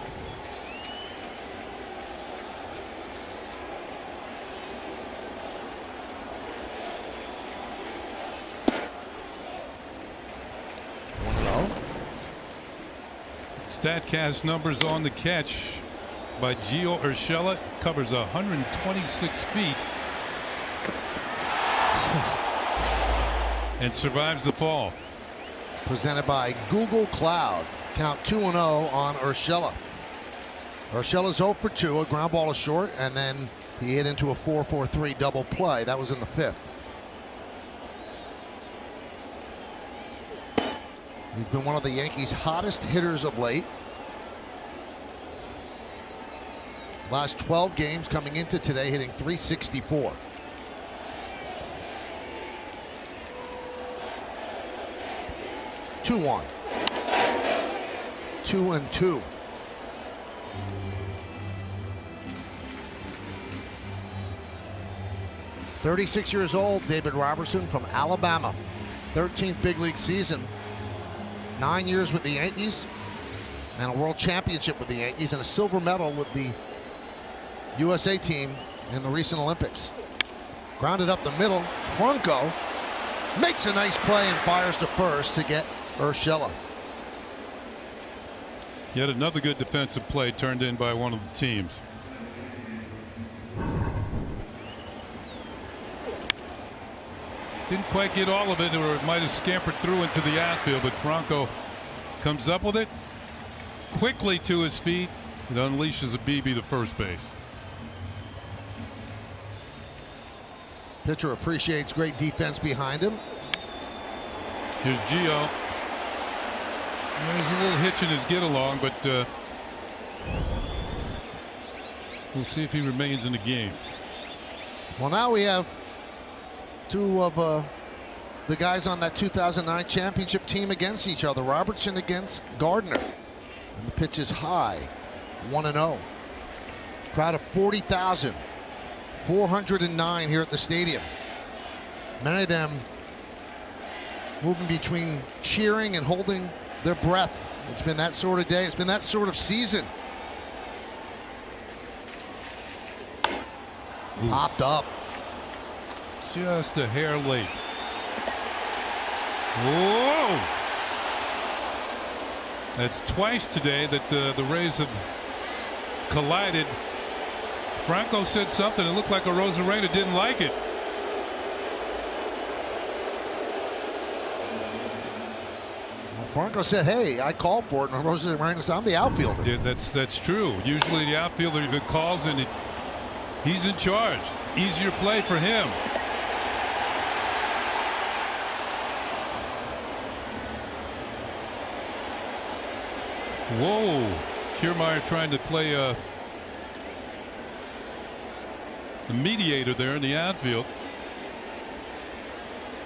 StatCast numbers on the catch by Gio Urshela. Covers 126 feet and survives the fall. Presented by Google Cloud. Count 2-0 on Urshela. Urshela's 0 for 2. A ground ball is short, and then he hit into a 4-4-3 double play. That was in the 5th. He's been one of the Yankees' hottest hitters of late. Last 12 games coming into today, hitting .364. Two-one. 2-2. .36 years old, David Robertson from Alabama. 13th big league season. 9 years with the Yankees and a world championship with the Yankees and a silver medal with the USA team in the recent Olympics. Grounded up the middle. Franco makes a nice play and fires to first to get Urshela. Yet another good defensive play turned in by one of the teams. Didn't quite get all of it, or it might have scampered through into the outfield, but Franco comes up with it quickly to his feet. It unleashes a BB to first base. Pitcher appreciates great defense behind him. Here's Gio. There's a little hitch in his get along, but we'll see if he remains in the game. Well, now we have two of the guys on that 2009 championship team against each other. Robertson against Gardner. And the pitch is high. 1-0. Crowd of 40,000. 409 here at the stadium. Many of them moving between cheering and holding their breath. It's been that sort of day. It's been that sort of season. Ooh. Popped up. Just a hair late. Whoa! That's twice today that the Rays have collided. Franco said something. It looked like a Rosarena didn't like it. Well, Franco said, "Hey, I called for it," and Rosarena said, "I'm the outfielder." Yeah, that's true. Usually the outfielder even calls and he's in charge. Easier play for him. Whoa. Kiermaier trying to play the mediator there in the outfield.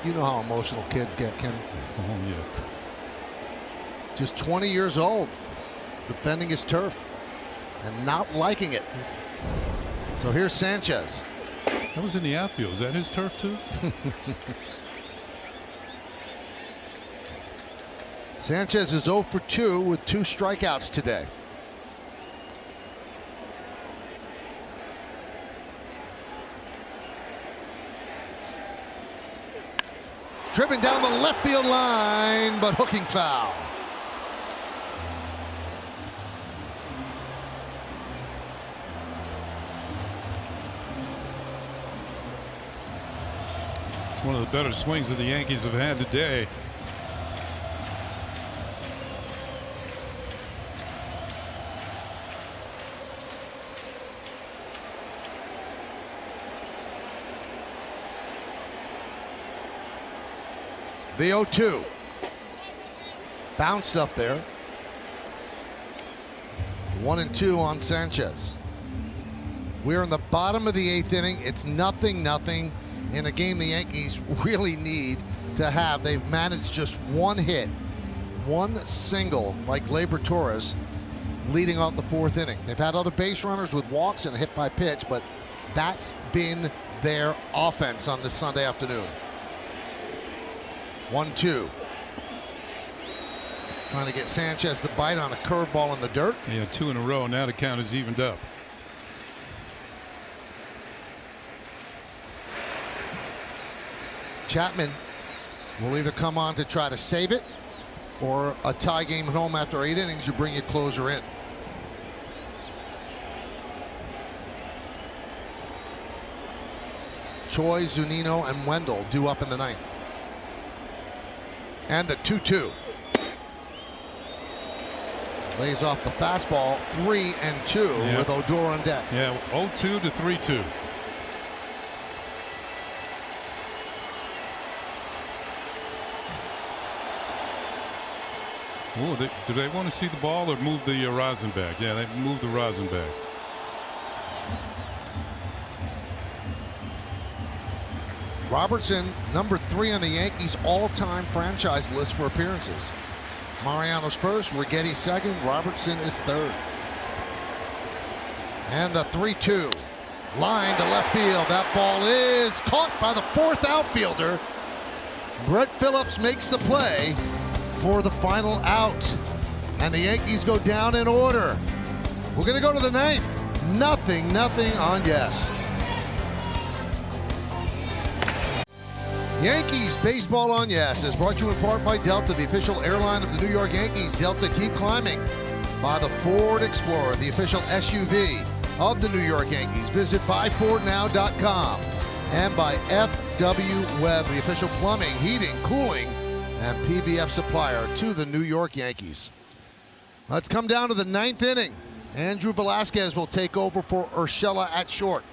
You know how emotional kids get, Ken. Oh, yeah. Just 20 years old, defending his turf and not liking it. So here's Sanchez. That was in the outfield. Is that his turf too? Sanchez is 0 for 2 with 2 strikeouts today. Driven down the left field line, but hooking foul. It's one of the better swings that the Yankees have had today. The 0-2. Bounced up there. 1-2 on Sanchez. We're in the bottom of the 8th inning. It's 0-0 in a game the Yankees really need to have. They've managed just one hit, one single by Gleyber Torres leading off the 4th inning. They've had other base runners with walks and a hit by pitch, but that's been their offense on this Sunday afternoon. 1-2. Trying to get Sanchez to bite on a curveball in the dirt. Yeah, 2 in a row. Now the count is evened up. Chapman will either come on to try to save it, or a tie game at home after 8 innings, you bring your closer in. Choi, Zunino, and Wendell due up in the 9th. And the 2-2. Lays off the fastball, 3-2 with Odor on deck. Yeah, 0-2 to 3-2. Ooh, do they want to see the ball or move the rosin back? Yeah, they moved the rosin back. Robertson, number 3 on the Yankees all-time franchise list for appearances. Mariano's first, Righetti second, Robertson is third. And the 3-2. Line to left field. That ball is caught by the 4th outfielder. Brett Phillips makes the play for the final out. And the Yankees go down in order. We're going to go to the 9th. 0-0 on Yes. Yankees Baseball on Yes is brought to you in part by Delta, the official airline of the New York Yankees. Delta, keep climbing. By the Ford Explorer, the official SUV of the New York Yankees. Visit buyfordnow.com. And by FW Webb, the official plumbing, heating, cooling, and PVF supplier to the New York Yankees. Let's come down to the 9th inning. Andrew Velasquez will take over for Urshela at short.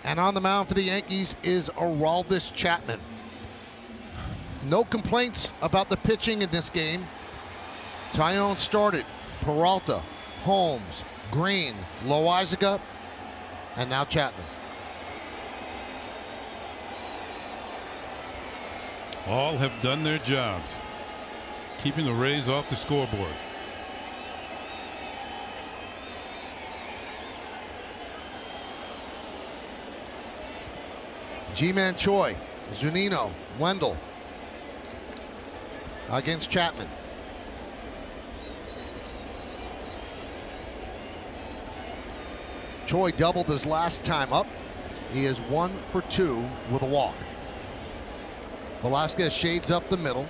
And on the mound for the Yankees is Aroldis Chapman. No complaints about the pitching in this game. Taillon started. Peralta, Holmes, Green, Loizaga, and now Chapman. All have done their jobs, keeping the Rays off the scoreboard. G-Man Choi, Zunino, Wendell against Chapman. Choi doubled his last time up. He is 1 for 2 with a walk. Velasquez shades up the middle.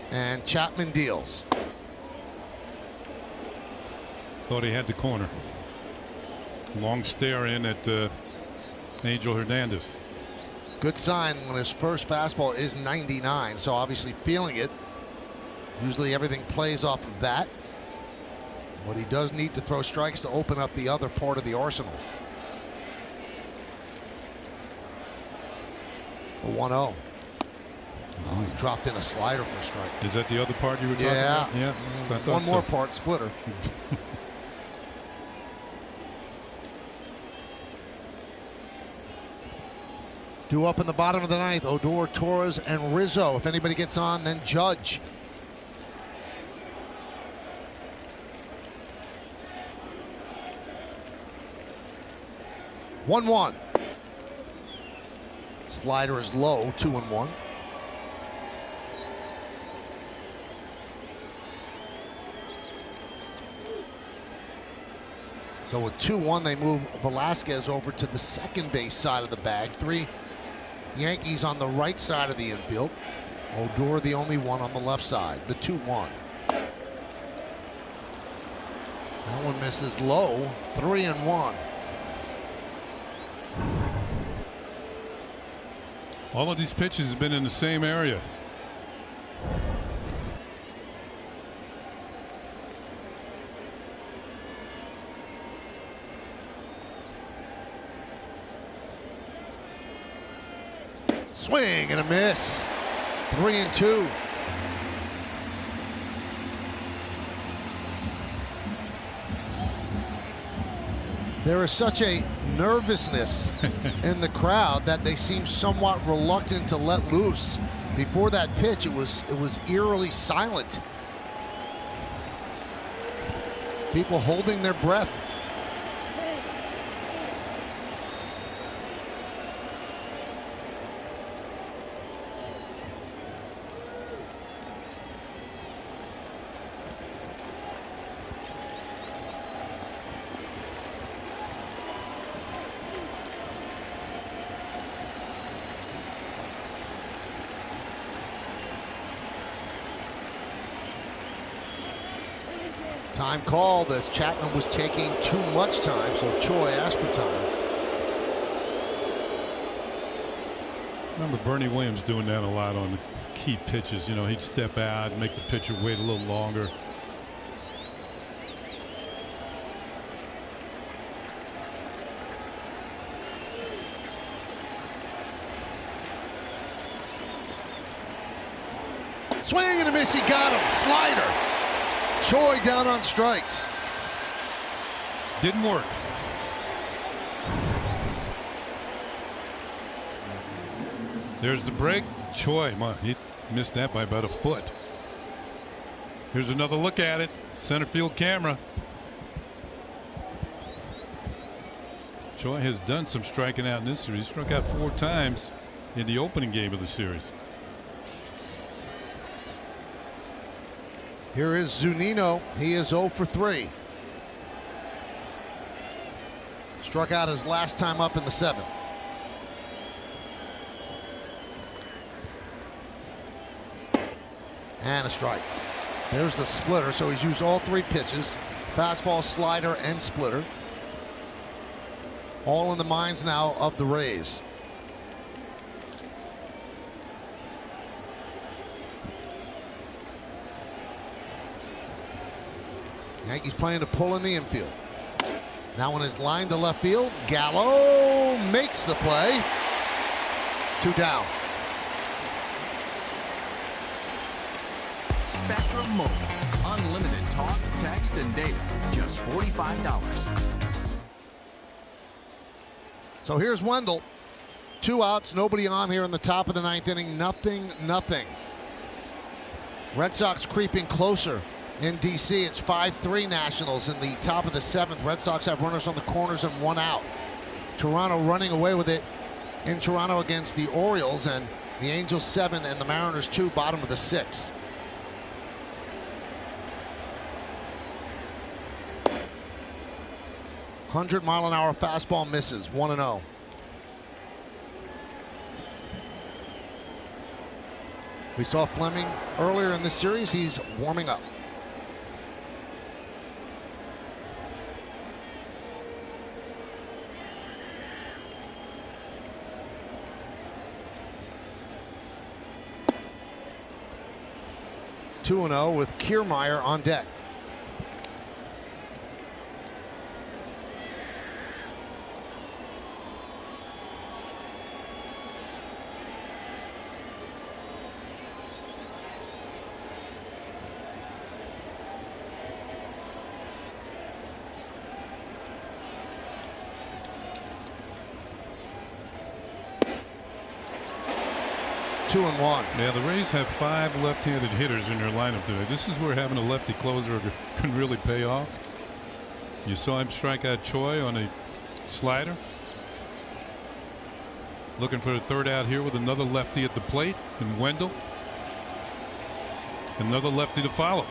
And Chapman deals. Thought he had the corner. Long stare in at Angel Hernandez. Good sign when his first fastball is 99, so obviously feeling it. Usually everything plays off of that. But he does need to throw strikes to open up the other part of the arsenal. A 1-0. Oh, he dropped in a slider for a strike. Is that the other part you were talking about? Yeah. I thought One more part, splitter. Two up in the bottom of the 9th. Odor, Torres, and Rizzo. If anybody gets on, then Judge. One. Slider is low, 2-1. So with 2-1, they move Velasquez over to the second base side of the bag. 3 Yankees on the right side of the infield. Odor the only one on the left side. The 2-1. That one misses low. 3-1. All of these pitches have been in the same area. Swing and a miss. 3-2. There is such a nervousness in the crowd that they seem somewhat reluctant to let loose. Before that pitch, it was eerily silent. People holding their breath. Time called as Chapman was taking too much time, so Choi asked for time. Remember Bernie Williams doing that a lot on the key pitches. You know, he'd step out and make the pitcher wait a little longer. Swing and a miss, he got him. Slider. Choi down on strikes. Didn't work. There's the break. Choi, he missed that by about a foot. Here's another look at it. Center field camera. Choi has done some striking out in this series. He struck out 4 times in the opening game of the series. Here is Zunino. He is 0 for 3. Struck out his last time up in the 7th. And a strike. There's the splitter. So he's used all 3 pitches. Fastball, slider, and splitter. All in the minds now of the Rays. Yankees playing to pull in the infield. That one is lined to left field. Gallo makes the play. 2 down. Spectrum Mobile. Unlimited talk, text, and data. Just $45. So here's Wendell. 2 outs, nobody on here in the top of the 9th inning. Nothing. Red Sox creeping closer. In D.C., it's 5-3 Nationals in the top of the 7th. Red Sox have runners on the corners and 1 out. Toronto running away with it in Toronto against the Orioles, and the Angels 7 and the Mariners 2, bottom of the 6th. "100-mile-an-hour fastball misses, 1-0. We saw Fleming earlier in this series. He's warming up. (2-0) with Kiermaier on deck. Two and one. Yeah, the Rays have 5 left-handed hitters in their lineup today. This is where having a lefty closer can really pay off. You saw him strike out Choi on a slider. Looking for a 3rd out here with another lefty at the plate, and Wendell. Another lefty to follow.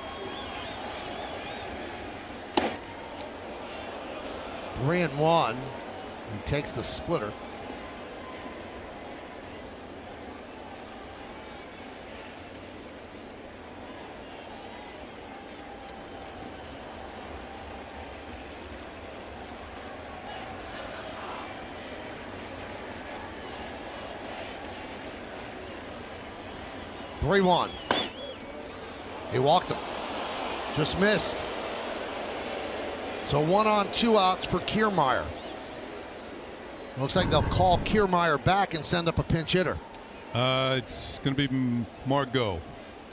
3-1. He takes the splitter. He walked him. Just missed. So 1 on, 2 outs for Kiermaier. Looks like they'll call Kiermaier back and send up a pinch hitter. It's going to be Margot.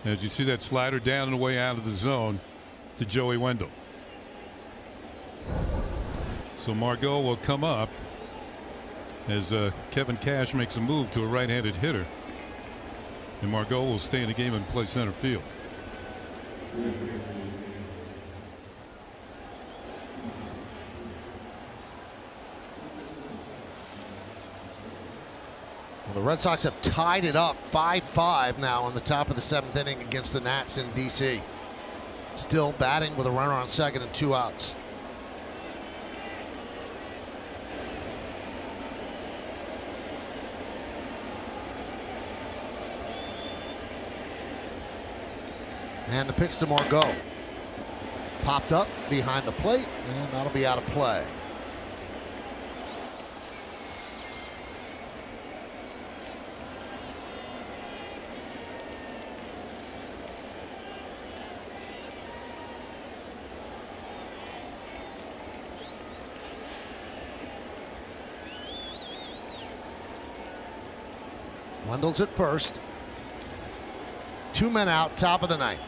As you see that slider down and away out of the zone to Joey Wendell. So Margot will come up as Kevin Cash makes a move to a right-handed hitter. And Margot will stay in the game and play center field. Well, the Red Sox have tied it up 5-5 now in the top of the 7th inning against the Nats in D.C. Still batting with a runner on second and 2 outs. And the pitch to Margot. Popped up behind the plate, and that'll be out of play. Wendell's at first. 2 men out, top of the 9th.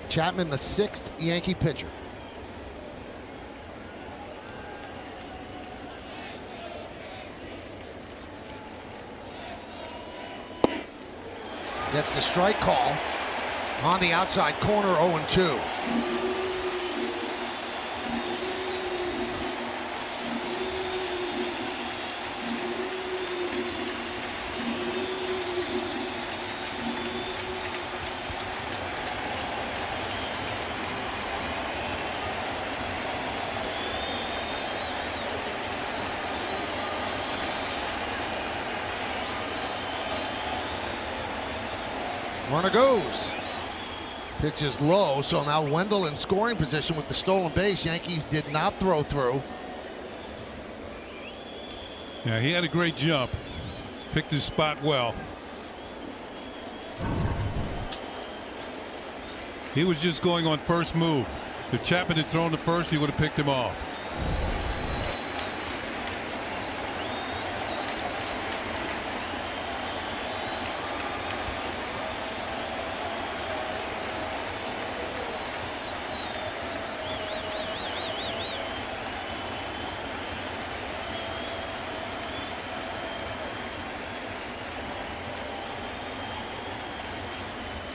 Chapman, the 6th Yankee pitcher. Gets the strike call on the outside corner, 0-2. Runner goes. Pitch is low, so now Wendell in scoring position with the stolen base. Yankees did not throw through. Yeah, he had a great jump. Picked his spot well. He was just going on first move. If Chapman had thrown to first, he would have picked him off.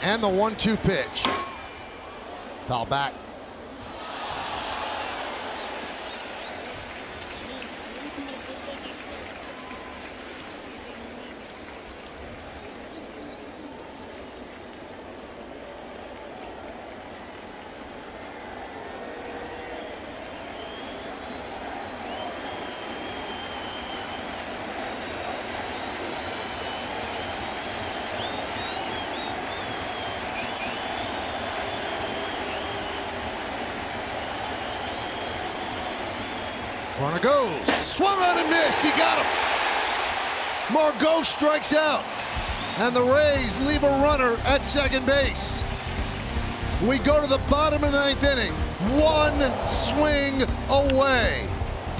And the 1-2 pitch. Foul back. Runner goes. Swung on and missed. He got him. Margot strikes out. And the Rays leave a runner at second base. We go to the bottom of the 9th inning. 1 swing away.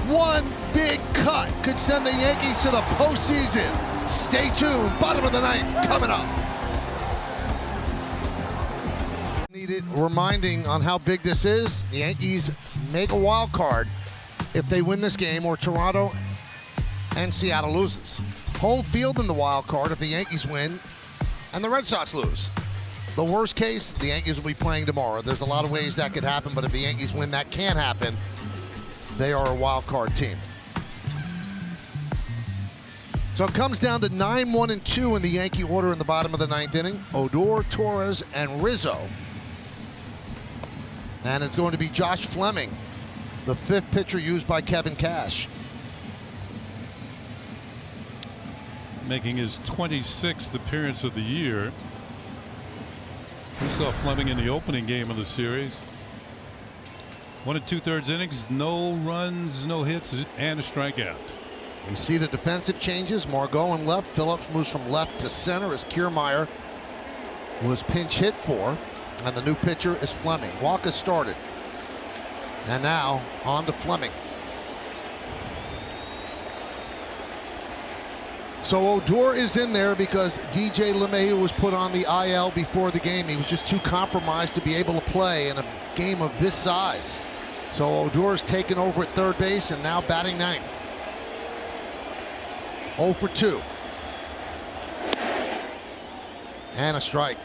1 big cut could send the Yankees to the postseason. Stay tuned. Bottom of the 9th coming up. Needed reminding on how big this is. The Yankees make a wild card if they win this game, or Toronto and Seattle loses. Home field in the wild card if the Yankees win and the Red Sox lose. The worst case, the Yankees will be playing tomorrow. There's a lot of ways that could happen, but if the Yankees win, that can happen. They are a wild card team. So it comes down to 9-1-2 in the Yankee order in the bottom of the 9th inning. Odor, Torres, and Rizzo. And it's going to be Josh Fleming the 5th pitcher used by Kevin Cash. Making his 26th appearance of the year. We saw Fleming in the opening game of the series. 1 2/3 innings, no runs, no hits, and a strikeout. You see the defensive changes. Margot in left. Phillips moves from left to center as Kiermaier was pinch hit for. And the new pitcher is Fleming. Walker started. And now on to Fleming. So Odor is in there because DJ LeMahieu was put on the IL before the game. He was just too compromised to be able to play in a game of this size. So Odor's taken over at third base and now batting ninth. 0 for 2. And a strike.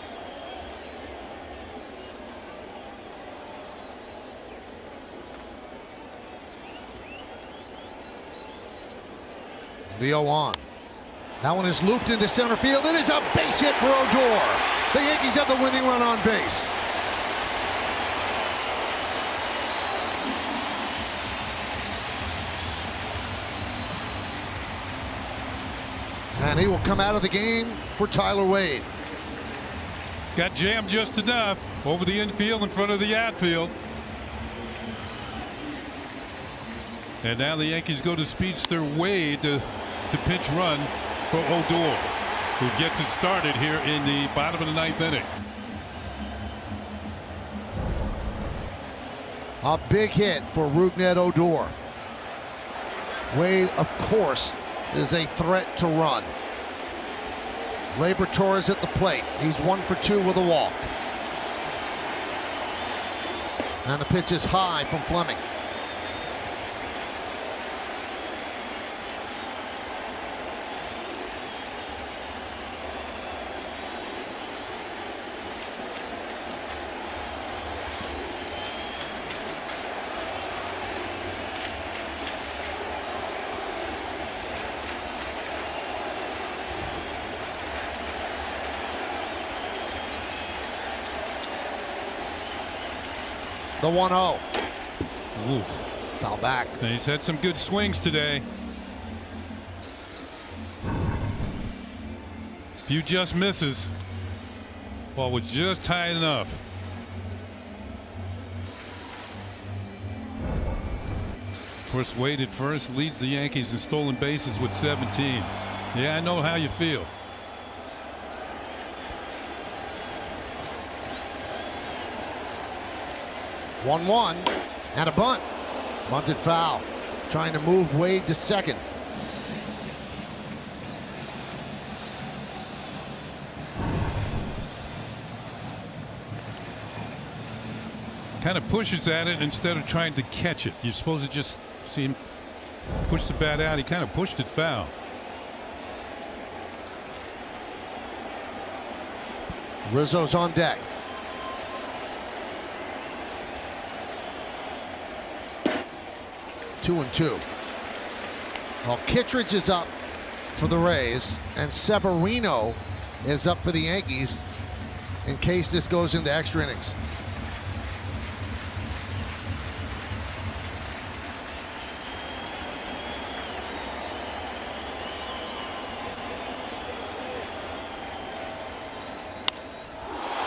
The 0 on. That one is looped into center field. It is a base hit for Odor. The Yankees have the winning run on base. And he will come out of the game for Tyler Wade. Got jammed just enough over the infield in front of the outfield. And now the Yankees go to speedster Wade to pitch run for Odor, who gets it started here in the bottom of the 9th inning. A big hit for Rougned Odor. Wade, of course, is a threat to run. Gleyber Torres at the plate. He's 1 for 2 with a walk. And the pitch is high from Fleming. The 1-0. Foul back. And he's had some good swings today. Few just misses. Ball was just high enough. Of course, Wade at first leads the Yankees in stolen bases with 17. Yeah, I know how you feel. One and a bunt. Bunted foul. Trying to move Wade to second. Kind of pushes at it instead of trying to catch it. You're supposed to just see him push the bat out. He kind of pushed it foul. Rizzo's on deck. Two and two. Well, Kittredge is up for the Rays, and Severino is up for the Yankees in case this goes into extra innings.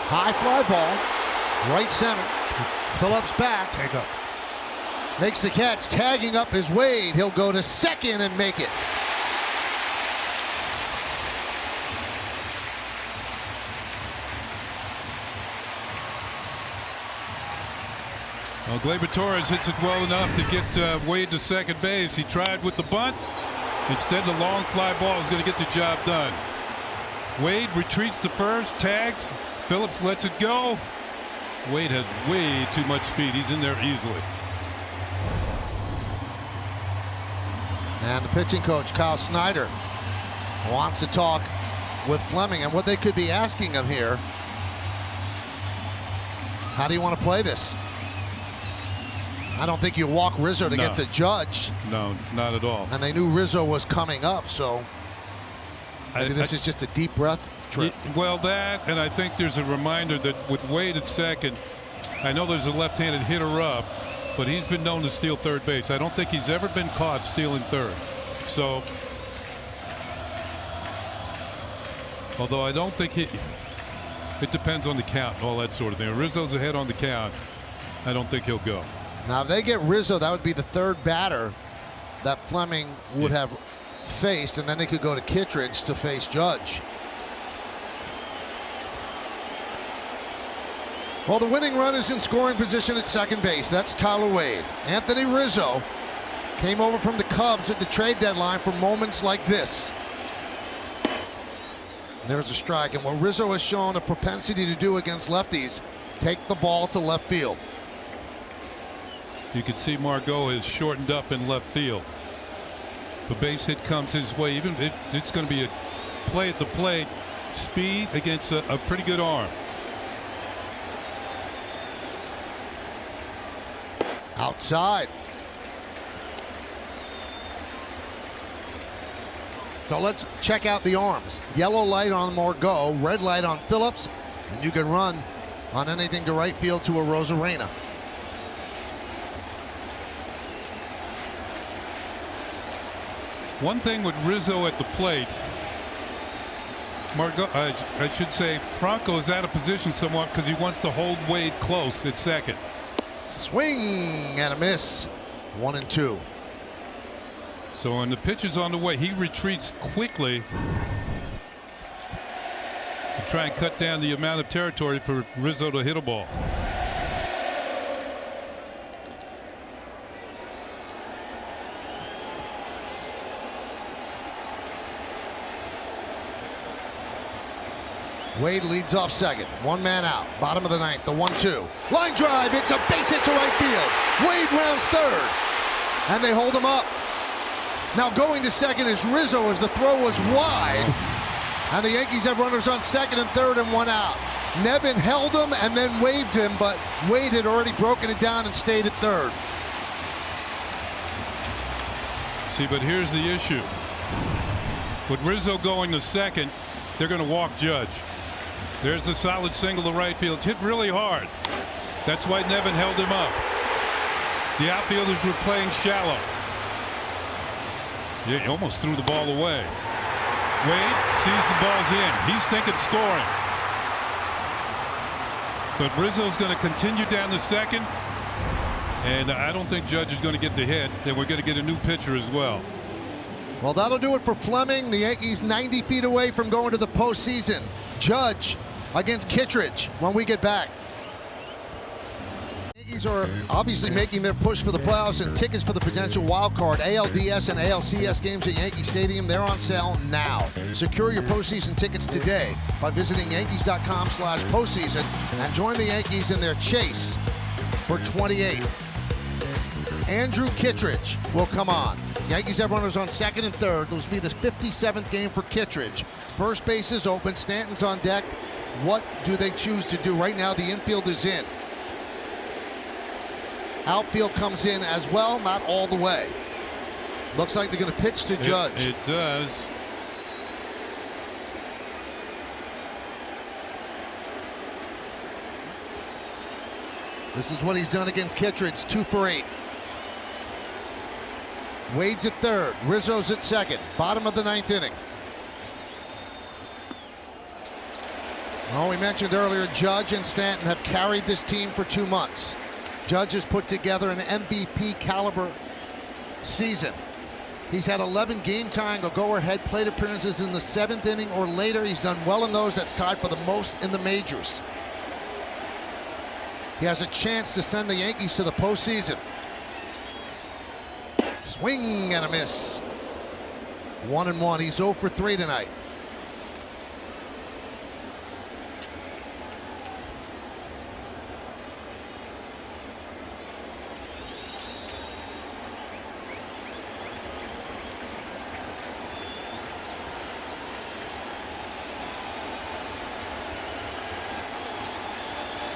High fly ball, right center. Phillips back. Take up. Makes the catch. Tagging up is Wade. He'll go to second and make it. Well, Gleyber Torres hits it well enough to get Wade to second base. He tried with the bunt. Instead, the long fly ball is going to get the job done. Wade retreats to first, tags. Phillips lets it go. Wade has way too much speed. He's in there easily. And the pitching coach, Kyle Snyder, wants to talk with Fleming. And what they could be asking him here, how do you want to play this? I don't think you walk Rizzo to get the Judge. No, not at all. And they knew Rizzo was coming up, so maybe this is just a deep breath trip. Well, that, and I think there's a reminder that with Wade at second, I know there's a left-handed hitter up, but he's been known to steal third base. I don't think he's ever been caught stealing third. So, although I don't think it depends on the count and all that sort of thing. If Rizzo's ahead on the count, I don't think he'll go. Now, if they get Rizzo, that would be the third batter that Fleming would have faced, and then they could go to Kittredge to face Judge. Well, the winning run is in scoring position at second base. That's Tyler Wade. Anthony Rizzo came over from the Cubs at the trade deadline for moments like this. There's a strike, and what Rizzo has shown a propensity to do against lefties, take the ball to left field. You can see Margot is shortened up in left field. The base hit comes his way. Even it's going to be a play at the plate. Speed against a pretty good arm. Outside. So let's check out the arms. Yellow light on Margot, red light on Phillips, and you can run on anything to right field to a Rosarena. One thing with Rizzo at the plate, Margot, I should say, Franco is out of position somewhat because he wants to hold Wade close at second. Swing and a miss. 1-2. So when the pitch is on the way, he retreats quickly to try and cut down the amount of territory for Rizzo to hit a ball. Wade leads off second. One man out. Bottom of the ninth. The 1-2. Line drive. It's a base hit to right field. Wade rounds third. And they hold him up. Now going to second is Rizzo as the throw was wide. And the Yankees have runners on second and third and one out. Nevin held him and then waved him, but Wade had already broken it down and stayed at third. See, but here's the issue. With Rizzo going to second, they're going to walk Judge. There's the solid single to right field. It's hit really hard. That's why Nevin held him up. The outfielders were playing shallow. Yeah, he almost threw the ball away. Wade sees the ball's in. He's thinking scoring. But Rizzo's going to continue down the second. And I don't think Judge is going to get the hit. Then we're going to get a new pitcher as well. Well, that'll do it for Fleming. The Yankees 90 feet away from going to the postseason. Judge against Kittredge when we get back. Yankees are obviously making their push for the playoffs, and tickets for the potential wild card ALDS and ALCS games at Yankee Stadium, they're on sale now. Secure your postseason tickets today by visiting Yankees.com/postseason and join the Yankees in their chase for 28th. Andrew Kittredge will come on. Yankees have runners on second and third. This will be the 57th game for Kittredge. First base is open. Stanton's on deck. What do they choose to do? Right now, the infield is in. Outfield comes in as well, not all the way. Looks like they're going to pitch to Judge. It does. This is what he's done against Kittredge, 2 for 8. Wade's at third. Rizzo's at second. Bottom of the ninth inning. Well, we mentioned earlier, Judge and Stanton have carried this team for 2 months. Judge has put together an MVP caliber season. He's had 11 game-tying or go-ahead plate appearances in the 7th inning or later. He's done well in those. That's tied for the most in the majors. He has a chance to send the Yankees to the postseason. Swing and a miss. 1-1. He's 0 for 3 tonight.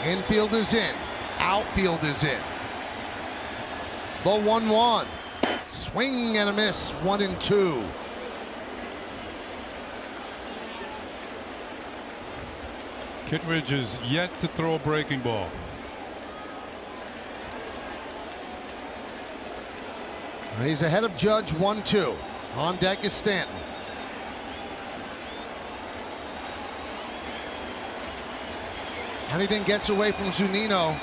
Infield is in. Outfield is in. The 1-1. Swing and a miss. 1-2. Kittredge is yet to throw a breaking ball. He's ahead of Judge 1-2. On deck is Stanton. Anything gets away from Zunino,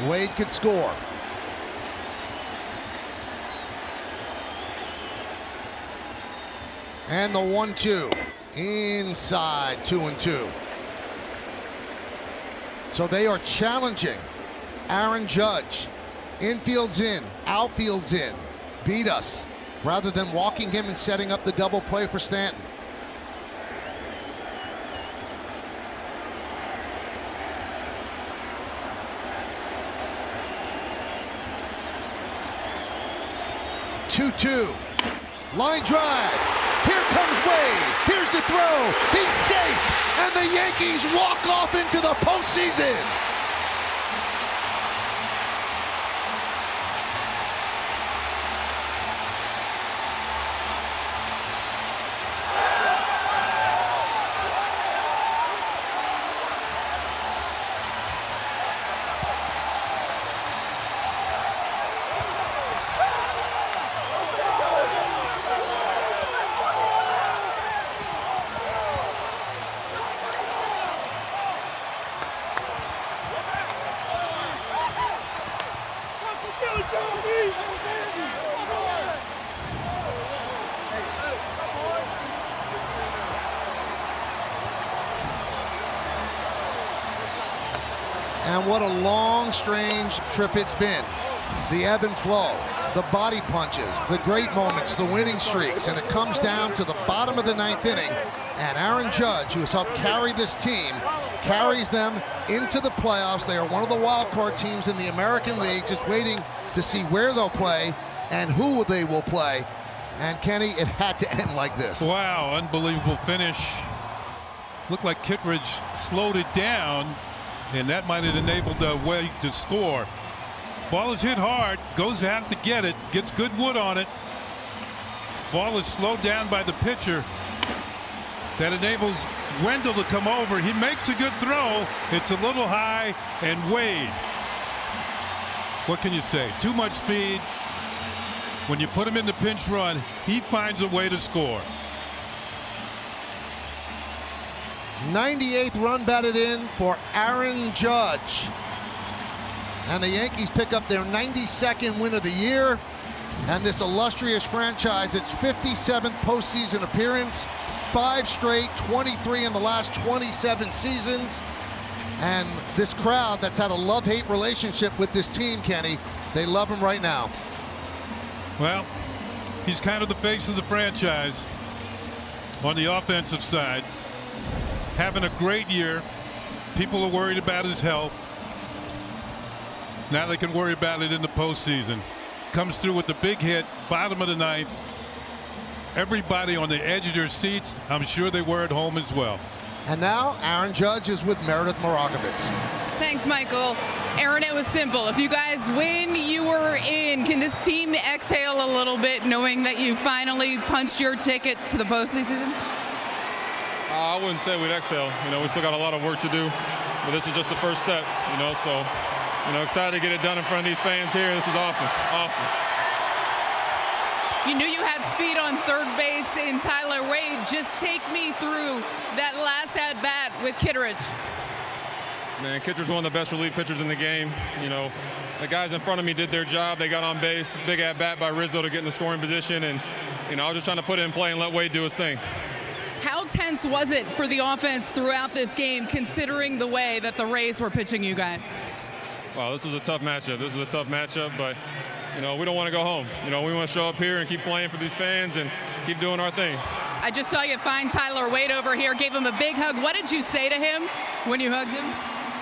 Wade could score. And the 1-2 inside, 2-2. So they are challenging Aaron Judge. Infield's in, outfield's in. Beat us, rather than walking him and setting up the double play for Stanton. Two-two. Line drive. Here comes Wade. Here's the throw. He's safe. And the Yankees walk off into the postseason. And what a long, strange trip it's been. The ebb and flow, the body punches, the great moments, the winning streaks, and it comes down to the bottom of the ninth inning. And Aaron Judge, who has helped carry this team, carries them into the playoffs. They are one of the wild card teams in the American League, just waiting to see where they'll play and who they will play. And Kenny, it had to end like this. Wow, unbelievable finish. Looked like Kittredge slowed it down, and that might have enabled Wade to score. Ball is hit hard, goes out to get it, gets good wood on it. Ball is slowed down by the pitcher. That enables Wendell to come over. He makes a good throw. It's a little high, and Wade, what can you say? Too much speed. When you put him in the pinch run, he finds a way to score. 98th run batted in for Aaron Judge. And the Yankees pick up their 92nd win of the year. And this illustrious franchise, its 57th postseason appearance, 5 straight, 23 in the last 27 seasons. And this crowd that's had a love-hate relationship with this team, Kenny, they love him right now. Well, he's kind of the face of the franchise on the offensive side. Having a great year. People are worried about his health. Now they can worry about it in the postseason. Comes through with the big hit, bottom of the ninth. Everybody on the edge of their seats, I'm sure they were at home as well. And now Aaron Judge is with Meredith Morakovitz. Thanks, Michael. Aaron, it was simple. If you guys win, you were in. Can this team exhale a little bit knowing that you finally punched your ticket to the postseason? I wouldn't say we'd exhale. You know, we still got a lot of work to do, but this is just the first step, you know, so, you know, excited to get it done in front of these fans here. This is awesome. Awesome. You knew you had speed on third base in Tyler Wade. Just take me through that last at-bat with Kittredge. Man, Kittredge's one of the best relief pitchers in the game. You know, the guys in front of me did their job. They got on base. Big at-bat by Rizzo to get in the scoring position, and, you know, I was just trying to put it in play and let Wade do his thing. How tense was it for the offense throughout this game, considering the way that the Rays were pitching you guys? Wow, this was a tough matchup. This was a tough matchup, but, you know, we don't want to go home. You know, we want to show up here and keep playing for these fans and keep doing our thing. I just saw you find Tyler Wade over here, gave him a big hug. What did you say to him when you hugged him?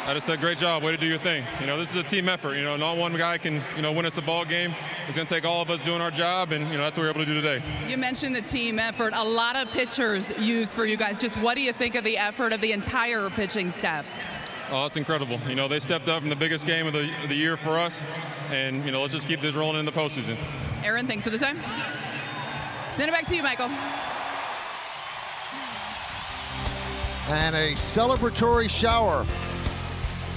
I just said, great job, way to do your thing. You know, this is a team effort. You know, not one guy can, you know, win us a ball game. It's going to take all of us doing our job, and, you know, that's what we're able to do today. You mentioned the team effort. A lot of pitchers used for you guys. Just what do you think of the effort of the entire pitching staff? Oh, it's incredible. You know, they stepped up in the biggest game of the year for us, and, you know, let's just keep this rolling in the postseason. Aaron, thanks for the time. Send it back to you, Michael. And a celebratory shower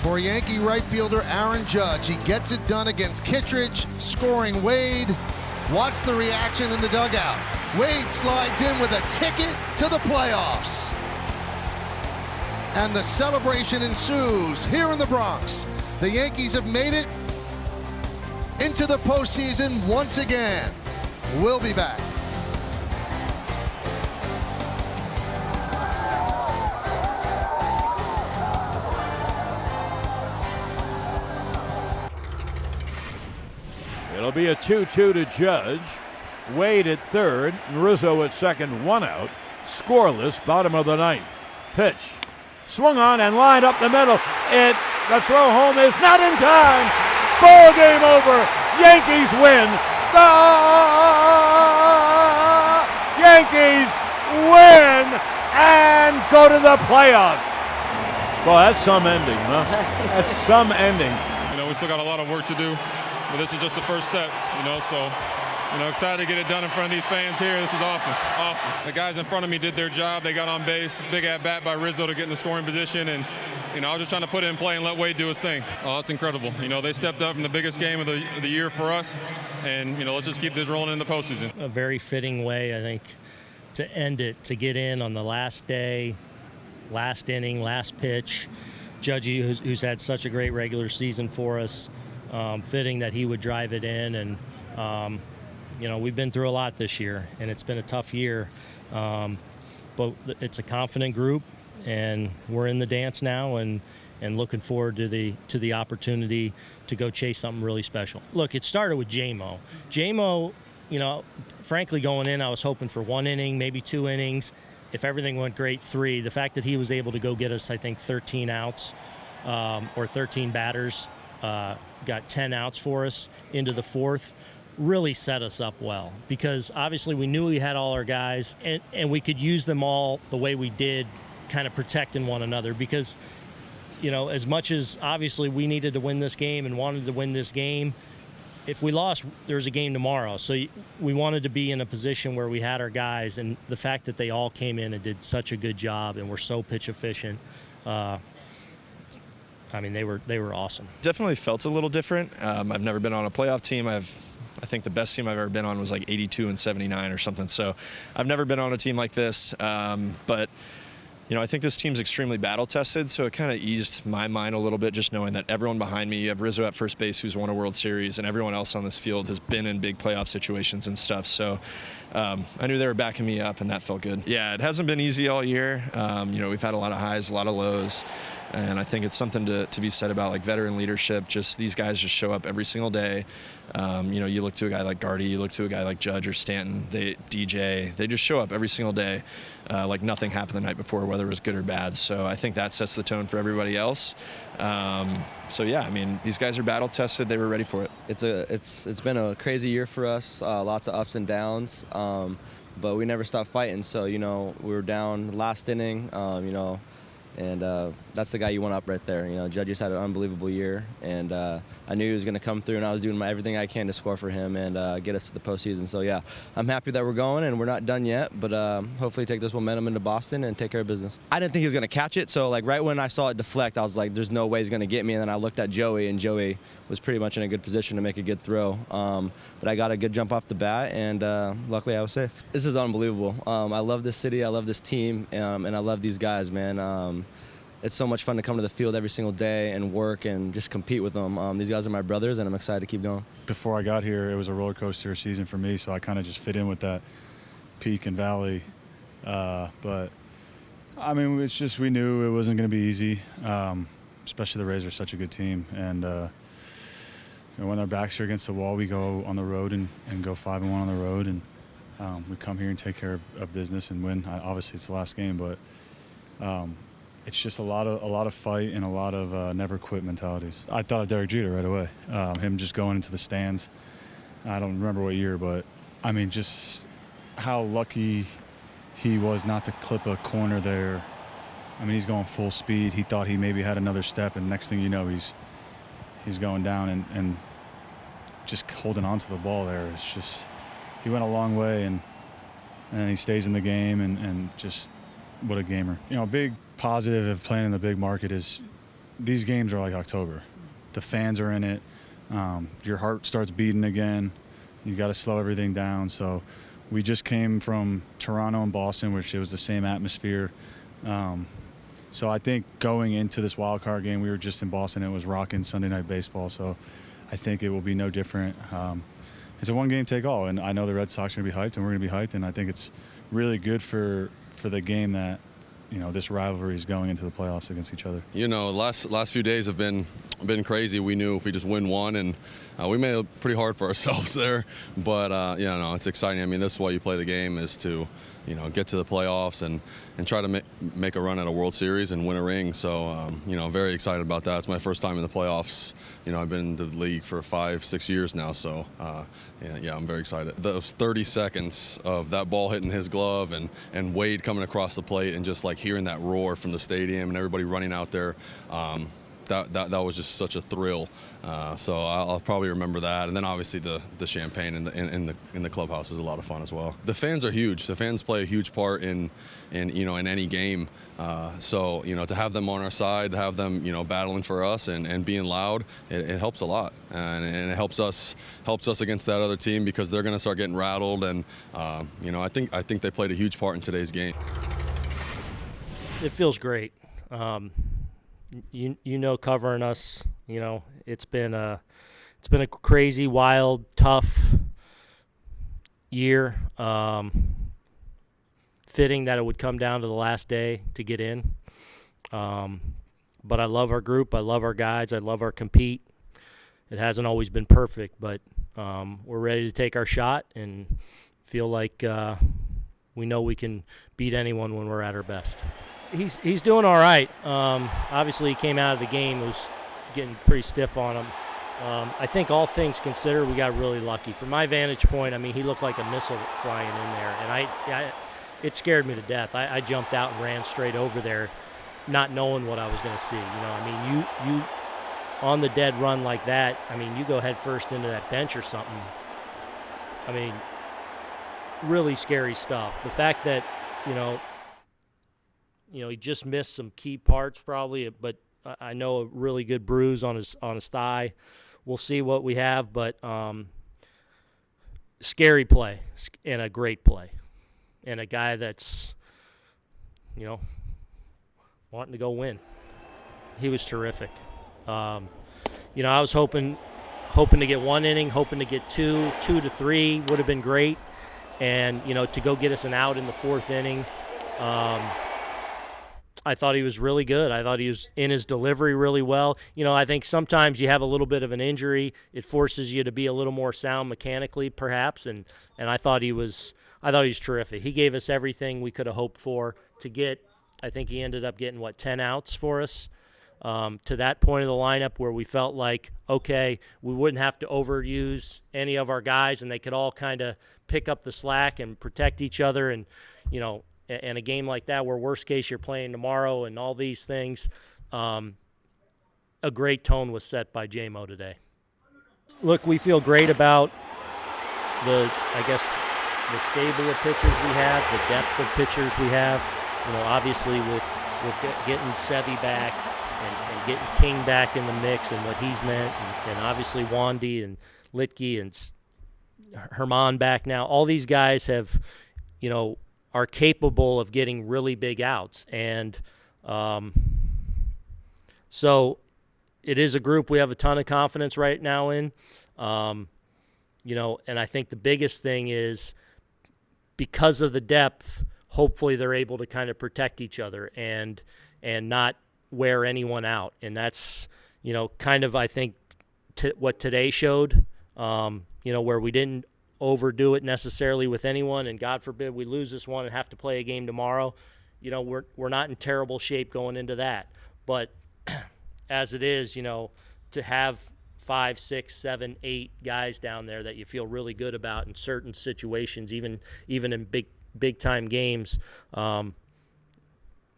for Yankee right fielder Aaron Judge. He gets it done against Kittredge, scoring Wade, Watch the reaction in the dugout. Wade slides in with a ticket to the playoffs. And the celebration ensues here in the Bronx. The Yankees have made it into the postseason once again. We'll be back. It'll be a 2-2 to Judge. Wade at third, Rizzo at second, 1 out. Scoreless, bottom of the ninth. Pitch. Swung on and lined up the middle. The throw home is not in time. Ball game over. Yankees win. The Yankees win and go to the playoffs. Well, that's some ending, huh? That's some ending. We still got a lot of work to do, but this is just the first step, so excited to get it done in front of these fans here. This is awesome. The guys in front of me did their job. They got on base. Big at bat by Rizzo to get in the scoring position, and I was just trying to put it in play and let Wade do his thing. Oh, it's incredible. They stepped up in the biggest game of the year for us, and let's just keep this rolling in the postseason. A very fitting way, I think, to end it, to get in on the last day, last inning, last pitch. Judgy, who's had such a great regular season for us, fitting that he would drive it in. And, we've been through a lot this year, and it's been a tough year. But it's a confident group, and we're in the dance now and looking forward to the opportunity to go chase something really special. Look, it started with J-Mo. J-Mo, frankly, going in, I was hoping for 1 inning, maybe 2 innings. If everything went great, 3. The fact that he was able to go get us, I think, 13 outs or 13 batters, got 10 outs for us into the 4th, really set us up well. Because obviously we knew we had all our guys, and we could use them all the way we did, kind of protecting one another. Because, as much as obviously we needed to win this game and wanted to win this game, if we lost, there's a game tomorrow. So we wanted to be in a position where we had our guys, and the fact that they all came in and did such a good job and were so pitch efficient, they were awesome. Definitely felt a little different. I've never been on a playoff team. I think the best team I've ever been on was like 82 and 79 or something. So I've never been on a team like this, but I think this team's extremely battle-tested, so it kind of eased my mind a little bit just knowing that everyone behind me, you have Rizzo at first base who's won a World Series, and everyone else on this field has been in big playoff situations and stuff. So I knew they were backing me up, and that felt good. Yeah, it hasn't been easy all year. We've had a lot of highs, a lot of lows, and I think it's something to be said about like veteran leadership. Just these guys just show up every single day. You look to a guy like Gardy, you look to a guy like Judge or Stanton, they just show up every single day like nothing happened the night before, whether it was good or bad. So I think that sets the tone for everybody else. These guys are battle tested. They were ready for it. It's been a crazy year for us, lots of ups and downs, but we never stopped fighting. So we were down last inning, and that's the guy you want up right there. Judge just had an unbelievable year, and I knew he was going to come through, and I was doing everything I can to score for him and get us to the postseason. So, yeah, I'm happy that we're going, and we're not done yet, but hopefully take this momentum into Boston and take care of business. I didn't think he was going to catch it, so, right when I saw it deflect, I was like, there's no way he's going to get me, and then I looked at Joey, and Joey was pretty much in a good position to make a good throw. But I got a good jump off the bat, and luckily I was safe. This is unbelievable. I love this city, I love this team, and I love these guys, man. It's so much fun to come to the field every single day and work and just compete with them. These guys are my brothers, and I'm excited to keep going. Before I got here, it was a roller coaster season for me, so I kind of just fit in with that peak and valley. It's just we knew it wasn't going to be easy, especially the Rays are such a good team. And when our backs are against the wall, we go on the road and go 5-1 on the road, and we come here and take care of business and win. Obviously, it's the last game, but it's just a lot of fight and a lot of never quit mentalities. I thought of Derek Jeter right away. Him just going into the stands. I don't remember what year, but just how lucky he was not to clip a corner there. He's going full speed. He thought he maybe had another step, and next thing you know, he's going down and just holding on to the ball there. It's just he went a long way, and he stays in the game, and just what a gamer. A big positive of playing in the big market is these games are like October. The fans are in it. Your heart starts beating again. You got to slow everything down. So we just came from Toronto and Boston, which it was the same atmosphere. So I think going into this wild card game, we were just in Boston. It was rocking Sunday Night Baseball. So I think it will be no different. It's a one-game take-all, and I know the Red Sox are going to be hyped, and we're going to be hyped. And I think it's really good for the game that, you know, this rivalry is going into the playoffs against each other. You know, last few days have been crazy. We knew if we just win one, and we made it pretty hard for ourselves there. But you know, it's exciting. I mean, this is why you play the game, is to, you know, get to the playoffs and try to make a run at a World Series and win a ring. So you know, very excited about that. It's my first time in the playoffs. You know, I've been in the league for 5-6 years now. So yeah, I'm very excited. Those 30 seconds of that ball hitting his glove and Wade coming across the plate and just like hearing that roar from the stadium and everybody running out there. That was just such a thrill. So I'll probably remember that. And then obviously the champagne in the clubhouse is a lot of fun as well. The fans are huge. The fans play a huge part in you know, in any game. So, you know, to have them on our side, to have them, you know, battling for us and being loud, it helps a lot. And it helps us against that other team, because they're going to start getting rattled. And you know, I think they played a huge part in today's game. It feels great. You know, covering us, you know, it's been a crazy, wild, tough year. Fitting that it would come down to the last day to get in. But I love our group. I love our guys. I love our compete. It hasn't always been perfect, but we're ready to take our shot and feel like we know we can beat anyone when we're at our best. He's doing all right. Obviously, he came out of the game. It was getting pretty stiff on him. I think all things considered, we got really lucky. From my vantage point, I mean, he looked like a missile flying in there, and it scared me to death. I jumped out and ran straight over there, not knowing what I was going to see. You know, I mean, you on the dead run like that, I mean, you go head first into that bench or something. I mean, really scary stuff. The fact that, you know, he just missed some key parts probably, but I know a really good bruise on his thigh. We'll see what we have, but scary play and a great play. And a guy that's, you know, wanting to go win. He was terrific. You know, I was hoping to get one inning, hoping to get two to three would have been great. And, you know, to go get us an out in the fourth inning, I thought he was really good. I thought he was in his delivery really well. You know, I think sometimes you have a little bit of an injury. It forces you to be a little more sound mechanically, perhaps. And I thought he was terrific. He gave us everything we could have hoped for to get. I think he ended up getting, 10 outs for us to that point of the lineup where we felt like, okay, we wouldn't have to overuse any of our guys and they could all kind of pick up the slack and protect each other. And, you know, in a game like that where worst case you're playing tomorrow and all these things, a great tone was set by J-Mo today. Look, we feel great about the stable of pitchers we have, the depth of pitchers we have. You know, obviously with getting Sevy back and getting King back in the mix and what he's meant, and obviously Wandy and Litke and Herman back now. All these guys have, you know, are capable of getting really big outs. And so it is a group we have a ton of confidence right now in. You know, and I think the biggest thing is because of the depth, hopefully they're able to kind of protect each other and not wear anyone out. And that's, you know, kind of, I think, what today showed, you know, where we didn't overdo it necessarily with anyone, and God forbid we lose this one and have to play a game tomorrow. You know, we're not in terrible shape going into that. But as it is, you know, to have 5, 6, 7, 8 guys down there that you feel really good about in certain situations, even in big time games, you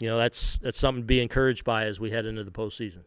know, that's something to be encouraged by as we head into the postseason.